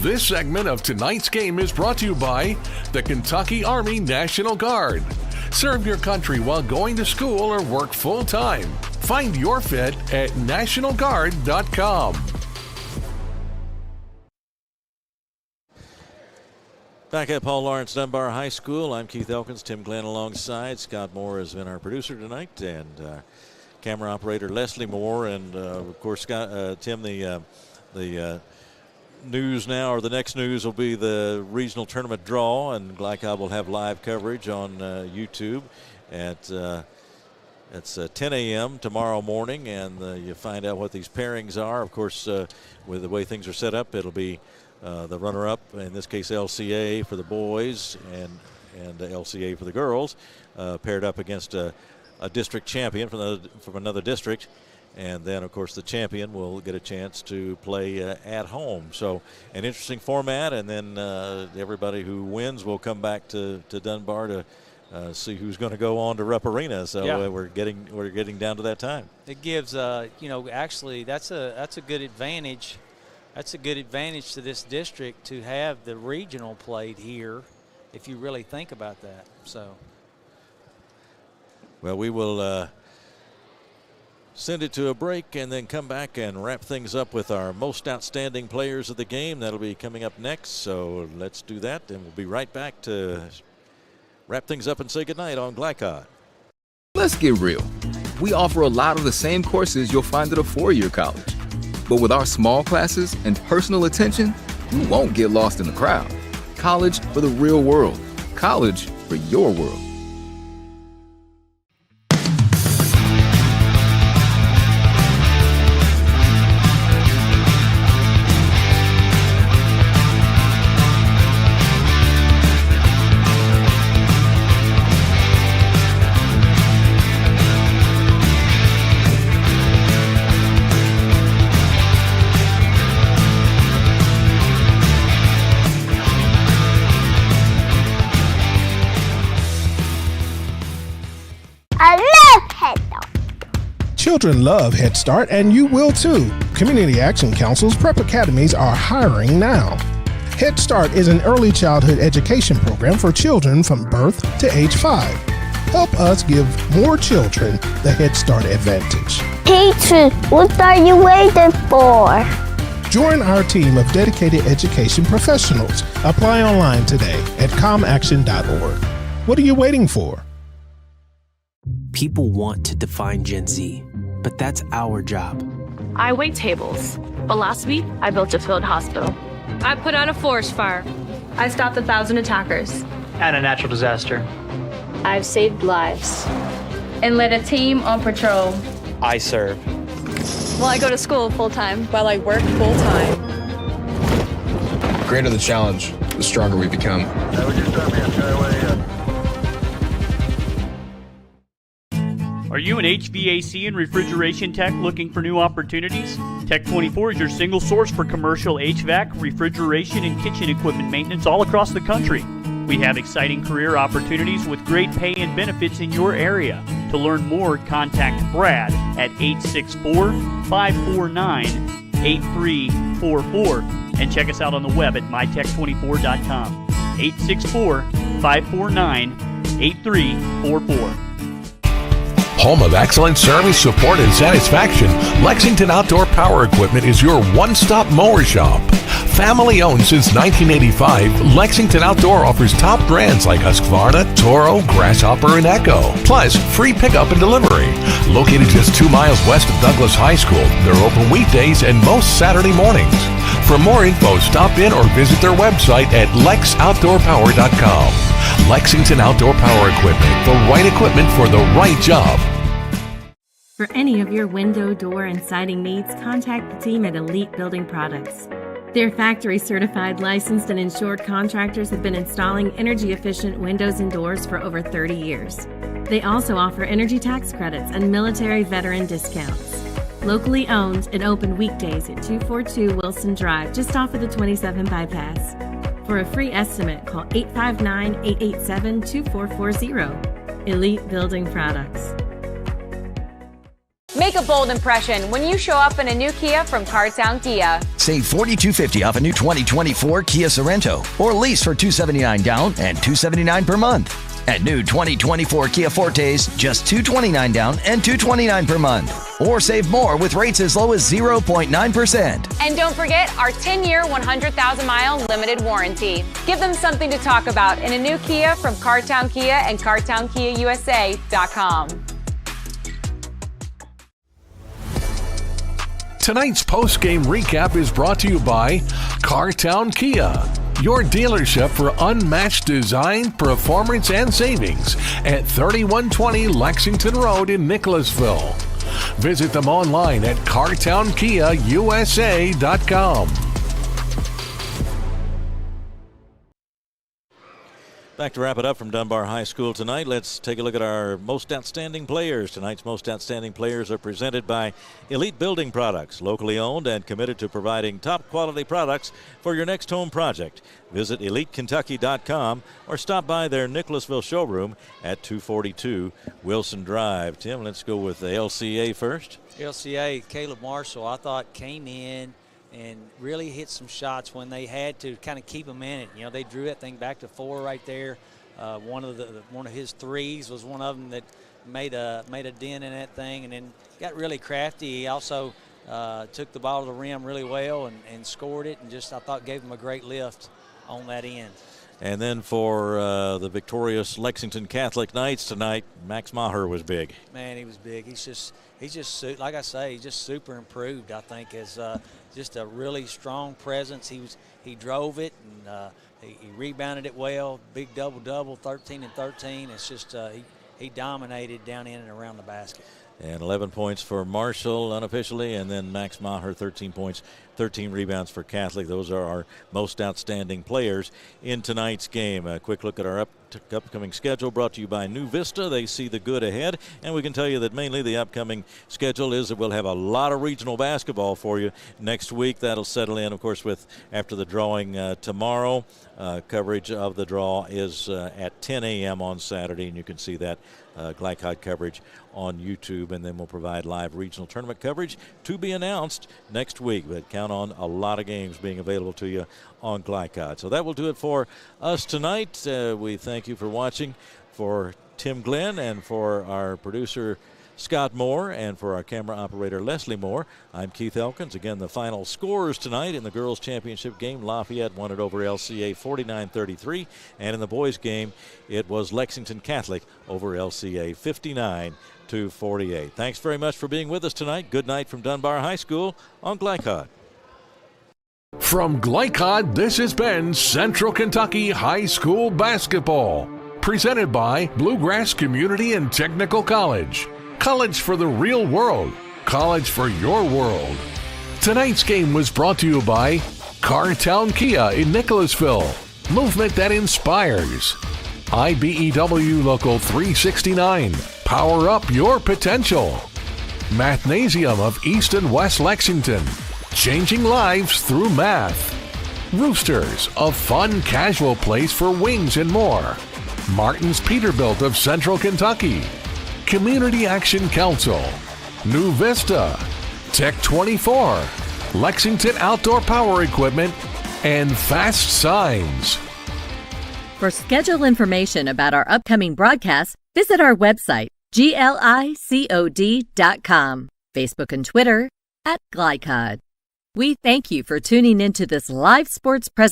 Speaker 2: This segment of tonight's game is brought to you by the Kentucky Army National Guard. Serve your country while going to school or work full-time. Find your fit at nationalguard.com.
Speaker 3: Back at Paul Lawrence Dunbar High School, I'm Keith Elkins, Tim Glenn alongside. Scott Moore has been our producer tonight, and camera operator Leslie Moore, and of course, Scott, Tim, the news now, or the next news, will be the regional tournament draw, and Glycod will have live coverage on YouTube at it's 10 a.m. tomorrow morning, and you find out what these pairings are. Of course, with the way things are set up, it'll be the runner-up, in this case LCA for the boys and LCA for the girls, paired up against a district champion from another district. And then, of course, the champion will get a chance to play at home. So an interesting format, and then everybody who wins will come back to Dunbar to see who's going to go on to Rupp Arena. So
Speaker 4: yeah.
Speaker 3: We're getting down to that time.
Speaker 4: It gives, actually that's a good advantage. That's a good advantage to this district to have the regional played here, if you really think about that. So,
Speaker 3: well, we will send it to a break and then come back and wrap things up with our most outstanding players of the game. That'll be coming up next. So let's do that, and we'll be right back to wrap things up and say goodnight on Glycod.
Speaker 14: Let's get real. We offer a lot of the same courses you'll find at a four-year college. But with our small classes and personal attention, you won't get lost in the crowd. College for the real world. College for your world.
Speaker 17: Children love Head Start, and you will too. Community Action Council's prep academies are hiring now. Head Start is an early childhood education program for children from birth to age 5. Help us give more children the Head Start advantage.
Speaker 20: Teacher, what are you waiting for?
Speaker 17: Join our team of dedicated education professionals. Apply online today at comaction.org. What are you waiting for?
Speaker 10: People want to define Gen Z, but that's our job.
Speaker 19: I wait tables, but last week I built a field hospital. I put out a forest fire. I stopped 1,000 attackers.
Speaker 24: And a natural disaster.
Speaker 19: I've saved lives. And led a team on patrol.
Speaker 24: I serve.
Speaker 19: Well, I go to school full-time. While I work full-time.
Speaker 26: The greater the challenge, the stronger we become.
Speaker 5: Are you an HVAC and refrigeration tech looking for new opportunities? Tech24 is your single source for commercial HVAC, refrigeration, and kitchen equipment maintenance all across the country. We have exciting career opportunities with great pay and benefits in your area. To learn more, contact Brad at 864-549-8344 and check us out on the web at mytech24.com. 864-549-8344.
Speaker 2: Home of excellent service, support, and satisfaction, Lexington Outdoor Power Equipment is your one-stop mower shop. Family owned since 1985, Lexington Outdoor offers top brands like Husqvarna, Toro, Grasshopper, and Echo. Plus, free pickup and delivery. Located just 2 miles west of Douglas High School, they're open weekdays and most Saturday mornings. For more info, stop in or visit their website at lexoutdoorpower.com. Lexington Outdoor Power Equipment, the right equipment for the right job.
Speaker 6: For any of your window, door, and siding needs, contact the team at Elite Building Products. Their factory-certified, licensed, and insured contractors have been installing energy-efficient windows and doors for over 30 years. They also offer energy tax credits and military veteran discounts. Locally owned and open weekdays at 242 Wilson Drive, just off of the 27 bypass. For a free estimate, call 859-887-2440. Elite Building Products.
Speaker 8: Make a bold impression when you show up in a new Kia from Cartown Kia.
Speaker 11: Save $4,250 off a new 2024 Kia Sorento, or lease for $279 down and $279 per month. At new 2024 Kia Fortes, just $229 down and $229 per month. Or save more with rates as low as 0.9%.
Speaker 8: And don't forget our 10-year, 100,000-mile limited warranty. Give them something to talk about in a new Kia from Cartown Kia and CartownKiaUSA.com.
Speaker 2: Tonight's post-game recap is brought to you by Cartown Kia, your dealership for unmatched design, performance, and savings at 3120 Lexington Road in Nicholasville. Visit them online at CartownKiaUSA.com.
Speaker 3: Back to wrap it up from Dunbar High School tonight. Let's take a look at our most outstanding players. Tonight's most outstanding players are presented by Elite Building Products, locally owned and committed to providing top quality products for your next home project. Visit EliteKentucky.com or stop by their Nicholasville showroom at 242 Wilson Drive. Tim, let's go with the LCA first.
Speaker 4: LCA, Caleb Marshall, I thought came in and really hit some shots when they had to kind of keep them in it. You know, they drew that thing back to 4 right there. One of his threes was one of them that made a dent in that thing, and then got really crafty. He also took the ball to the rim really well and scored it, and just I thought gave him a great lift on that end.
Speaker 3: And then for the victorious Lexington Catholic Knights tonight, Max Maher was big.
Speaker 4: Man, he was big. He's just like I say, he's just super improved. I think as just a really strong presence. He drove it and he rebounded it well. Big double-double, 13 and 13. It's just he dominated down in and around the basket.
Speaker 3: And 11 points for Marshall unofficially, and then Max Maher, 13 points, 13 rebounds for Catholic. Those are our most outstanding players in tonight's game. A quick look at our upcoming schedule brought to you by New Vista. They see the good ahead, and we can tell you that mainly the upcoming schedule is that we'll have a lot of regional basketball for you next week. That'll settle in, of course, with after the drawing tomorrow. Coverage of the draw is at 10 a.m. on Saturday, and you can see that Glycod coverage on YouTube, and then we'll provide live regional tournament coverage to be announced next week. But count on a lot of games being available to you on Glycod. So that will do it for us tonight. We thank you for watching. For Tim Glenn and for our producer Scott Moore and for our camera operator Leslie Moore, I'm Keith Elkins. Again, the final scores tonight in the girls' championship game, Lafayette won it over LCA 49-33, and in the boys' game, it was Lexington Catholic over LCA 59-48. Thanks very much for being with us tonight. Good night from Dunbar High School on Glycod.
Speaker 2: From Glycod, this has been Central Kentucky High School Basketball, presented by Bluegrass Community and Technical College. College for the real world. College for your world. Tonight's game was brought to you by Cartown Kia in Nicholasville. Movement that inspires. IBEW Local 369. Power up your potential. Mathnasium of East and West Lexington, changing lives through math. Roosters, a fun, casual place for wings and more. Martin's Peterbilt of Central Kentucky. Community Action Council. New Vista. Tech 24. Lexington Outdoor Power Equipment. And Fast Signs.
Speaker 7: For schedule information about our upcoming broadcasts, visit our website, glicod.com, Facebook and Twitter @Glycod. We thank you for tuning into this live sports presentation.